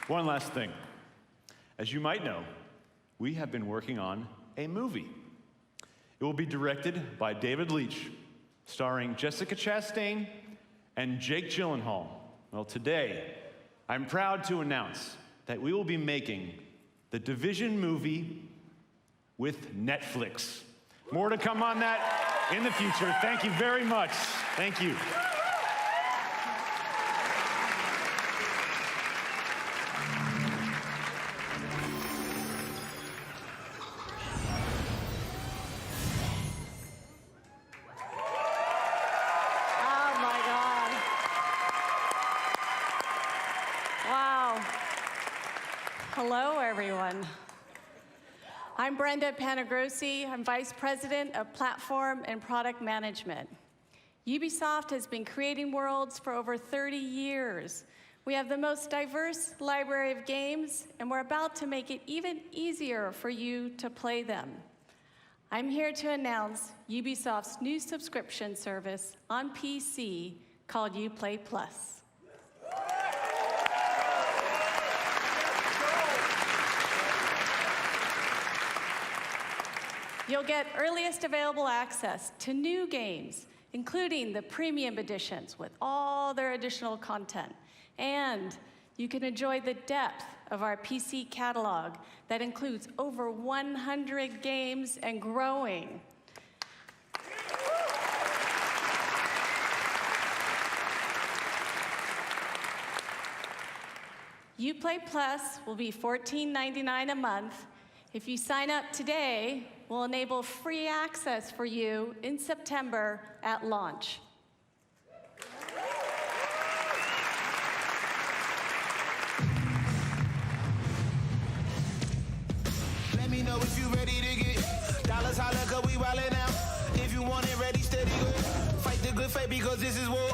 one last thing. As you might know, we have been working on a movie. It will be directed by David Leitch, starring Jessica Chastain and Jake Gyllenhaal. Well, today, I'm proud to announce that we will be making the Division movie with Netflix. More to come on that in the future. Thank you very much. Thank you. Hello, everyone. I'm Brenda Panagrossi. I'm Vice President of Platform and Product Management. Ubisoft has been creating worlds for over 30 years. We have the most diverse library of games, and we're about to make it even easier for you to play them. I'm here to announce Ubisoft's new subscription service on PC called Uplay Plus. You'll get earliest available access to new games, including the premium editions with all their additional content. And you can enjoy the depth of our PC catalog that includes over 100 games and growing. Uplay Plus will be $14.99 a month. If you sign up today, we'll enable free access for you in September at launch. Let me know if you ready to get dollars, holla, cause we wildin' out. If you want it ready, steady, go. Fight the good fight because this is war.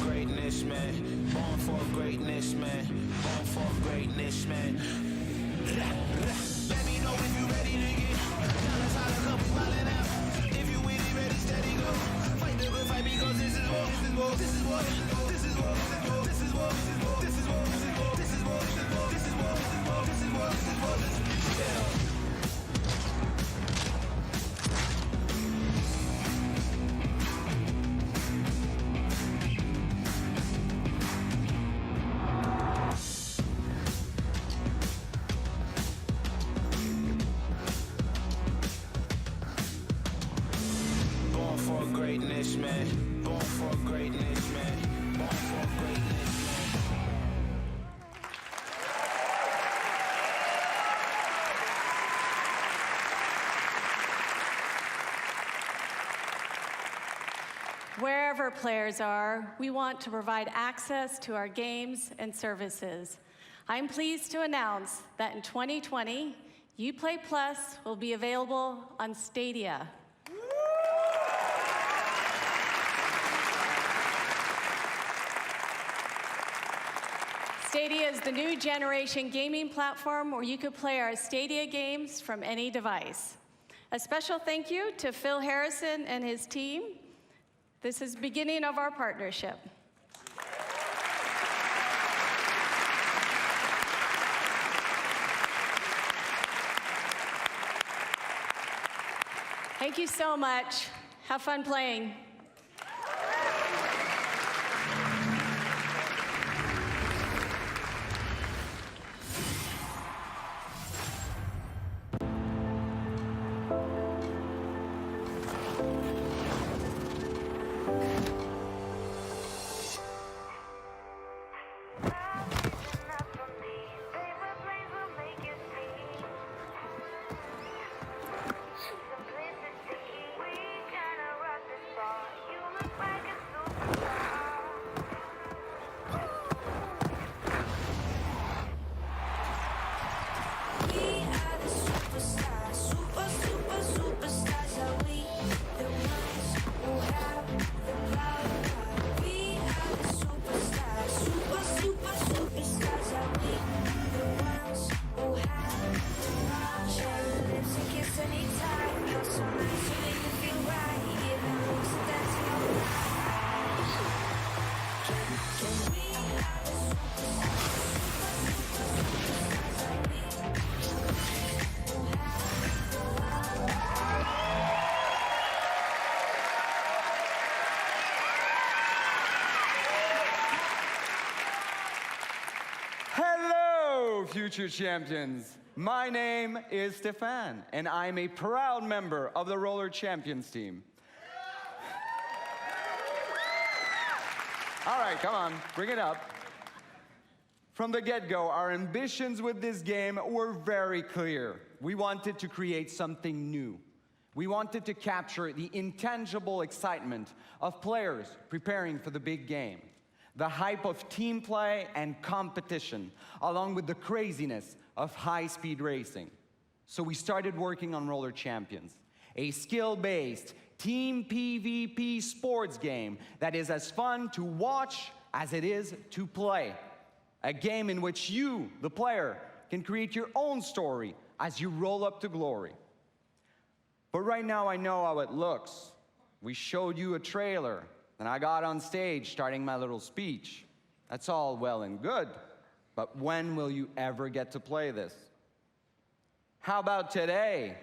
Greatness, man. Born for greatness, man. Born for greatness, man. Let me know if you ready to get dollars, holla, cause we wildin' out. If you with it, ready, steady, go. Fight the good fight because this is war. This is war. This is war. This is war. This is war. This is war. This is war. This is war. This is war. Yeah. Man. Born for greatness, man. Born for greatness, man. Wherever players are, we want to provide access to our games and services. I'm pleased to announce that in 2020, Uplay Plus will be available on Stadia. Stadia is the new generation gaming platform where you could play our Stadia games from any device. A special thank you to Phil Harrison and his team. This is the beginning of our partnership. Thank you so much. Have fun playing. Future champions. My name is Stefan, and I'm a proud member of the Roller Champions team. All right, come on, bring it up. From the get-go, our ambitions with this game were very clear. We wanted to create something new. We wanted to capture the intangible excitement of players preparing for the big game, the hype of team play and competition, along with the craziness of high-speed racing. So we started working on Roller Champions, a skill-based team PvP sports game that is as fun to watch as it is to play. A game in which you, the player, can create your own story as you roll up to glory. But right now I know how it looks. We showed you a trailer, and I got on stage starting my little speech. That's all well and good, but when will you ever get to play this? How about today?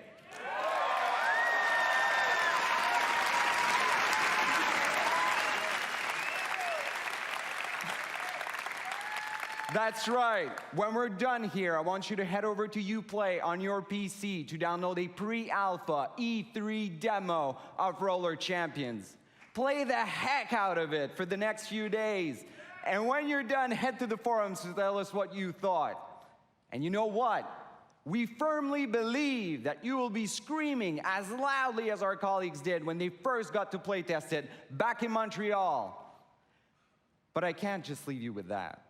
That's right. When we're done here, I want you to head over to Uplay on your PC to download a pre-alpha E3 demo of Roller Champions. Play the heck out of it for the next few days. And when you're done, head to the forums to tell us what you thought. And you know what? We firmly believe that you will be screaming as loudly as our colleagues did when they first got to playtest it back in Montreal. But I can't just leave you with that.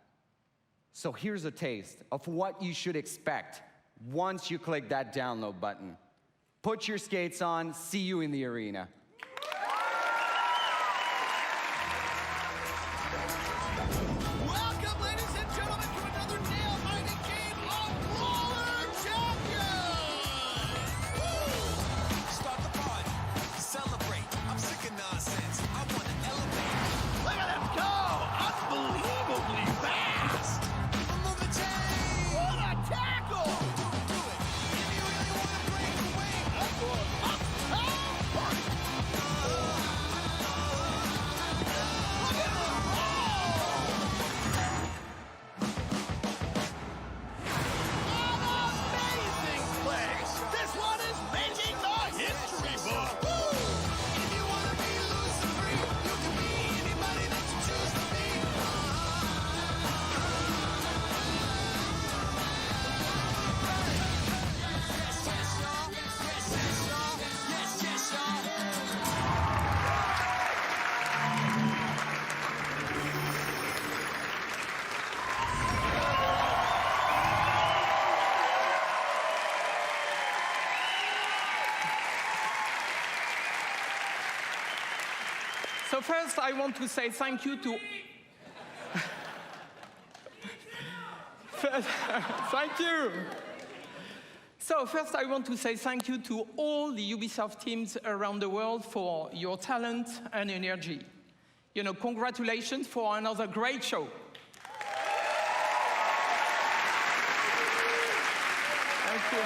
So here's a taste of what you should expect once you click that download button. Put your skates on, see you in the arena. Welcome, ladies and gentlemen, to another nail-biting game of Roller Champions! Woo! Start the party, celebrate. I'm sick of nonsense. I want to elevate. Look at him go! Unbelievably fast! Remove the chain! What a tackle! Do it. If you really want to break away, up, up, up, So first, I want to say thank you to... Thank you. So first, I want to say thank you to all the Ubisoft teams around the world for your talent and energy. You know, congratulations for another great show. Thank you.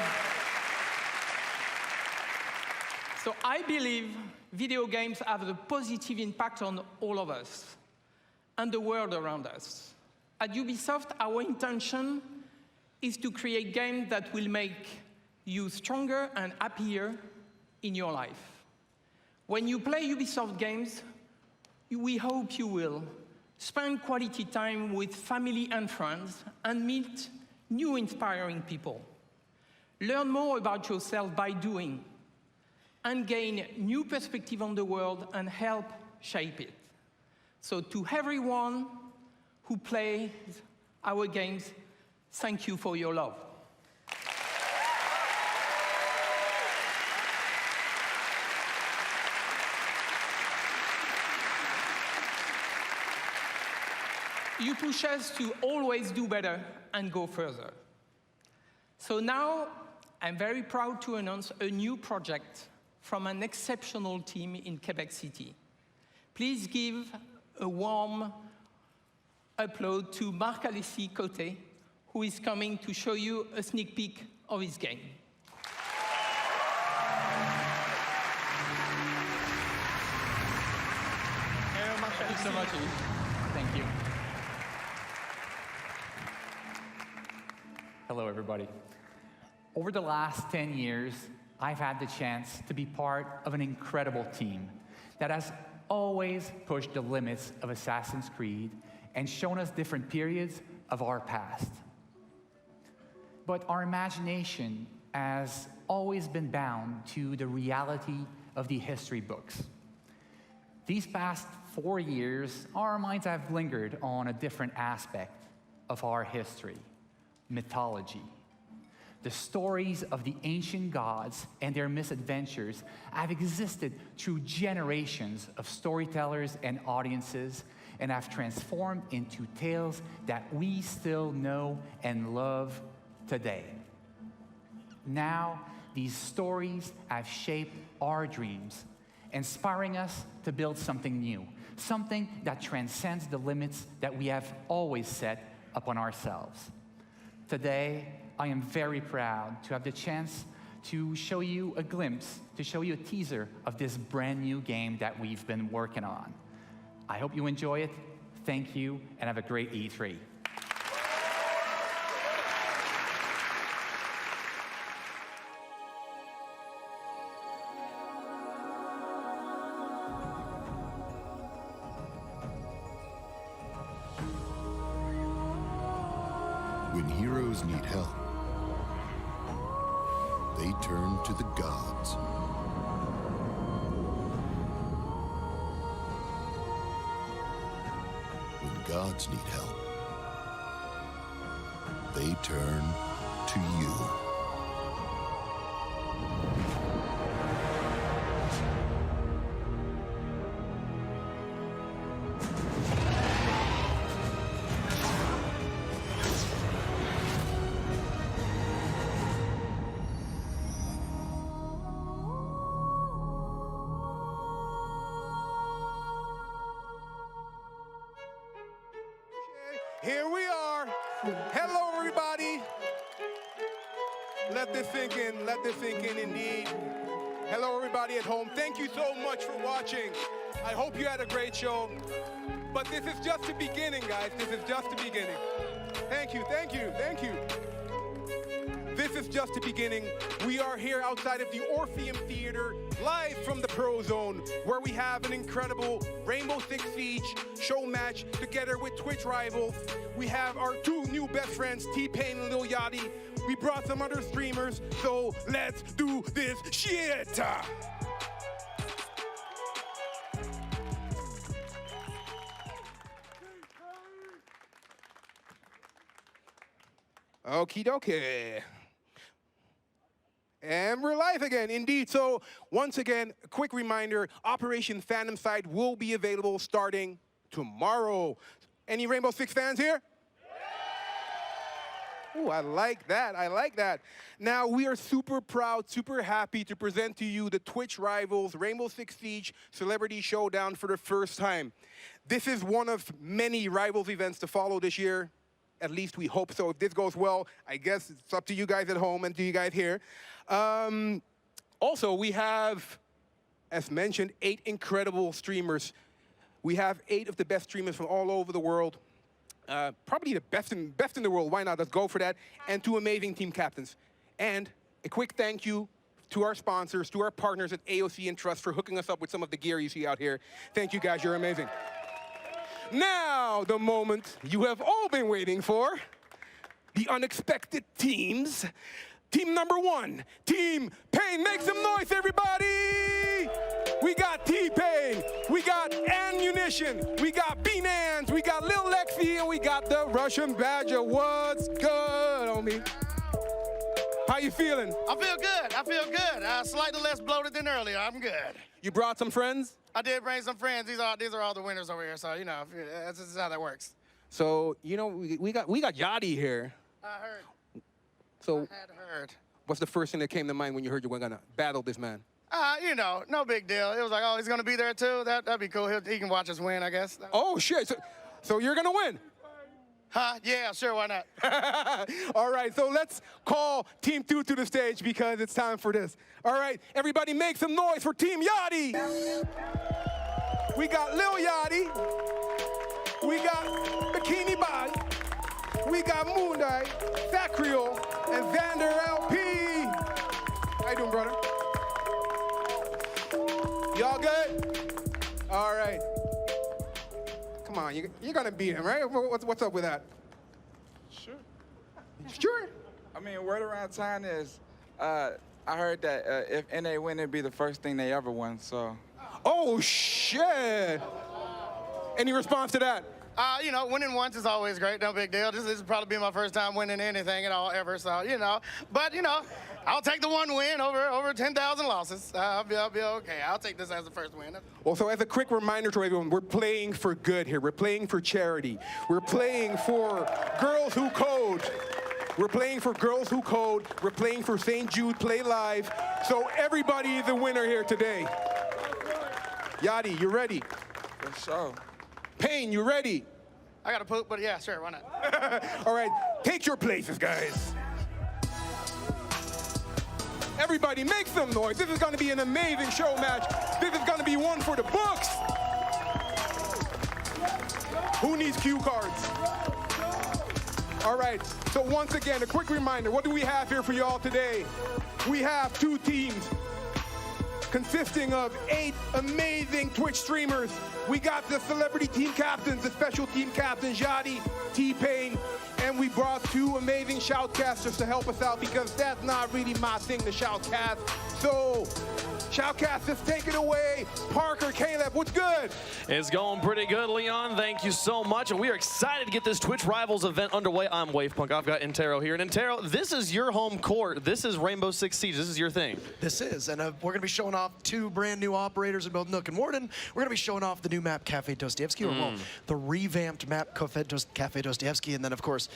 So I believe video games have a positive impact on all of us and the world around us. At Ubisoft, our intention is to create games that will make you stronger and happier in your life. When you play Ubisoft games, we hope you will spend quality time with family and friends and meet new inspiring people. Learn more about yourself by doing, and gain new perspective on the world and help shape it. So to everyone who plays our games, thank you for your love. You push us to always do better and go further. So now, I'm very proud to announce a new project from an exceptional team in Quebec City. Please give a warm applause to Marc-Alexis Côté, who is coming to show you a sneak peek of his game. Thank you so much, Yves. Thank you. Hello, everybody. Over the last 10 years, I've had the chance to be part of an incredible team that has always pushed the limits of Assassin's Creed and shown us different periods of our past. But our imagination has always been bound to the reality of the history books. These past 4 years, our minds have lingered on a different aspect of our history: mythology. The stories of the ancient gods and their misadventures have existed through generations of storytellers and audiences and have transformed into tales that we still know and love today. Now, these stories have shaped our dreams, inspiring us to build something new, something that transcends the limits that we have always set upon ourselves. Today, I am very proud to have the chance to show you a glimpse, to show you a teaser of this brand new game that we've been working on. I hope you enjoy it. Thank you, and have a great E3. When heroes need help, they turn to the gods. When gods need help, they turn to you. Here we are. Hello, everybody. Let this sink in. Let this sink in indeed. Hello, everybody at home. Thank you so much for watching. I hope you had a great show. But this is just the beginning, guys. This is just the beginning. Thank you, thank you, thank you. This is just the beginning. We are here outside of the Orpheum Theater, live from the Pro Zone, where we have an incredible Rainbow Six Siege show match together with Twitch rivals. We have our two new best friends, T-Pain and Lil Yachty. We brought some other streamers, so let's do this shit! Okie dokie. And we're live again, indeed. So once again, a quick reminder, Operation Phantom Sight will be available starting tomorrow. Any Rainbow Six fans here? Ooh, I like that, I like that. Now, we are super proud, super happy to present to you the Twitch Rivals Rainbow Six Siege Celebrity Showdown for the first time. This is one of many Rivals events to follow this year. At least we hope so. If this goes well, I guess it's up to you guys at home and to you guys here. Also, we have, as mentioned, 8 incredible streamers. We have 8 of the best streamers from all over the world. Probably the best in the world. Why not? Let's go for that. And 2 amazing team captains. And a quick thank you to our sponsors, to our partners at AOC and Trust for hooking us up with some of the gear you see out here. Thank you guys, you're amazing. Now, the moment you have all been waiting for, the unexpected teams. Team number 1, Team Pain. Make some noise, everybody! We got T-Pain, we got Ammunition, we got B-Nans, we got Lil Lexi, and we got the Russian Badger. What's good, homie? How you feeling? I feel good, I feel good. Slightly less bloated than earlier, I'm good. You brought some friends? I did bring some friends. These are all the winners over here, so, you know, this is how that works. So, you know, we got Yachty here. I heard. So, I had heard. What's the first thing that came to mind when you heard you were gonna battle this man? You know, no big deal. It was like, oh, he's gonna be there too? That'd be cool. He can watch us win, I guess. Oh, shit, so you're gonna win? Huh? Yeah, sure, why not? All right, so let's call Team 2 to the stage because it's time for this. All right, everybody make some noise for Team Yachty. We got Lil Yachty. We got Bikini Body. We got Moondai, Sacriel, and Xander LP. How you doing, brother? Y'all good? All right. Come on, you're gonna beat him, right? What's up with that? Sure. Sure. I mean, word around town is, I heard that if NA win, it'd be the first thing they ever won, so. Oh, shit. Any response to that? You know, winning once is always great, no big deal. This is probably be my first time winning anything at all ever, so, you know. But, you know, I'll take the one win over 10,000 losses. I'll be okay. I'll take this as the first win. Well, so as a quick reminder to everyone, we're playing for good here. We're playing for charity. We're playing for Girls Who Code. We're playing for Girls Who Code. We're playing for St. Jude Play Live. So everybody is a winner here today. Yachty, you ready? For sure. Pain, you ready? I gotta poop, but yeah, sure, why not? All right, take your places, guys. Everybody make some noise. This is gonna be an amazing show match. This is gonna be one for the books. Who needs cue cards? All right, so once again, a quick reminder, what do we have here for y'all today? We have 2 teams consisting of 8 amazing Twitch streamers. We got the celebrity team captains, the special team captains, Yachty, T-Pain, and we brought 2 amazing shoutcasters to help us out because that's not really my thing, the shoutcast. So, shoutcasters, take it away. Parker, Caleb, what's good? It's going pretty good, Leon. Thank you so much. And we are excited to get this Twitch Rivals event underway. I'm Wavepunk. I've got Intero here. And Intero, this is your home court. This is Rainbow Six Siege. This is your thing. This is. And we're going to be showing off 2 brand new operators in both Nook and Warden. We're going to be showing off the new map, Cafe Dostoevsky, or well, the revamped map, Cafe Dostoevsky. And then, of course,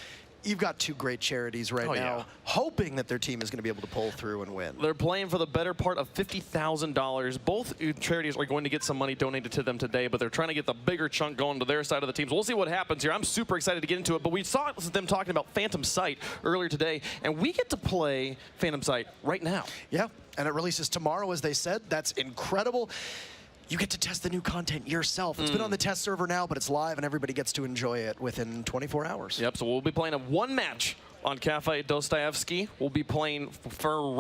you've got 2 great charities right now, hoping that their team is going to be able to pull through and win. They're playing for the better part of $50,000. Both charities are going to get some money donated to them today, but they're trying to get the bigger chunk going to their side of the teams. We'll see what happens here. I'm super excited to get into it, but we saw them talking about Phantom Sight earlier today, and we get to play Phantom Sight right now. Yeah, and it releases tomorrow, as they said. That's incredible. You get to test the new content yourself. It's been on the test server now, but it's live, and everybody gets to enjoy it within 24 hours. Yep, so we'll be playing a 1 match on Cafe Dostoevsky. We'll be playing for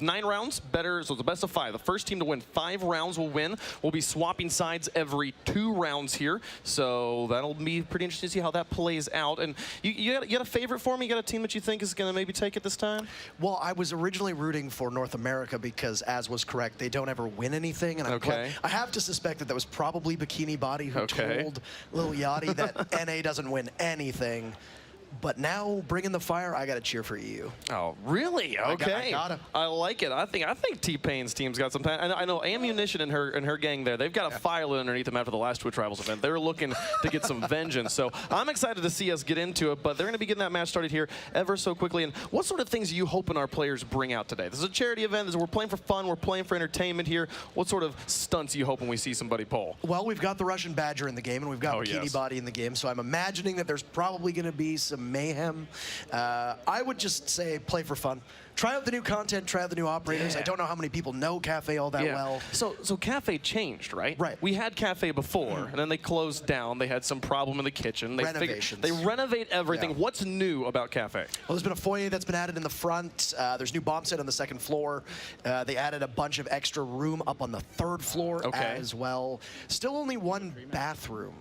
9 rounds, better, so it's a best of 5. The first team to win 5 rounds will win. We'll be swapping sides every 2 rounds here, so that'll be pretty interesting to see how that plays out. And you got a favorite for me? You got a team that you think is going to maybe take it this time? Well, I was originally rooting for North America because, as was correct, they don't ever win anything. And I have to suspect that was probably Bikini Body who told Lil Yachty that NA doesn't win anything. But now, bringing the fire, I got to cheer for EU. Oh, really? Okay. I gotta. I like it. I think T-Pain's team's got some time. I know Ammunition and her gang there, they've got a fire lit underneath them after the last Twitch Rivals event. They're looking to get some vengeance. So I'm excited to see us get into it, but they're going to be getting that match started here ever so quickly. And what sort of things are you hoping our players bring out today? This is a charity event. We're playing for fun. We're playing for entertainment here. What sort of stunts are you hoping we see somebody pull? Well, we've got the Russian Badger in the game, and we've got Bikini Body in the game, so I'm imagining that there's probably going to be some mayhem. I would just say play for fun. Try out the new content, try out the new operators. I don't know how many people know Cafe all that well. So Cafe changed, right? Right. We had Cafe before, and then they closed down. They had some problem in the kitchen. They Renovations. They renovate everything. Yeah. What's new about Cafe? Well, there's been a foyer that's been added in the front. There's new bomb set on the second floor. They added a bunch of extra room up on the third floor as well. Still only one bathroom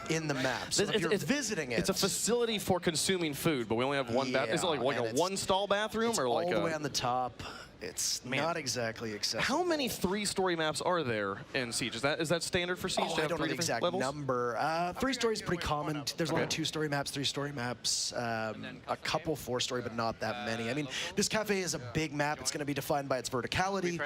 in the map. So if you're visiting it, it's a facility for consuming food, but we only have one bathroom. Is it like a one-stall bathroom, or like all the way on the top? It's not exactly accessible. How many 3-story maps are there in Siege? Is that standard for Siege? Oh, I don't know the exact number. 3-story is pretty common. There's a lot of 2-story maps, 3-story maps, a couple 4-story, but not that many. I mean, this cafe is a big map. It's going to be defined by its verticality.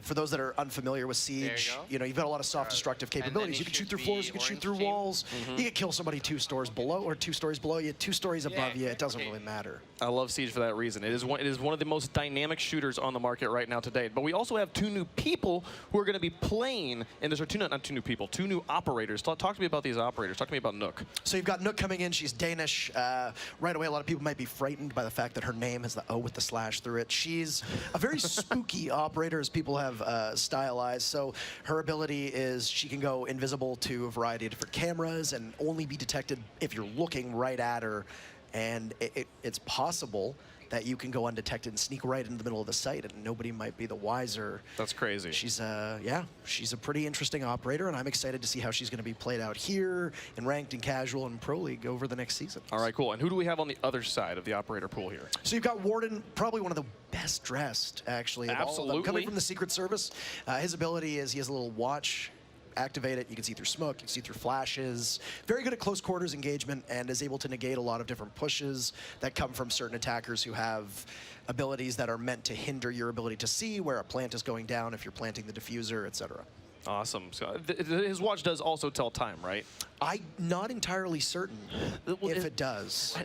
For those that are unfamiliar with Siege, you know, you've got a lot of soft destructive capabilities. You can shoot through floors, you can shoot through walls. You can kill somebody 2 stories below or 2 stories below you, 2 stories above you. It doesn't really matter. I love Siege for that reason. It is one of the most dynamic shooters on the market right now today. But we also have 2 new people who are going to be playing, and there's not 2 new people, 2 new operators. Talk to me about these operators. Talk to me about Nook. So you've got Nook coming in. She's Danish. Right away, a lot of people might be frightened by the fact that her name has the O with the slash through it. She's a very spooky operator, as people have stylized. So her ability is she can go invisible to a variety of different cameras and only be detected if you're looking right at her. And it's possible that you can go undetected and sneak right into the middle of the site, and nobody might be the wiser. That's crazy. She's she's a pretty interesting operator, and I'm excited to see how she's going to be played out here in ranked and casual and pro league over the next season. All right, cool. And who do we have on the other side of the operator pool here? So you've got Warden, probably one of the best dressed, actually. Absolutely. Coming from the Secret Service. His ability is he has a little watch. Activate it, you can see through smoke, you can see through flashes. Very good at close quarters engagement and is able to negate a lot of different pushes that come from certain attackers who have abilities that are meant to hinder your ability to see where a plant is going down if you're planting the diffuser, etc. Awesome. So his watch does also tell time, right? I'm not entirely certain if it does.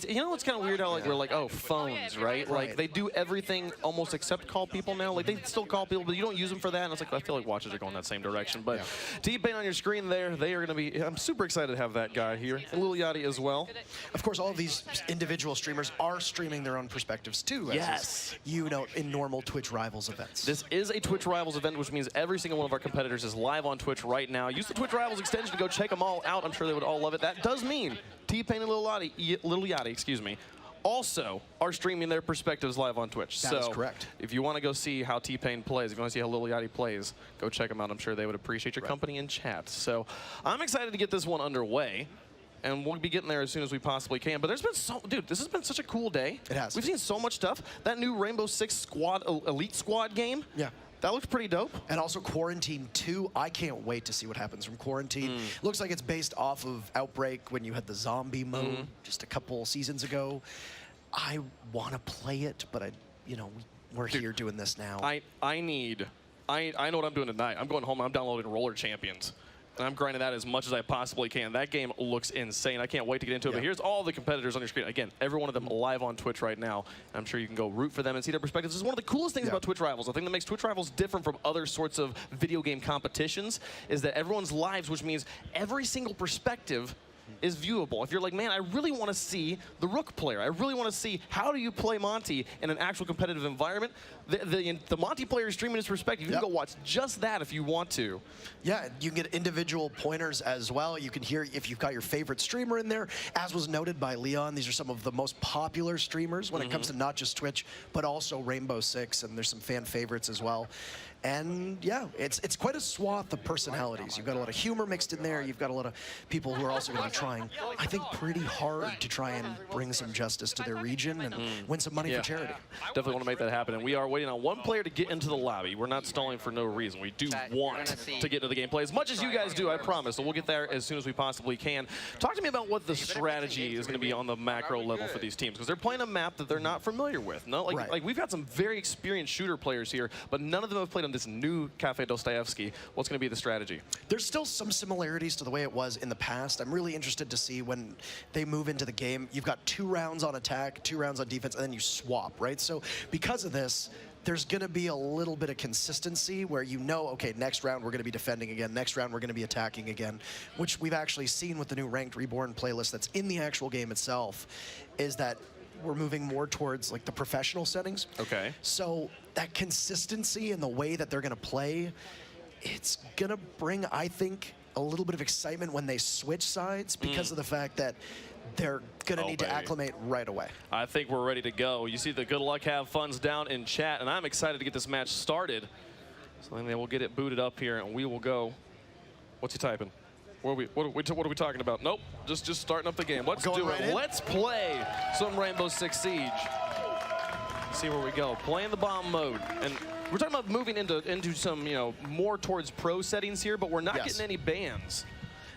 You know what's kind of weird how we're like, oh, phones, right? Like they do everything almost except call people now. Like they still call people, but you don't use them for that. And it's like, I feel like watches are going that same direction. But T-Pain on your screen there, they are going to be, I'm super excited to have that guy here. And Lil Yachty as well. Of course, all of these individual streamers are streaming their own perspectives too. Yes. You know, in normal Twitch Rivals events. This is a Twitch Rivals event, which means every single one of our competitors is live on Twitch right now. Use the Twitch Rivals extension to go check them all out. I'm sure they would all love it. That does mean T-Pain and Lil Yachty, excuse me, also are streaming their perspectives live on Twitch. That is correct. If you want to go see how T-Pain plays, if you want to see how Lil Yachty plays, go check them out. I'm sure they would appreciate your company in chat. So I'm excited to get this one underway. And we'll be getting there as soon as we possibly can. But there's been this has been such a cool day. It has. We've seen so much stuff. That new Rainbow Six Squad, Elite Squad game. Yeah. That looks pretty dope. And also Quarantine 2. I can't wait to see what happens from Quarantine. Looks like it's based off of Outbreak when you had the zombie mode just a couple seasons ago. I want to play it, but we're here doing this now. I know what I'm doing tonight. I'm going home and I'm downloading Roller Champions. And I'm grinding that as much as I possibly can. That game looks insane. I can't wait to get into it. But here's all the competitors on your screen. Again, every one of them live on Twitch right now. I'm sure you can go root for them and see their perspectives. This is one of the coolest things about Twitch Rivals. I think that makes Twitch Rivals different from other sorts of video game competitions is that everyone's lives, which means every single perspective is viewable. If you're like, man, I really want to see the Rook player. I really want to see how do you play Monty in an actual competitive environment. The Monty player is streaming his perspective. You can go watch just that if you want to. Yeah, you can get individual pointers as well. You can hear if you've got your favorite streamer in there. As was noted by Leon, these are some of the most popular streamers when it comes to not just Twitch, but also Rainbow Six, and there's some fan favorites as well. And yeah, it's quite a swath of personalities. You've got a lot of humor mixed in there. You've got a lot of people who are also going to be trying, I think, pretty hard to try and bring some justice to their region and win some money for charity. Definitely want to make that happen. And we are waiting on one player to get into the lobby. We're not stalling for no reason. We do want to get into the gameplay as much as you guys do, I promise. So we'll get there as soon as we possibly can. Talk to me about what the strategy is going to be on the macro level for these teams, because they're playing a map that they're not familiar with. No, like we've got some very experienced shooter players here, but none of them have played on this new Cafe Dostoevsky. What's going to be the strategy? There's still some similarities to the way it was in the past. I'm really interested to see when they move into the game. You've got 2 rounds on attack, 2 rounds on defense, and then you swap, right? So because of this, there's going to be a little bit of consistency where you know, okay, next round we're going to be defending again, next round we're going to be attacking again, which we've actually seen with the new Ranked Reborn playlist that's in the actual game itself, is that we're moving more towards like the professional settings. Okay. So that consistency in the way that they're going to play, it's going to bring, I think, a little bit of excitement when they switch sides because of the fact that they're going to need to acclimate right away. I think we're ready to go. You see the good luck, have fun's down in chat, and I'm excited to get this match started. So then we'll get it booted up here, and we will go. What's he typing? What are we talking about? Nope, just starting up the game. Let's do it. Let's play some Rainbow Six Siege. See where we go. Playing the bomb mode, and we're talking about moving into some, you know, more towards pro settings here, but we're not getting any bans.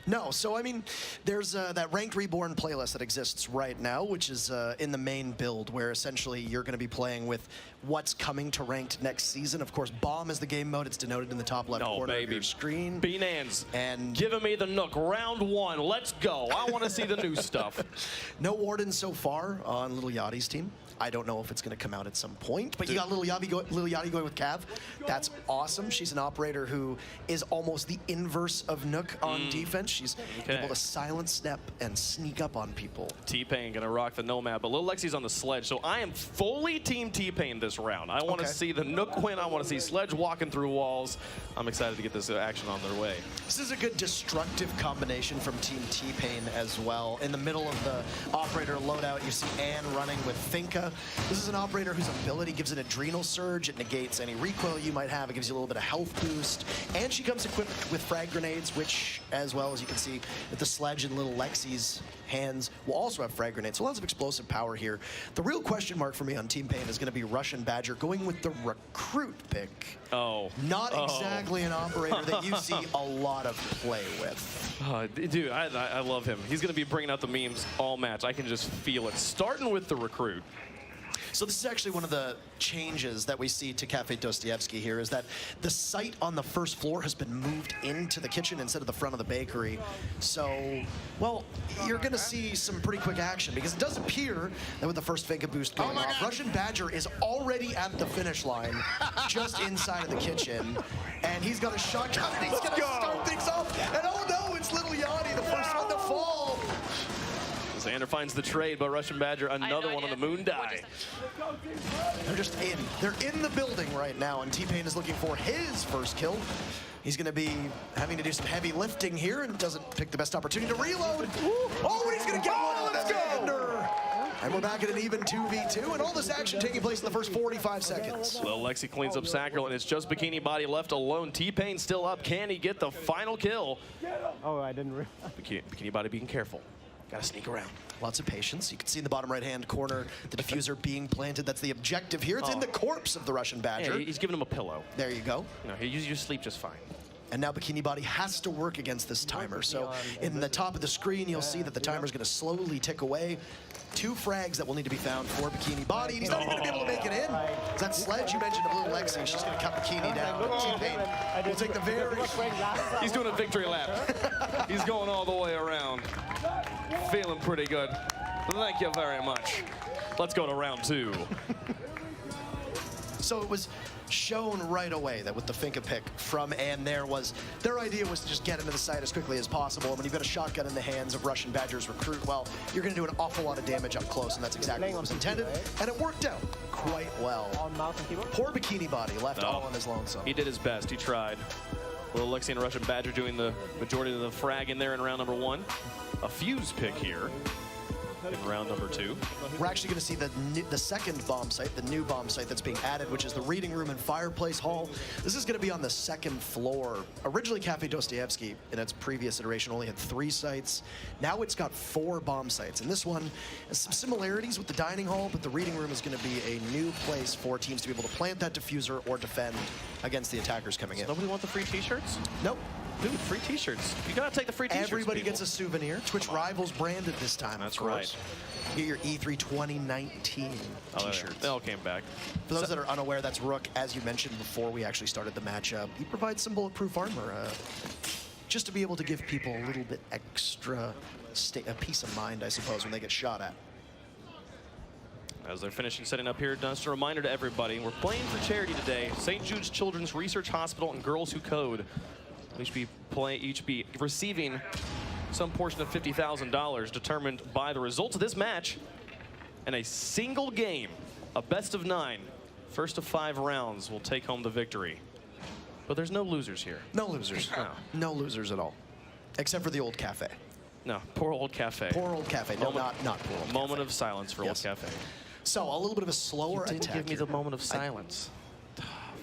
No, so I mean, there's that Ranked Reborn playlist that exists right now, which is in the main build, where essentially you're going to be playing with what's coming to Ranked next season. Of course, Bomb is the game mode. It's denoted in the top left corner of your screen. Beanans, and giving me the Nook. Round 1, let's go. I want to see the new stuff. No Warden so far on Little Yachty's team. I don't know if it's going to come out at some point, but you got Little Yachty going with Cav. That's awesome. She's an operator who is almost the inverse of Nook on defense. She's able to silence, step, and sneak up on people. T-Pain gonna rock the Nomad, but Lil Lexi's on the Sledge, so I am fully Team T-Pain this round. I want to see the Nook win. I want to see Sledge walking through walls. I'm excited to get this action on their way. This is a good destructive combination from Team T-Pain as well. In the middle of the operator loadout, you see Anne running with Finka. This is an operator whose ability gives an adrenal surge. It negates any recoil you might have. It gives you a little bit of health boost. And she comes equipped with frag grenades, which, as well as you can see with the Sledge and Little Lexi's hands, will also have frag grenades. So lots of explosive power here. The real question mark for me on Team Pain is going to be Russian Badger going with the recruit pick. Not exactly an operator that you see a lot of play with. Dude, I love him. He's going to be bringing out the memes all match. I can just feel it. Starting with the recruit. So this is actually one of the changes that we see to Cafe Dostoevsky here, is that the site on the first floor has been moved into the kitchen instead of the front of the bakery. So, well, you're going to see some pretty quick action, because it does appear that with the first Finka boost going off, Russian Badger is already at the finish line, just inside of the kitchen, and he's got a shotgun, and he's going to start things off, and oh no, it's Little Yachty, the first one to fall. Xander finds the trade, but Russian Badger, another one on the moon die. They're just in. They're in the building right now, and T-Pain is looking for his first kill. He's going to be having to do some heavy lifting here and doesn't pick the best opportunity to reload. Oh, and he's going to get one on Xander. And we're back at an even 2v2, and all this action taking place in the first 45 seconds. Lil Lexi cleans up Sacral, and it's just Bikini Body left alone. T-Pain still up. Can he get the final kill? Oh, I didn't realize. Bikini Body being careful. Gotta sneak around. Lots of patience. You can see in the bottom right-hand corner the diffuser being planted. That's the objective here. It's in the corpse of the Russian Badger. Yeah, he's giving him a pillow. There you go. No, you sleep just fine. And now Bikini Body has to work against this timer. So in the top of the screen, you'll see that the timer's going to slowly tick away. 2 frags that will need to be found for Bikini Body. He's not even going to be able to make it in. That Sledge you mentioned of Little Lexi, she's going to cut Bikini down. T-Pain will take the very... He's doing a victory lap. He's going all the way around. Feeling pretty good. Thank you very much. Let's go to round 2. So it was shown right away that with the Finka pick from Anne their idea was to just get into the site as quickly as possible. And when you've got a shotgun in the hands of Russian Badger's recruit, well, you're going to do an awful lot of damage up close, and that's exactly what was intended. And it worked out quite well. Poor Bikini Body left all on his lonesome. He did his best. He tried. Little Lexi and Russian Badger doing the majority of the frag in there in round number 1. A fuse pick here. in round number 2. We're actually going to see the second bomb site, the new bomb site that's being added, which is the reading room and fireplace hall. This is going to be on the second floor. Originally, Cafe Dostoevsky, in its previous iteration, only had 3 sites. Now it's got 4 bomb sites. And this one has some similarities with the dining hall, but the reading room is going to be a new place for teams to be able to plant that diffuser or defend against the attackers coming in. Nobody want the free t-shirts? Nope. Dude, free t-shirts. You gotta take the free t-shirts. Everybody people. gets a souvenir. Twitch Rivals branded this time. That's of course. right. Get your E3 2019 t-shirts. They all came back. For those that are unaware, that's Rook, as you mentioned before we actually started the matchup. He provides some bulletproof armor, just to be able to give people a little bit extra a peace of mind, I suppose, when they get shot at. As they're finishing setting up here, just a reminder to everybody, we're playing for charity today. St. Jude's Children's Research Hospital and Girls Who Code. Each be receiving some portion of $50,000 determined by the results of this match in a single game, a best of 9. First of 5 rounds will take home the victory. But there's no losers here. No losers. No losers at all. Except for the old cafe. No, poor old cafe. Poor old cafe. No, not poor old Moment cafe. of silence for Yes. old cafe. So a little bit of a slower You didn't attack give me here. the moment of silence.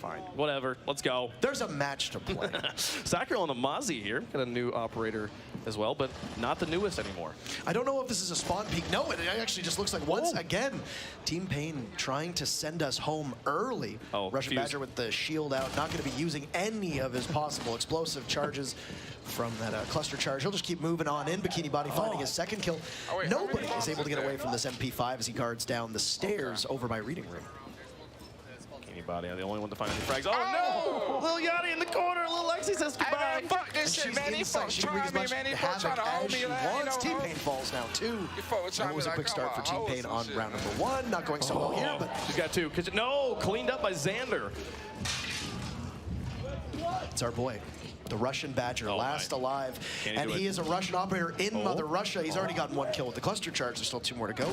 Fine. Whatever. Let's go. There's a match to play. Sacral and Amazi here. Got a new operator as well, but not the newest anymore. I don't know if this is a spawn peak. No, it actually just looks like once again, Team Pain trying to send us home early. Oh, Russian fuse. Badger with the shield out, not going to be using any of his possible explosive charges from that cluster charge. He'll just keep moving on in. Bikini Body finding his second kill. Nobody is able to get away from this MP5 as he guards down the stairs over by Reading Room. Body, the only one to find any frags. Oh no! Little Yachty in the corner. Little Lexi says goodbye. Fuck this shit, man. These folks trying me, man. These folks trying to hold me. T-Pain falls now, too. That was a quick start for T-Pain on round number 1. Not going so well here, but... She's got 2. No! Cleaned up by Xander. It's our boy, the Russian Badger, last alive. And he is a Russian operator in Mother Russia. He's already gotten 1 kill with the cluster charge. There's still 2 more to go.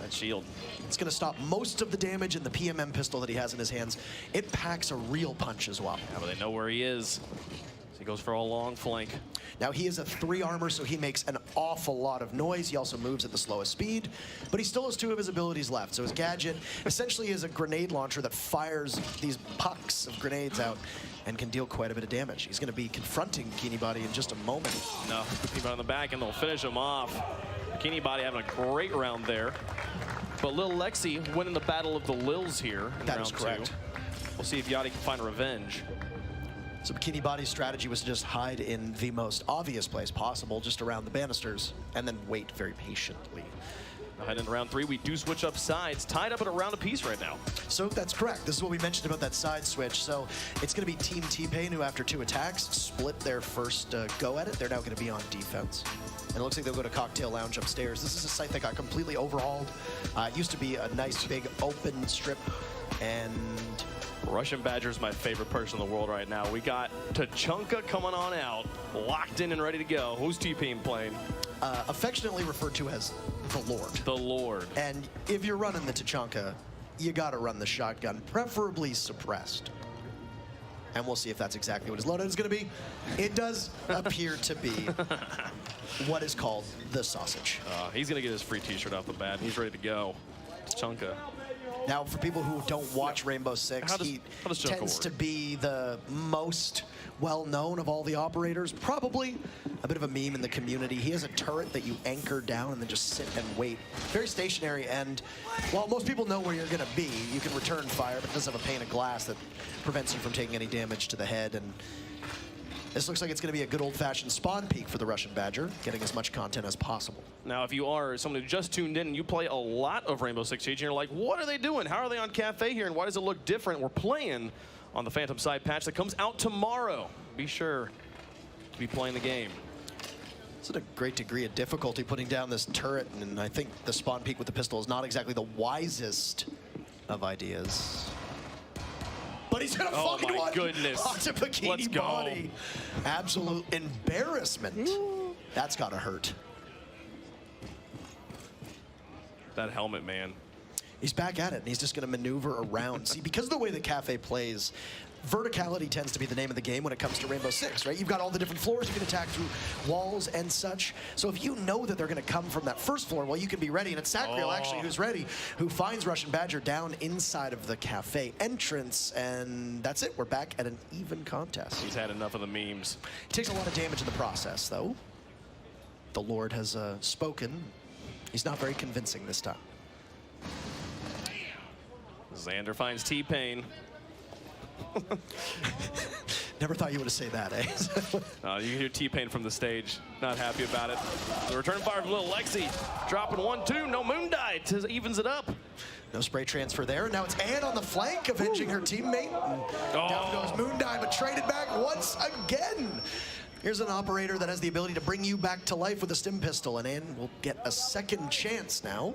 That shield. It's going to stop most of the damage in the PMM pistol that he has in his hands. It packs a real punch as well. Yeah, but they know where he is. So he goes for a long flank. Now he is a 3 armor, so he makes an awful lot of noise. He also moves at the slowest speed, but he still has 2 of his abilities left. So his gadget essentially is a grenade launcher that fires these pucks of grenades out and can deal quite a bit of damage. He's going to be confronting Bikini Body in just a moment. No, Bikini Body on the back, and they'll finish him off. Bikini Body having a great round there. But Lil Lexi winning the battle of the Lils here in round 2. We'll see if Yachty can find revenge. So Bikini Body's strategy was to just hide in the most obvious place possible, just around the banisters, and then wait very patiently. Ahead in round 3, we do switch up sides, tied up at a round apiece right now. So that's correct. This is what we mentioned about that side switch. So it's going to be Team T-Pain who, after 2 attacks, split their first go at it. They're now going to be on defense. And it looks like they'll go to Cocktail Lounge upstairs. This is a site that got completely overhauled. It used to be a nice big open strip, and Russian Badger's my favorite person in the world right now. We got Tachanka coming on out, locked in and ready to go. Who's T-Pain playing? Affectionately referred to as the Lord. The Lord. And if you're running the Tachanka, you got to run the shotgun, preferably suppressed. And we'll see if that's exactly what his loadout is going to be. It does appear to be what is called the sausage. He's going to get his free t-shirt off the bat. He's ready to go. Tachanka. Now, for people who don't watch Rainbow Six, he tends to be the most well-known of all the operators. Probably a bit of a meme in the community. He has a turret that you anchor down and then just sit and wait. Very stationary, and while most people know where you're going to be, you can return fire, but it does have a pane of glass that prevents you from taking any damage to the head. And this looks like it's going to be a good old-fashioned spawn peek for the Russian Badger, getting as much content as possible. Now, if you are someone who just tuned in and you play a lot of Rainbow Six Siege, and you're like, what are they doing? How are they on Cafe here, and why does it look different? We're playing on the Phantom Side patch that comes out tomorrow. Be sure to be playing the game. It's at a great degree of difficulty putting down this turret, and I think the spawn peek with the pistol is not exactly the wisest of ideas. But he's gonna find one goodness. onto Bikini Let's go. Body. Absolute embarrassment. That's gotta hurt. That helmet, man. He's back at it, and he's just gonna maneuver around. See, because of the way that Cafe plays, verticality tends to be the name of the game when it comes to Rainbow Six, right? You've got all the different floors you can attack through walls and such. So if you know that they're going to come from that first floor, well, you can be ready. And it's Sacriel, actually, who's ready, who finds Russian Badger down inside of the cafe entrance. And that's it. We're back at an even contest. He's had enough of the memes. He takes a lot of damage in the process, though. The Lord has spoken. He's not very convincing this time. Xander finds T-Pain. Never thought you would have said that, eh? You can hear T-Pain from the stage. Not happy about it. The return fire from little Lexi. Dropping 1-2. No moon die. Evens it up. No spray transfer there. Now it's Anne on the flank, avenging her teammate. Down goes Moondie, but traded back once again. Here's an operator that has the ability to bring you back to life with a stim pistol, and Anne will get a second chance now,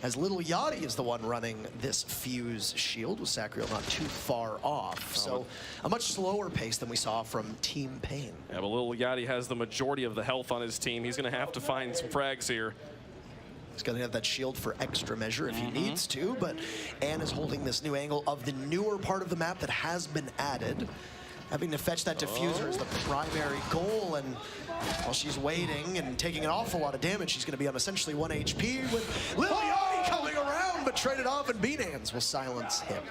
as Little Yachty is the one running this fuse shield, with Sacriel not too far off. So a much slower pace than we saw from Team Pain. Yeah, but Little Yachty has the majority of the health on his team. He's going to have to find some frags here. He's going to have that shield for extra measure if he needs to, but Anne is holding this new angle of the newer part of the map that has been added. Having to fetch that diffuser is the primary goal, and while she's waiting and taking an awful lot of damage, she's going to be on essentially 1 HP with Lil Yachty coming around, but traded off, and Bean Hands will silence him.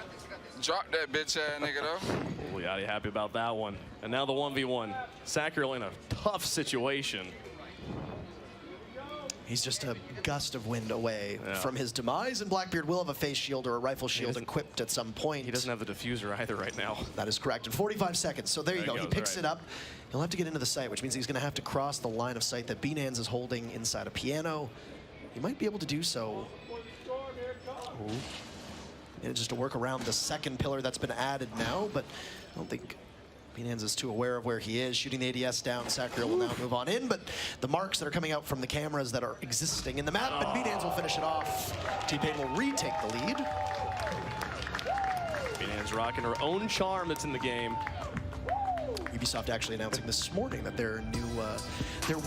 Drop that bitch ass nigga though. Lil Yachty happy about that one. And now the 1v1. Sacriel in a tough situation. He's just a gust of wind away from his demise, and Blackbeard will have a face shield or a rifle shield equipped at some point. He doesn't have the diffuser either right now. That is correct. In 45 seconds. So there you go. He picks it up. He'll have to get into the site, which means he's going to have to cross the line of sight that Beanans is holding inside a piano. He might be able to do so. And just to work around the second pillar that's been added now, but I don't think Beanans is too aware of where he is. Shooting the ADS down, Sacriel will now move on in, but the marks that are coming out from the cameras that are existing in the map, and Beanans will finish it off. T-Pain will retake the lead. Beanans rocking her own charm that's in the game. Ubisoft actually announcing this morning that there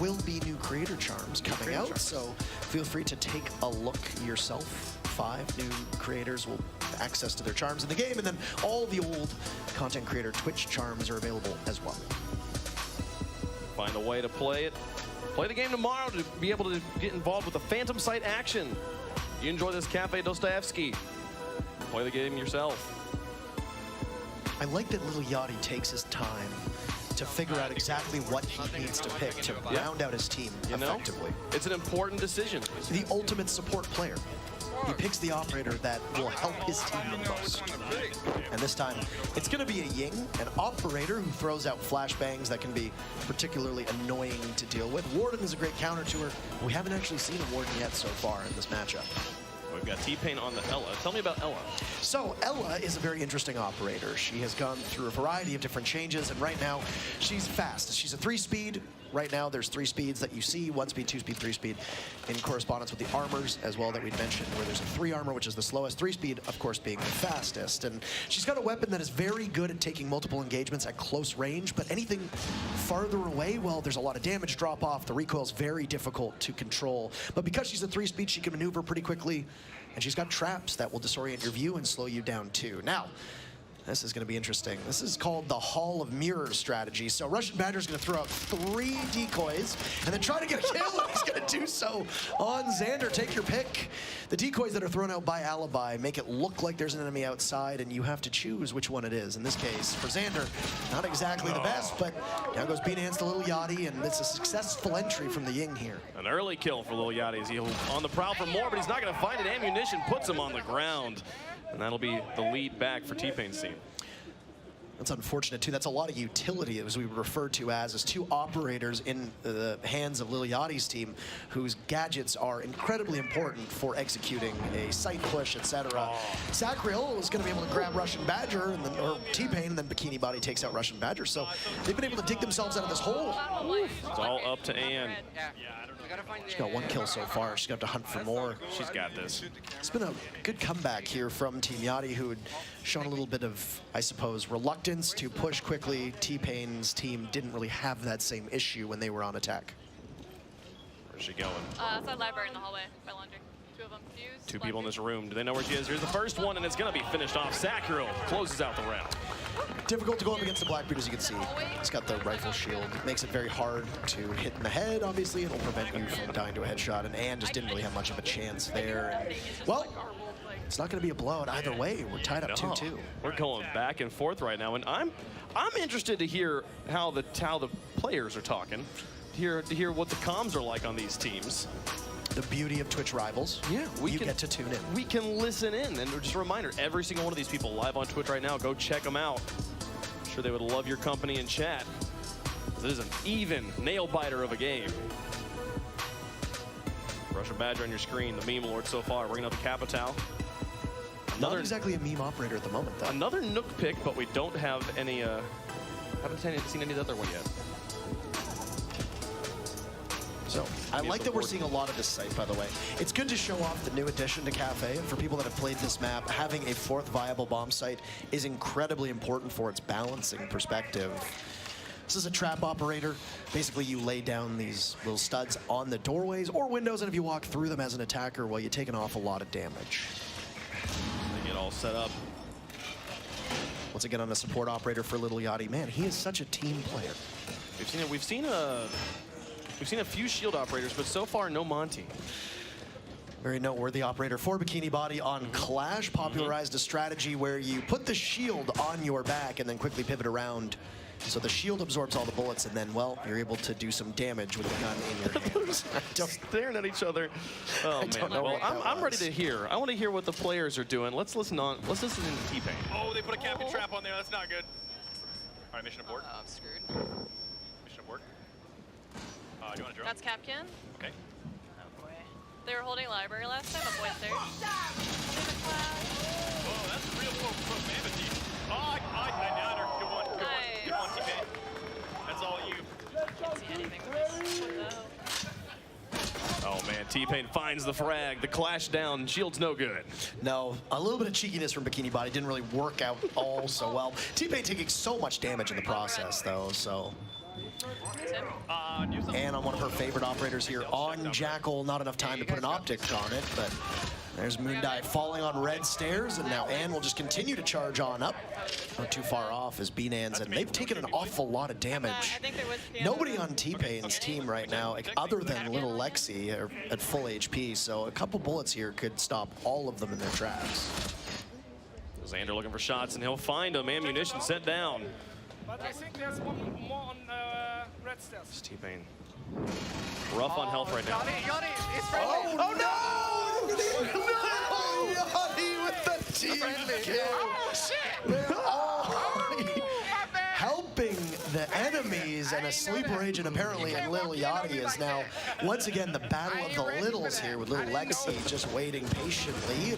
will be new creator charms coming out, so feel free to take a look yourself. 5 new creators will have access to their charms in the game, and then all the old content creator Twitch charms are available as well. Find a way to play it. Play the game tomorrow to be able to get involved with the Phantom Sight action. You enjoy this Cafe Dostoevsky. Play the game yourself. I like that Little Yachty takes his time to figure out exactly what he needs to pick to round out his team effectively. It's an important decision. The ultimate support player. He picks the operator that will help his team the most. And this time, it's going to be a Ying, an operator who throws out flashbangs that can be particularly annoying to deal with. Warden is a great counter to her. We haven't actually seen a Warden yet so far in this matchup. We've got T-Pain on the Ella. Tell me about Ella. So Ella is a very interesting operator. She has gone through a variety of different changes, and right now she's fast. She's a 3-speed. Right now there's 3 speeds that you see, 1 speed, 2 speed, 3 speed, in correspondence with the armors as well that we'd mentioned, where there's a 3 armor, which is the slowest, 3 speed, of course, being the fastest. And she's got a weapon that is very good at taking multiple engagements at close range, but anything farther away, well, there's a lot of damage drop off. The recoil's very difficult to control. But because she's a 3 speed, she can maneuver pretty quickly, and she's got traps that will disorient your view and slow you down too. Now, this is going to be interesting. This is called the Hall of Mirrors strategy. So Russian Badger's going to throw out 3 decoys and then try to get a kill, and he's going to do so on Xander. Take your pick. The decoys that are thrown out by Alibi make it look like there's an enemy outside, and you have to choose which one it is. In this case, for Xander, not exactly the best, but now goes Beanans to Little Yachty, and it's a successful entry from the Ying here. An early kill for Little Yachty as he's on the prowl for more, but he's not going to find it. Ammunition puts him on the ground. And that'll be the lead back for T-Pain's team. That's unfortunate, too. That's a lot of utility, as we refer to as 2 operators in the hands of Lil Yachty's team, whose gadgets are incredibly important for executing a sight push, etc. Sacriel is going to be able to grab Russian Badger, and then, or T-Pain, and then Bikini Body takes out Russian Badger. So they've been able to dig themselves out of this hole. It's all up to Anne. She's got 1 kill so far. She's got to hunt for more. She's got this. It's been a good comeback here from Team Yachty, who had shown a little bit of, I suppose, reluctance to push quickly. T-Pain's team didn't really have that same issue when they were on attack. Where's she going? Outside library in the hallway by laundry. Two people in this room. Do they know where she is? Here's the first one, and it's going to be finished off. Sakura closes out the round. Difficult to go up against the Blackbeard, as you can see. He's got the rifle shield. It makes it very hard to hit in the head, obviously. It'll prevent you from dying to a headshot, and Anne just didn't really have much of a chance there. And, well, it's not going to be a blowout either way. We're tied up 2-2. We're going back and forth right now, and I'm interested to hear how the players are talking, to hear what the comms are like on these teams. The beauty of Twitch Rivals. Yeah, you get to tune in. We can listen in, and just a reminder, every single one of these people live on Twitch right now, go check them out. I'm sure they would love your company and chat. This is an even nail-biter of a game. Russian Badger on your screen, the meme lord so far, bringing up the Capital. Not exactly a meme operator at the moment, though. Another Nook pick, but we don't have any, haven't seen any of the other one yet. So I like that we're seeing a lot of this site, by the way. It's good to show off the new addition to Cafe. And for people that have played this map, having a fourth viable bomb site is incredibly important for its balancing perspective. This is a trap operator. Basically, you lay down these little studs on the doorways or windows, and if you walk through them as an attacker, well, you take an awful lot of damage. They get all set up. Once again, on a support operator for Little Yachty. Man, he is such a team player. We've seen a few shield operators, but so far no Monty. Very noteworthy operator for Bikini Body on Clash. Popularized a strategy where you put the shield on your back and then quickly pivot around. So the shield absorbs all the bullets, and then, well, you're able to do some damage with the gun in your hands. Staring at each other. Oh man. Well, I'm ready to hear. I want to hear what the players are doing. Let's listen in T-Pain. Oh, they put a capping trap on there. That's not good. All right, mission abort. I'm screwed. Mission abort. Do you want to drone? That's Capcan. Okay. Oh boy. They were holding library last time. I'm there. Oh, that's a real pro mammoth team. Oh, I downed her. Good one. Good one, T-Pain. That's all you. Can't see anything with this. Oh man, T-Pain finds the frag. The clash down. Shield's no good. No, a little bit of cheekiness from Bikini Body didn't really work out all so well. T-Pain taking so much damage in the process, though, so. And on one of her favorite operators here on Jackal, not enough time to put an optic on it, but there's Moondie falling on red stairs, and now Anne will just continue to charge on up. Not too far off as Beanans, and they've taken an awful lot of damage. Nobody on T-Pain's team right now, other than little Lexi, are at full HP, so a couple bullets here could stop all of them in their tracks. Xander looking for shots, and he'll find them. Ammunition sent down. But I think there's one more on red stairs. T-Pain. Rough on health right now. Yachty, it's friendly. Oh, no! No! Yachty with the team kill. Oh, shit! They're all helping the enemies, and a sleeper agent apparently in Little Yachty is now, once again, the battle of the littles here with little Lexi just waiting patiently.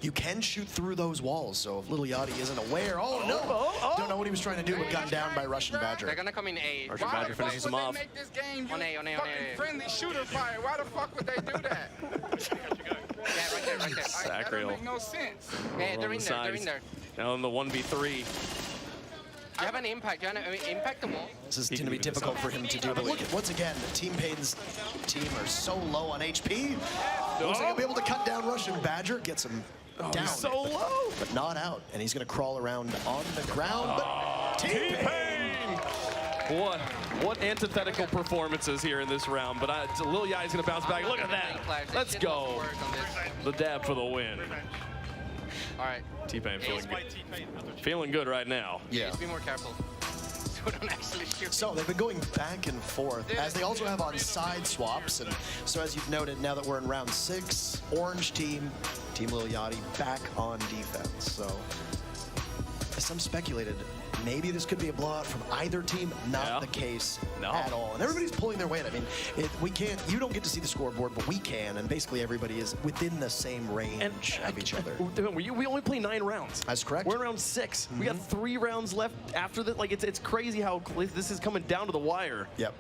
You can shoot through those walls, so if Little Yachty isn't aware, don't know what he was trying to do, but gunned down by Russian Badger. They're gonna come in A. Russian Badger finishes him off. Make this game On A. friendly shooter fire. Why the fuck would they do that? Yeah, right there. That don't make no sense. Yeah, they're in there. Now in the 1v3. Do you have an impact? Impact them all. This is going to be difficult for him to do, but look at, once again, the Team Pain's team are so low on HP. Looks like he'll be able to cut down Russian Badger, gets him down. So low! But not out, and he's going to crawl around on the ground, but T-Pain! What antithetical performances here in this round, but Lil Yachty's going to bounce back. Look at that! Let's go! The dab for the win. All right. T-Pain feeling good right now. Yeah. Just be more careful. So don't actually shoot. So they've been going back and forth, as they also have on side swaps, and so as you've noted, now that we're in round 6, Orange Team, Team Lil Yachty back on defense. So some speculated maybe this could be a blowout from either team. Not the case at all. And everybody's pulling their weight. I mean, you don't get to see the scoreboard, but we can. And basically everybody is within the same range of each other. We only play 9 rounds. That's correct. We're in round 6. We got 3 rounds left after that. Like, it's crazy how this is coming down to the wire. Yep.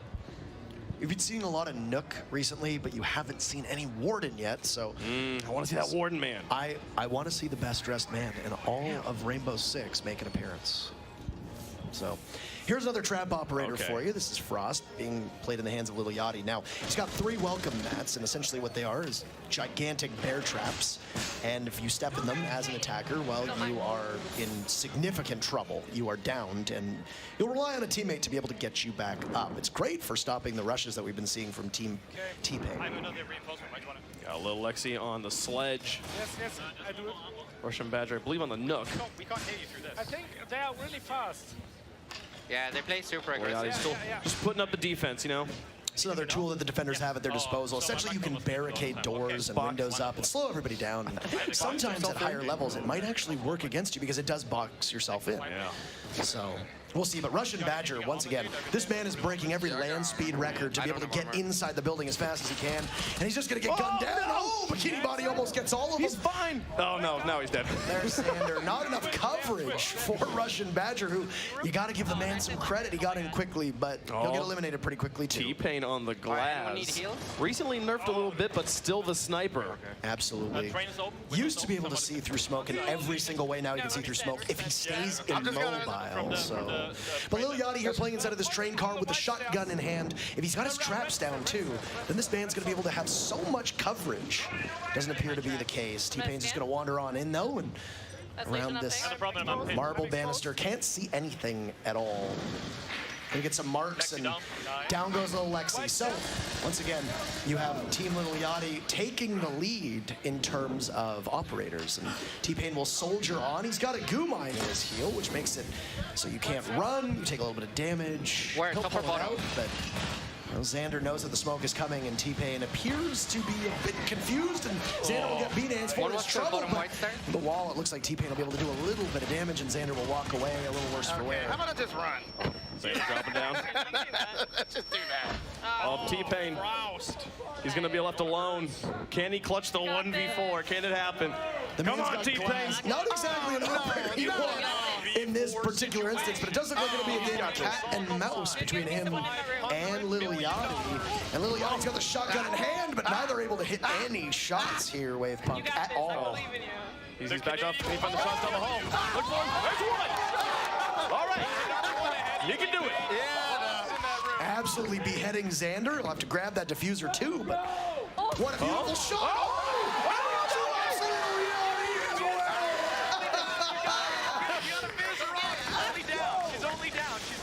You've been seeing a lot of Nook recently, but you haven't seen any Warden yet, so... I want to see that Warden man. I want to see the best-dressed man in all of Rainbow Six make an appearance. So, Here's another trap operator for you. This is Frost being played in the hands of Little Yachty. Now, he's got 3 welcome mats, and essentially what they are is gigantic bear traps. And if you step in them as an attacker, well, you are in significant trouble. You are downed, and you'll rely on a teammate to be able to get you back up. It's great for stopping the rushes that we've been seeing from Team T-Pain. Got a little Lexi on the sledge. Yes, I do it. Russian Badger, I believe, on the Nook. We can't hear you through this. I think they are really fast. Yeah, they play super Yeah, aggressive. he's still just putting up the defense, you know. It's another tool that the defenders have at their disposal. Essentially, you can barricade doors and windows up and slow everybody down. And sometimes at higher levels, it might actually work against you because it does box yourself in. So we'll see. But Russian Badger, once again, this man is breaking every land speed record to be able to get inside the building as fast as he can. And he's just going to get gunned down. Oh, Bikini Body almost gets all of them. He's fine. Oh, no, now he's dead. There's Sander. Not enough coverage for Russian Badger, who you got to give the man some credit. He got in quickly, but he'll get eliminated pretty quickly, too. T-Pain on the glass. Recently nerfed a little bit, but still the sniper. Absolutely. Used to be able to see through smoke in every single way. Now he can see through smoke if he stays immobile. So. But Lil Yachty here playing inside of this train car with the shotgun in hand. If he's got his traps down too, then this man's gonna be able to have so much coverage. Doesn't appear to be the case. T-Pain's just gonna wander on in though, and around this marble banister, can't see anything at all. Gonna get some marks, and down goes little Lexi. So, once again, you have Team Little Yachty taking the lead in terms of operators. And T-Pain will soldier on. He's got a goo mine in his heel, which makes it so you can't run. You take a little bit of damage. He'll pull it out, but well, Xander knows that the smoke is coming, and T-Pain appears to be a bit confused, and Xander will get B-Dance for his trouble. But the wall, it looks like T-Pain will be able to do a little bit of damage, and Xander will walk away a little worse for wear. How about I just run? Xander dropping down. Let's just do that. Oh, T-Pain. He's going to be left alone. Can he clutch the 1v4? Can it happen? Come on, T-Pain. Not exactly an operator you want in this particular instance, but it does look like it'll be a game of cat and mouse between him and Little Yachty. And Little Yachty's got the shotgun in hand, but neither are able to hit any shots here, Wave Punk, at all. He's backed off. He finds the shots down the hole. Look for him. There's one. All right. You can do it. Absolutely beheading Xander. He'll have to grab that diffuser too, but what a beautiful shot.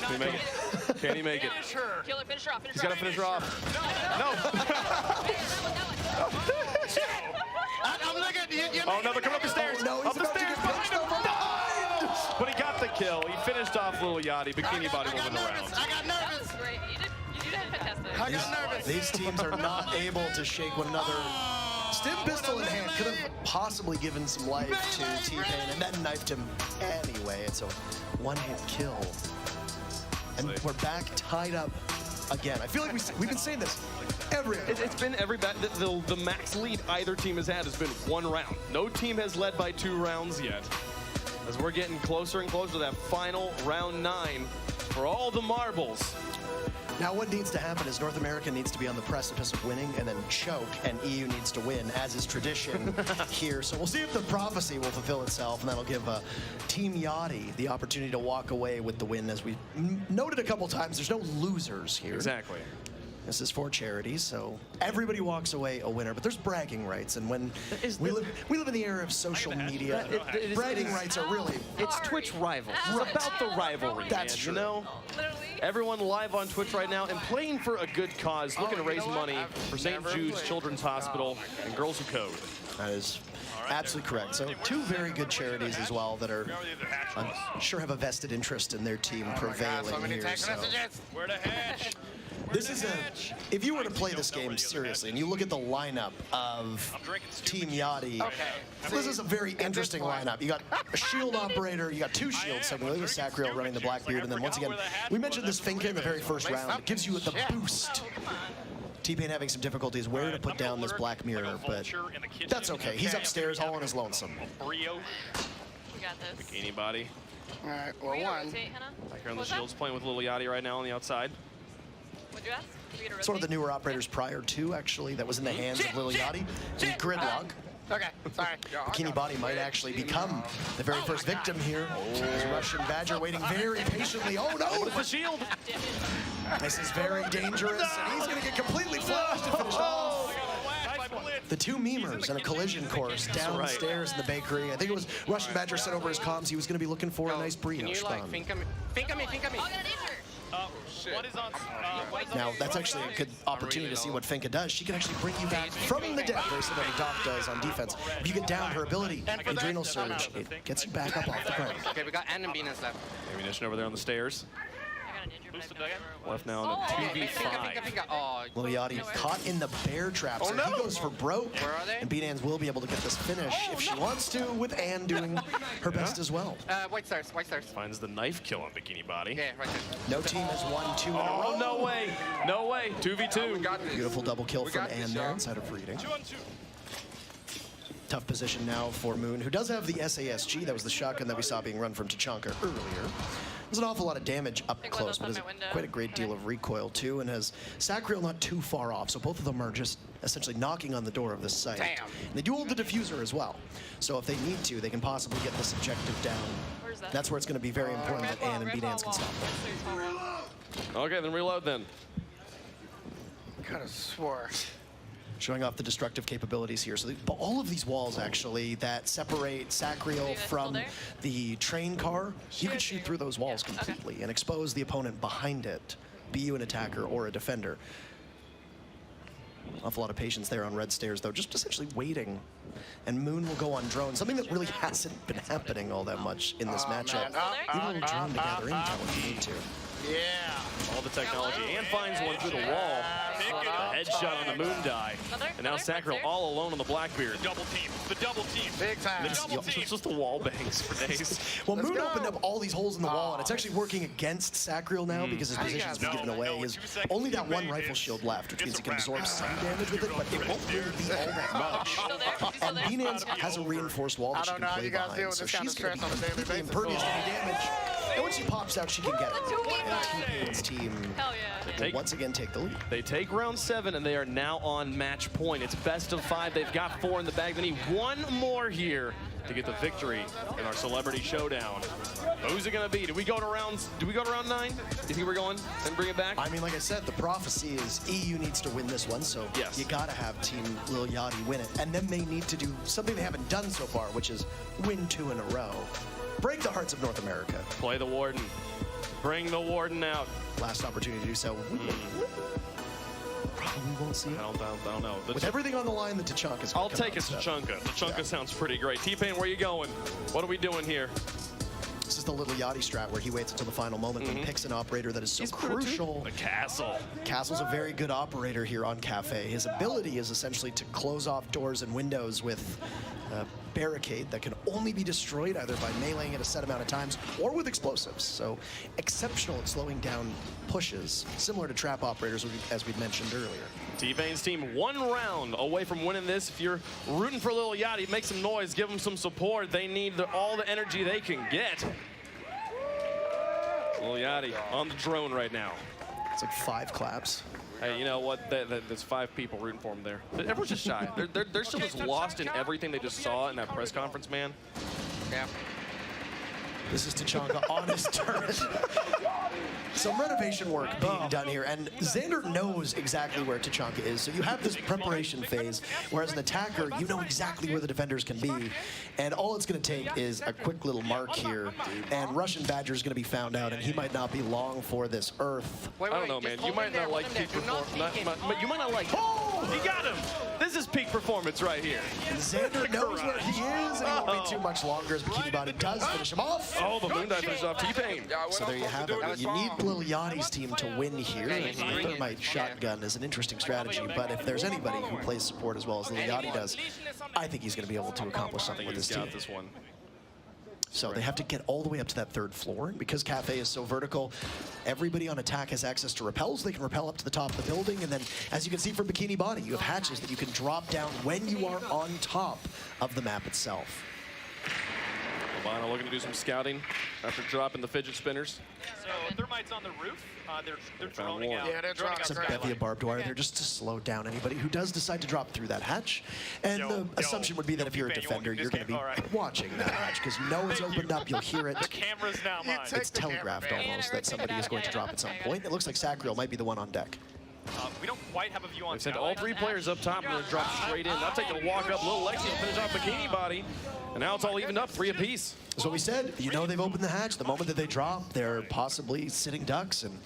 Can he make it? Can he make it? Kill her, finish her off. He's got to finish her off. I'm looking at you. Oh, no, they're coming up the stairs. No, up the stairs behind him. But he got the kill. He finished off Little Yachty. Bikini Body will win the round. I got nervous. Great. You did fantastic. I got nervous. These teams are not able to shake one another. Stim pistol in hand could have possibly given some life to T-Pain and then knifed him anyway. It's a one-hit kill. And we're back tied up again. I feel like we've been saying this every It's been every the max lead either team has had has been 1 round. No team has led by 2 rounds yet. As we're getting closer and closer to that final round 9 for all the marbles. Now what needs to happen is North America needs to be on the precipice of winning and then choke, and EU needs to win, as is tradition here. So we'll see if the prophecy will fulfill itself, and that'll give Team Yachty the opportunity to walk away with the win. As we noted a couple times, there's no losers here. Exactly. This is for charity, so everybody walks away a winner. But there's bragging rights, and when we live in the era of social media, bragging rights are really... It's Twitch rivals. Right. It's about the rivalry, That's man, true. You know? Everyone live on Twitch right now and playing for a good cause, looking to raise money for St. Jude's Children's Hospital and Girls Who Code. That is absolutely correct. So 2 very good charities as well that are, I'm sure, have a vested interest in their team prevailing here. So. Where the hatch? This is if you were to play this game seriously and you look at the lineup of Team Yachty, this is a very interesting lineup. You got a shield operator, you got 2 shields, so with Sacriel running the Blackbeard, and then once again, we mentioned this Finka in the very first round. It gives you the boost. T-Pain having some difficulties where to put down this Black Mirror, but that's okay. He's upstairs all on his lonesome. We got this. Bikini Body. All right, or 1. Back here on the shields, playing with Little Yachty right now on the outside. What'd you ask? It's one of the newer operators prior to, actually, that was in the hands of Little Yachty. The Gridlock. Okay, sorry. Bikini Body might actually become the very first victim here. As Russian Badger waiting very patiently. Oh no! With the shield. This is very dangerous, and he's going to get completely flashed to finish off. The two memers in a collision course downstairs in the bakery. I think it was Russian Badger sent over his comms. He was going to be looking for a nice brioche bun. Think of me. What is on? Now, that's actually a good opportunity to see what Finka does. She can actually bring you back from the dead, very similar to Doc does on defense. If you get down her ability, Adrenal Surge, it gets you back up off the ground. Okay, we got ammunition left. Ammunition over there on the stairs. Left now in a 2v5. Oh, Lil Yachty caught in the bear trap, so he goes for broke. Where are they? And Beanans will be able to get this finish if she wants to, with Anne doing her best as well. White stars, white stars. Finds the knife kill on Bikini Body. Yeah, right there. No team has won 2 in a row. Oh, no way. No way. 2v2. Beautiful double kill from Anne there inside of reading. 2-on-2. Tough position now for Moon, who does have the SASG. That was the shotgun that we saw being run from Tachanka earlier. There's an awful lot of damage up close, but has quite a great deal of recoil too, and has Sacriel not too far off, so both of them are just essentially knocking on the door of this site. Damn. And they do hold the diffuser as well, so if they need to, they can possibly get this objective down. Where's that? That's where it's going to be very important that Anne and Beanans can stop them. Okay, then reload then. Could have swore. Showing off the destructive capabilities here. So but all of these walls, actually, that separate Sacriel from the train car, you can shoot through those walls completely and expose the opponent behind it, be you an attacker or a defender. Awful lot of patience there on red stairs, though, just essentially waiting. And Moon will go on drone, something that really hasn't been happening all that much in this matchup. Leave a little drone to gather intel if you need to. Yeah. All the technology. And finds one through the wall. A headshot on the Moon die. And now Sacriel all alone on the Blackbeard. The double team. The double team. Big time. It's just the wall bangs for days. Well, Moon opened up all these holes in the wall, and it's actually working against Sacriel now because his position's been given away. He has only that one rifle shield left, which means he can absorb some damage with it, but it won't really be all that much. And Beanans has a reinforced wall that she can play behind, so she's going to be completely impervious to any damage. And when she pops out, she can get it. And T-Pain's team will once again take the lead. They take round 7, and they are now on match point. It's best of 5. They've got 4 in the bag. They need one more here to get the victory in our celebrity showdown. Who's it going to be? Do we go to round 9? Do you think we're going and bring it back? I mean, like I said, the prophecy is EU needs to win this one, so you got to have Team Lil Yachty win it. And then they need to do something they haven't done so far, which is win 2 in a row. Break the hearts of North America. Play the Warden. Bring the Warden out. Last opportunity to do so. Probably won't see it. I don't know. With everything on the line, the Tachanka's I'll take a Tachanka. Tachanka sounds pretty great. T-Pain, where you going? What are we doing here? This is the Little Yachty strat where he waits until the final moment and picks an operator that is so crucial. The Castle. Castle's a very good operator here on Cafe. His ability is essentially to close off doors and windows with a barricade that can only be destroyed either by meleeing it a set amount of times or with explosives. So exceptional at slowing down pushes, similar to trap operators as we'd mentioned earlier. T-Pain's team 1 round away from winning this. If you're rooting for Lil Yachty, make some noise, give them some support. They need all the energy they can get. Lil Yachty on the drone right now. It's like 5 claps. Hey, you know what? There's 5 people rooting for him there. Everyone's just shy. They're still just lost in everything they just saw in that press conference, man. Yeah. This is Tachanka on his turret. Some renovation work being done here, and Xander knows exactly where Tachanka is. So you have this preparation phase, whereas an attacker, you know exactly where the defenders can be. And all it's going to take is a quick little mark here, and Russian Badger is going to be found out, and he might not be long for this earth. I don't know, man. You might not like peak performance. You might not like. Oh, he got him. This is peak performance right here. And Xander knows where he is, and he won't be too much longer as Bikini Body does finish him off. Oh, the moon dive finishes off T-Pain. So there you have it. You need Lil Yachty's team to win here. Thermite shotgun is an interesting strategy, but if there's anybody who plays support as well as Lil Yachty does, I think he's going to be able to accomplish something with his team. This one. So they have to get all the way up to that 3rd floor. And because Cafe is so vertical, everybody on attack has access to rappels. They can rappel up to the top of the building. And then, as you can see from Bikini Body, you have hatches that you can drop down when you are on top of the map itself. Levano looking to do some scouting after dropping the fidget spinners. So Thermite's on the roof. They're droning out. Yeah, they're droning out. Some bevy of barbed wire there just to slow down anybody who does decide to drop through that hatch. And the assumption would be that if you're a defender, you're going to be watching that hatch because you know it's opened up, you'll hear it. The camera's now mine. It's telegraphed almost that somebody is going to drop at some point. It looks like Sacriel might be the one on deck. We don't quite have a view on. They sent all 3 players up top and then drop straight in. Now taking a walk up, little Lexi will finish off Bikini Body. And now it's all evened up, 3 apiece. That's what we said. You know they've opened the hatch. The moment that they drop, they're possibly sitting ducks. And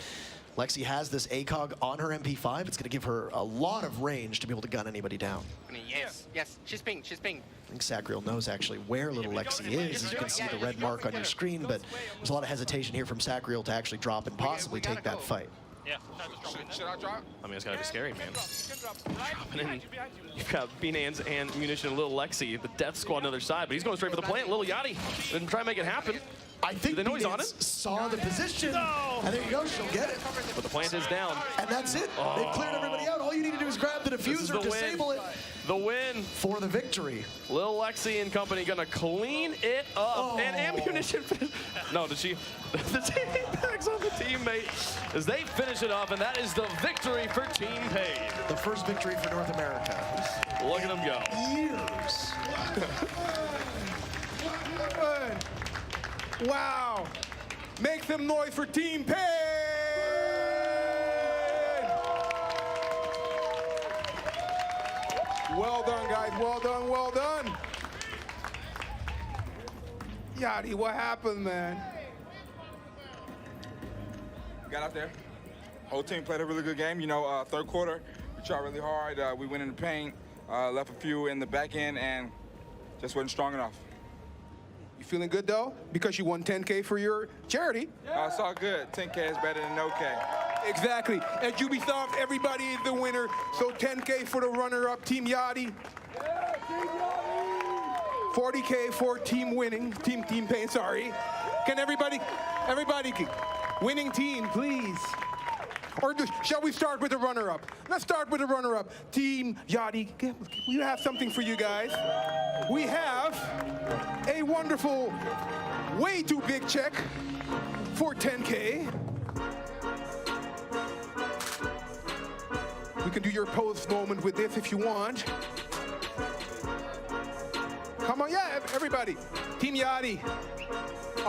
Lexi has this ACOG on her MP5. It's going to give her a lot of range to be able to gun anybody down. Yes, she's pinged, she's pinged. I think Sacriel knows actually where little Lexi is. As you can see the red mark on your screen, but there's a lot of hesitation here from Sacriel to actually drop and possibly take that fight. Yeah. Should I drop? I mean, it's gotta be scary, man. Dropping in. You've got B-Nans and Munition and Little Lexi, the death squad on the other side, but he's going straight for the plant. Little Yachty didn't try to make it happen. I think they know he's on it. Saw the position, and there you go, she'll get it. But the plant is down. And that's it. They've cleared everybody out. All you need to do is grab the diffuser, disable it. The win. For the victory. Little Lexi and company gonna clean it up. And Ammunition, no, did she backs on the teammate as they finish it off, and that is the victory for Team Paid. The first victory for North America. Look at them go. Years. Wow. Make some noise for Team Paid. Well done, guys. Well done, well done. Yachty, what happened, man? Got out there. Whole team played a really good game. You know, third quarter, we tried really hard. We went in the paint, left a few in the back end, and just wasn't strong enough. You feeling good, though? Because you won 10K for your charity. It's all good. 10K is better than no K. Exactly. At Ubisoft, everybody is the winner. So 10K for the runner-up, Team Yachty. 40K for team winning, Team Pain, sorry. Can everybody, winning team, please. Or shall we start with the runner-up? Let's start with the runner-up. Team Yachty, we have something for you guys. We have a wonderful, way too big check for 10K. We can do your post moment with this if you want. Come on, yeah, everybody. Team Yachty.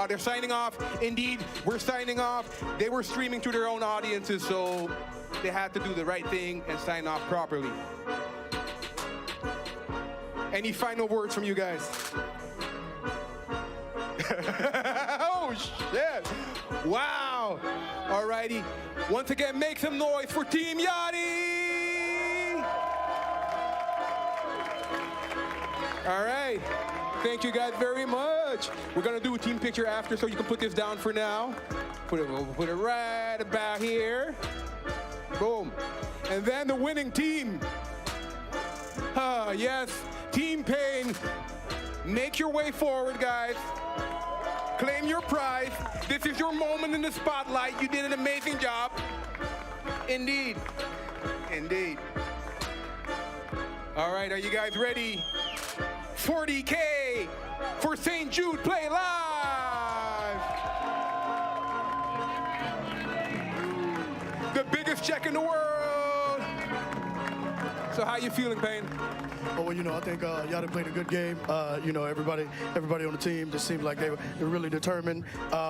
They're signing off. Indeed, we're signing off. They were streaming to their own audiences, so they had to do the right thing and sign off properly. Any final words from you guys? Oh, shit. Wow. All righty. Once again, make some noise for Team Yachty. All right. Thank you guys very much. We're gonna do a team picture after, so you can put this down for now. Put it right about here. Boom. And then the winning team. Yes, Team Pain. Make your way forward, guys. Claim your prize. This is your moment in the spotlight. You did an amazing job. Indeed. Indeed. All right, are you guys ready? 40K for St. Jude Play Live. The biggest check in the world. So how you feeling, Payne? Oh, well, you know, I think Yachty played a good game. You know, everybody on the team just seemed like they were really determined.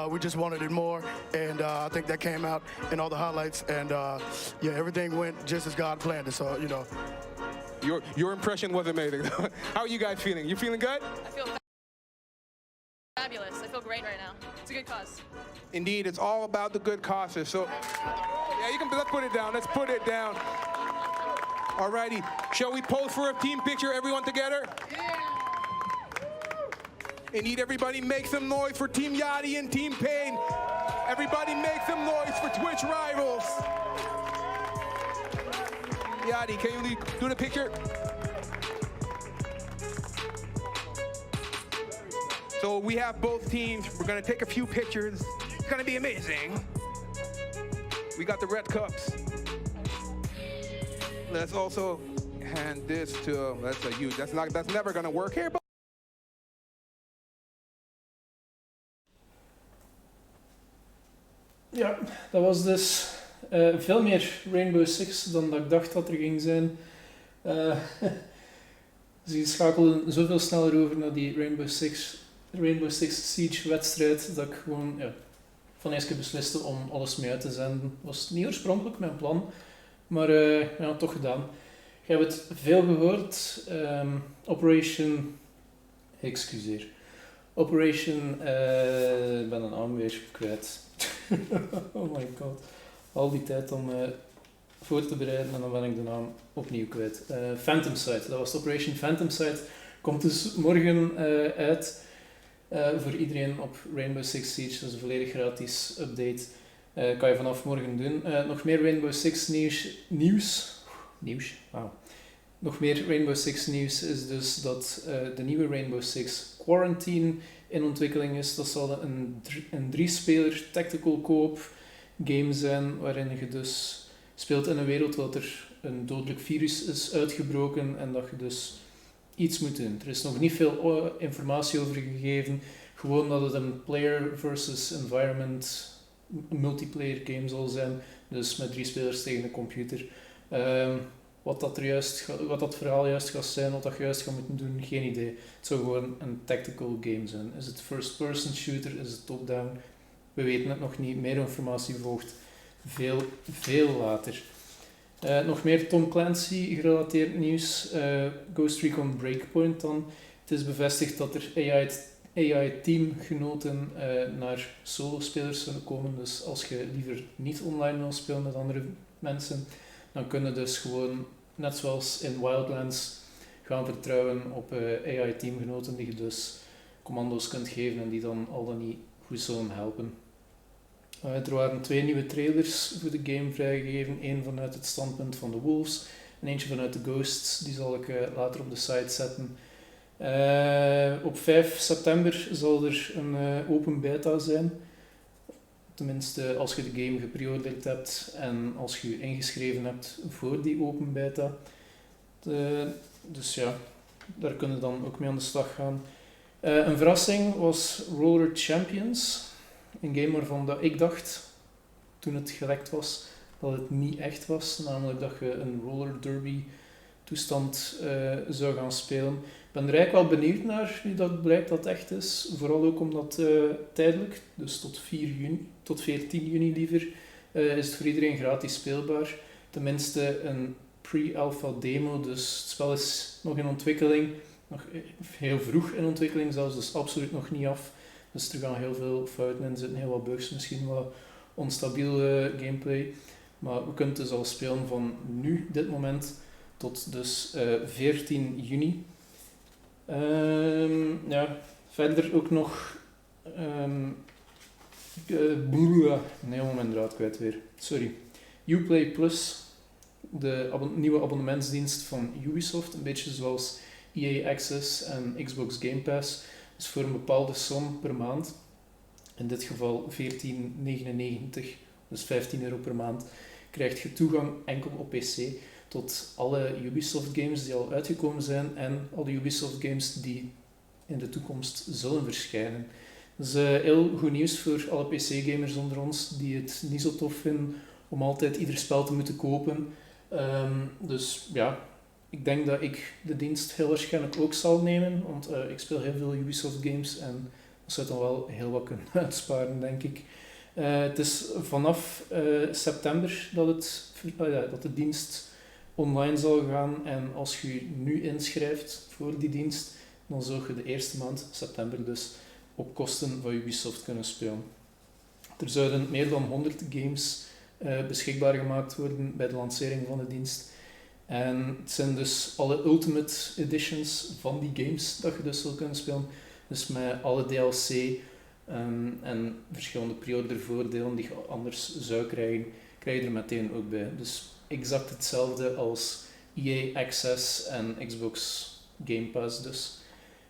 We just wanted it more, and I think that came out in all the highlights. And yeah, everything went just as God planned it. So, you know. Your impression was amazing. How are you guys feeling? You feeling good? I feel fabulous. I feel great right now. It's a good cause. Indeed, it's all about the good causes. So, yeah, let's put it down. Let's put it down. All righty. Shall we pose for a team picture, everyone together? Yeah. Indeed, everybody make some noise for Team Yachty and Team Pain. Everybody make some noise for Twitch rivals. Yachty, can you do the picture? So we have both teams. We're gonna take a few pictures. It's gonna be amazing. We got the red cups. Let's also hand this to, that's never gonna work here, but Ja, dat was dus veel meer Rainbow Six dan dat ik dacht dat er ging zijn. Ze schakelden zoveel sneller over naar die Rainbow Six Siege wedstrijd dat ik gewoon van eerst keer besliste om alles mee uit te zenden. Was niet oorspronkelijk mijn plan, maar toch gedaan. Je hebt het veel gehoord. Operation, ik ben een naam weer kwijt. Oh my god. Al die tijd om voor te bereiden en dan ben ik de naam opnieuw kwijt. Phantom Sight, dat was de Operation Phantom Sight. Komt dus morgen uit voor iedereen op Rainbow Six Siege. Dat is een volledig gratis update. Kan je vanaf morgen doen. Nog meer Rainbow Six nieuws. Wauw. Nog meer Rainbow Six nieuws is dus dat de nieuwe Rainbow Six Quarantine in ontwikkeling is. Dat zal een 3-speler tactical co-op game zijn, waarin je dus speelt in een wereld waar er een dodelijk virus is uitgebroken en dat je dus iets moet doen. Er is nog niet veel informatie over gegeven, gewoon dat het een player versus environment multiplayer game zal zijn, dus met 3 spelers tegen een computer. Wat dat verhaal juist gaat zijn, wat dat je juist gaat moeten doen, geen idee. Het zou gewoon een tactical game zijn. Is het first-person shooter, is het top-down? We weten het nog niet. Meer informatie volgt veel later. Nog meer Tom Clancy gerelateerd nieuws. Ghost Recon Breakpoint dan. Het is bevestigd dat er AI-teamgenoten naar solo-spelers zullen komen. Dus als je liever niet online wil spelen met andere mensen, dan kunnen dus gewoon, net zoals in Wildlands, gaan vertrouwen op AI-teamgenoten die je dus commando's kunt geven en die dan al dan niet goed zullen helpen. Er waren 2 nieuwe trailers voor de game vrijgegeven. Eén vanuit het standpunt van de Wolves en eentje vanuit de Ghosts. Die zal ik later op de site zetten. Op 5 september zal er een open beta zijn. Tenminste, als je de game gepreorderd hebt en als je je ingeschreven hebt voor die open beta. Dus ja, daar kunnen we dan ook mee aan de slag gaan. Een verrassing was Roller Champions. Een game waarvan dat ik dacht, toen het gelekt was, dat het niet echt was. Namelijk dat je een roller derby toestand zou gaan spelen. Ik ben er eigenlijk wel benieuwd naar nu dat blijkt dat het echt is. Vooral ook omdat tijdelijk, dus tot 14 juni liever, is het voor iedereen gratis speelbaar. Tenminste een pre-alpha demo, dus het spel is nog in ontwikkeling. Nog heel vroeg in ontwikkeling zelfs, dus absoluut nog niet af. Dus er gaan heel veel fouten in zitten, heel wat bugs, misschien wat onstabiele gameplay. Maar we kunnen het dus al spelen van nu, dit moment, tot dus 14 juni. Verder ook nog... nee, mijn draad kwijt weer. Sorry. Uplay Plus, de nieuwe abonnementsdienst van Ubisoft, een beetje zoals EA Access en Xbox Game Pass. Dus voor een bepaalde som per maand, in dit geval €14,99, dus €15 per maand, krijg je toegang enkel op PC tot alle Ubisoft games die al uitgekomen zijn en alle Ubisoft games die in de toekomst zullen verschijnen. Dat is heel goed nieuws voor alle PC-gamers onder ons die het niet zo tof vinden om altijd ieder spel te moeten kopen. Dus ja, ik denk dat ik de dienst heel waarschijnlijk ook zal nemen, want ik speel heel veel Ubisoft games en dat zou dan wel heel wat kunnen uitsparen, denk ik. Het is vanaf september dat de dienst online zal gaan en als je je nu inschrijft voor die dienst, dan zul je de eerste maand, september dus, op kosten van Ubisoft kunnen spelen. Er zouden meer dan 100 games beschikbaar gemaakt worden bij de lancering van de dienst. En het zijn dus alle Ultimate Editions van die games dat je dus zult kunnen spelen. Dus met alle DLC en verschillende pre-order voordelen die je anders zou krijgen, krijg je er meteen ook bij. Dus exact hetzelfde als EA Access en Xbox Game Pass dus.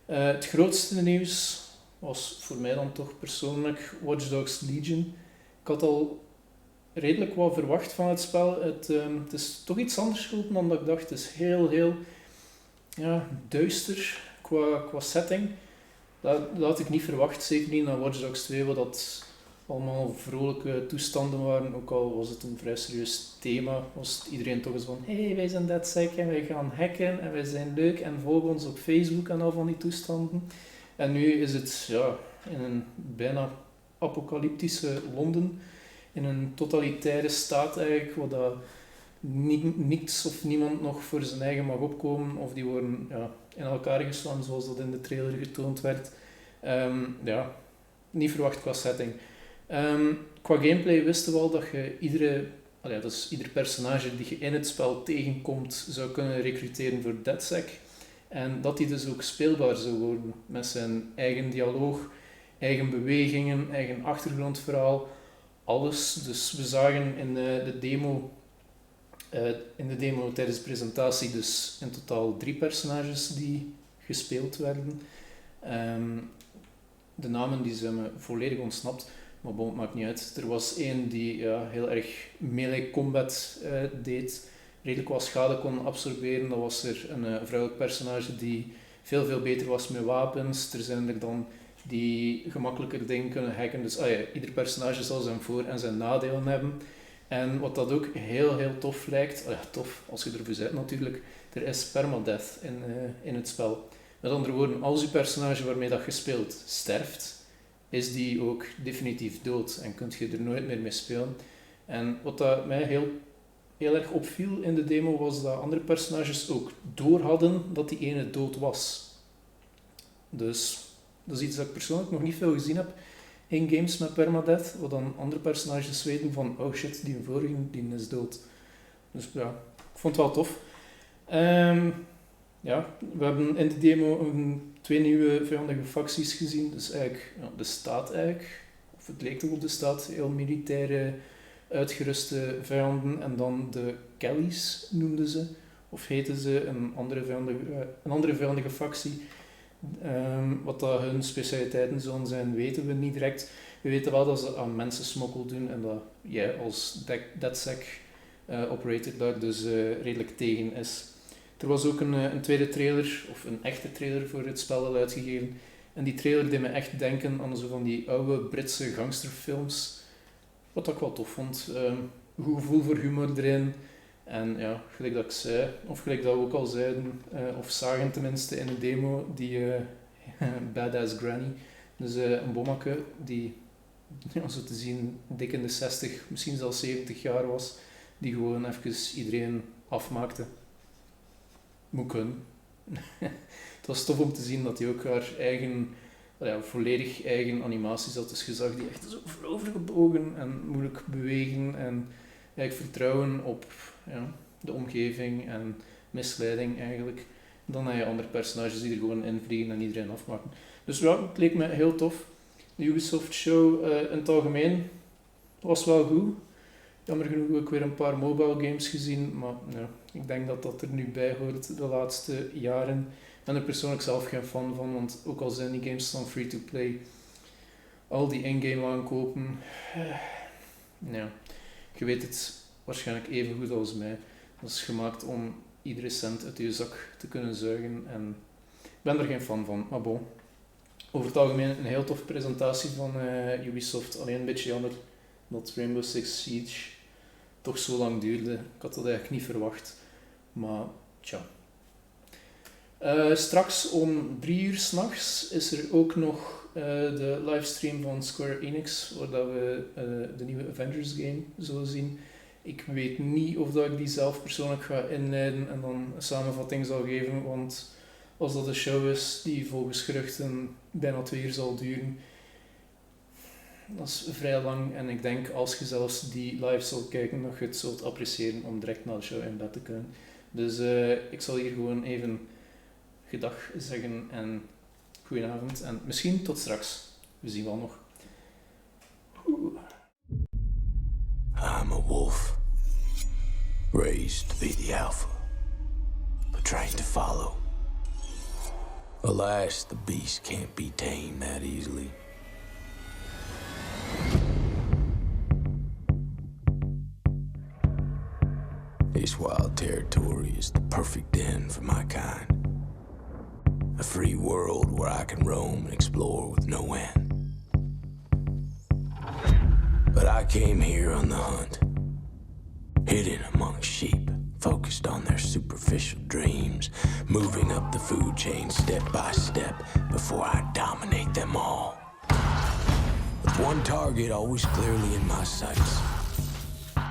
Het grootste nieuws was voor mij dan toch persoonlijk Watch Dogs Legion. Ik had al redelijk wat verwacht van het spel. Het is toch iets anders gelopen dan dat ik dacht. Het is heel duister qua setting. Dat had ik niet verwacht, zeker niet naar Watch Dogs 2, wat dat allemaal vrolijke toestanden waren, ook al was het een vrij serieus thema, was iedereen toch eens van hey, wij zijn DedSec en wij gaan hacken en wij zijn leuk en volg ons op Facebook en al van die toestanden. En nu is het in een bijna apocalyptische Londen, in een totalitaire staat eigenlijk, waar dat niets of niemand nog voor zijn eigen mag opkomen, of die worden in elkaar geslaan zoals dat in de trailer getoond werd. Niet verwacht qua setting. Qua gameplay wisten we al dat je ieder personage die je in het spel tegenkomt zou kunnen recruteren voor DedSec. En dat die dus ook speelbaar zou worden met zijn eigen dialoog, eigen bewegingen, eigen achtergrondverhaal, alles. Dus we zagen in de demo tijdens de presentatie dus in totaal 3 personages die gespeeld werden. De namen die zijn me volledig ontsnapt, maar het maakt niet uit. Er was één die heel erg melee combat deed, redelijk wat schade kon absorberen. Dat was er een vrouwelijk personage die veel beter was met wapens. Er zijn er dan die gemakkelijker dingen kunnen hacken. Dus ieder personage zal zijn voor- en zijn nadelen hebben. En wat dat ook heel tof lijkt, tof als je ervoor bent natuurlijk, er is permadeath in het spel. Met andere woorden, als je personage waarmee dat je speelt sterft, is die ook definitief dood en kun je er nooit meer mee spelen. En wat dat mij heel erg opviel in de demo was dat andere personages ook door hadden dat die ene dood was. Dus dat is iets dat ik persoonlijk nog niet veel gezien heb in games met permadeath, wat dan andere personages weten van oh shit, die vorige die is dood. Dus ik vond het wel tof. We hebben in de demo 2 nieuwe vijandige facties gezien. Dus eigenlijk de staat of het leek toch op de staat, heel militaire, uitgeruste vijanden. En dan de Kellys noemden ze, of heten ze, een andere vijandige factie. Wat dat hun specialiteiten zullen zijn, weten we niet direct. We weten wel dat ze aan mensensmokkel doen en dat jij als DedSec operator daar dus redelijk tegen is. Er was ook een tweede trailer, of een echte trailer voor het spel al uitgegeven. En die trailer deed me echt denken aan zo van die oude Britse gangsterfilms. Wat ik wel tof vond. Goed gevoel voor humor erin. En gelijk dat ik zei, of gelijk dat we ook al zeiden, of zagen tenminste in de demo, die badass granny. Dus een bommake die, zo te zien, dik in de 60, misschien zelfs 70 jaar was. Die gewoon even iedereen afmaakte. Moet kunnen. Het was tof om te zien dat hij ook haar eigen, volledig eigen animaties had. Dus je zag die echt zo voorovergebogen en moeilijk bewegen en eigenlijk vertrouwen op de omgeving en misleiding eigenlijk. Dan heb je andere personages die er gewoon invliegen en iedereen afmaken. Dus het leek me heel tof. De Ubisoft show in het algemeen was wel goed. Jammer genoeg ook weer een paar mobile games gezien, maar ik denk dat dat er nu bij hoort de laatste jaren. Ik ben er persoonlijk zelf geen fan van, want ook al zijn die games dan free-to-play, al die in-game aankopen, je weet het waarschijnlijk even goed als mij. Dat is gemaakt om iedere cent uit je zak te kunnen zuigen en ik ben er geen fan van, maar bon. Over het algemeen een heel toffe presentatie van Ubisoft, alleen een beetje jammer dat Rainbow Six Siege toch zo lang duurde. Ik had dat eigenlijk niet verwacht, maar tja. Straks om 3 uur 's nachts is er ook nog de livestream van Square Enix, waar dat we de nieuwe Avengers game zullen zien. Ik weet niet of dat ik die zelf persoonlijk ga inleiden en dan een samenvatting zal geven, want als dat een show is die volgens geruchten bijna 2 uur zal duren, dat is vrij lang en ik denk als je zelfs die live zult kijken, dat je het zult appreciëren om direct na de show in bed te kunnen. Dus ik zal hier gewoon even gedag zeggen en goedenavond en misschien tot straks. We zien wel nog. I'm a wolf, raised to be the alpha, but trained to follow. Alas, the beast can't be tamed that easily. This wild territory is the perfect den for my kind. A free world where I can roam and explore with no end. But I came here on the hunt, hidden among sheep, focused on their superficial dreams, moving up the food chain step by step before I dominate them all. With one target always clearly in my sights: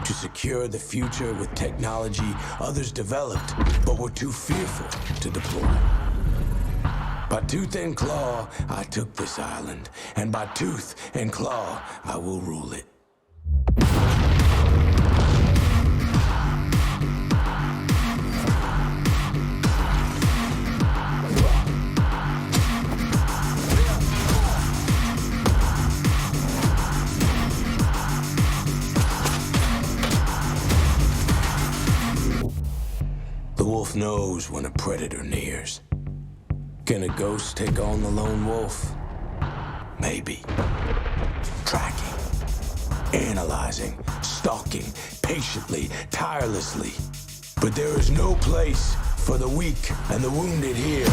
to secure the future with technology others developed but were too fearful to deploy. By tooth and claw, I took this island, and by tooth and claw, I will rule it. The wolf knows when a predator nears. Can a ghost take on the lone wolf? Maybe. Tracking, analyzing, stalking, patiently, tirelessly. But there is no place for the weak and the wounded here.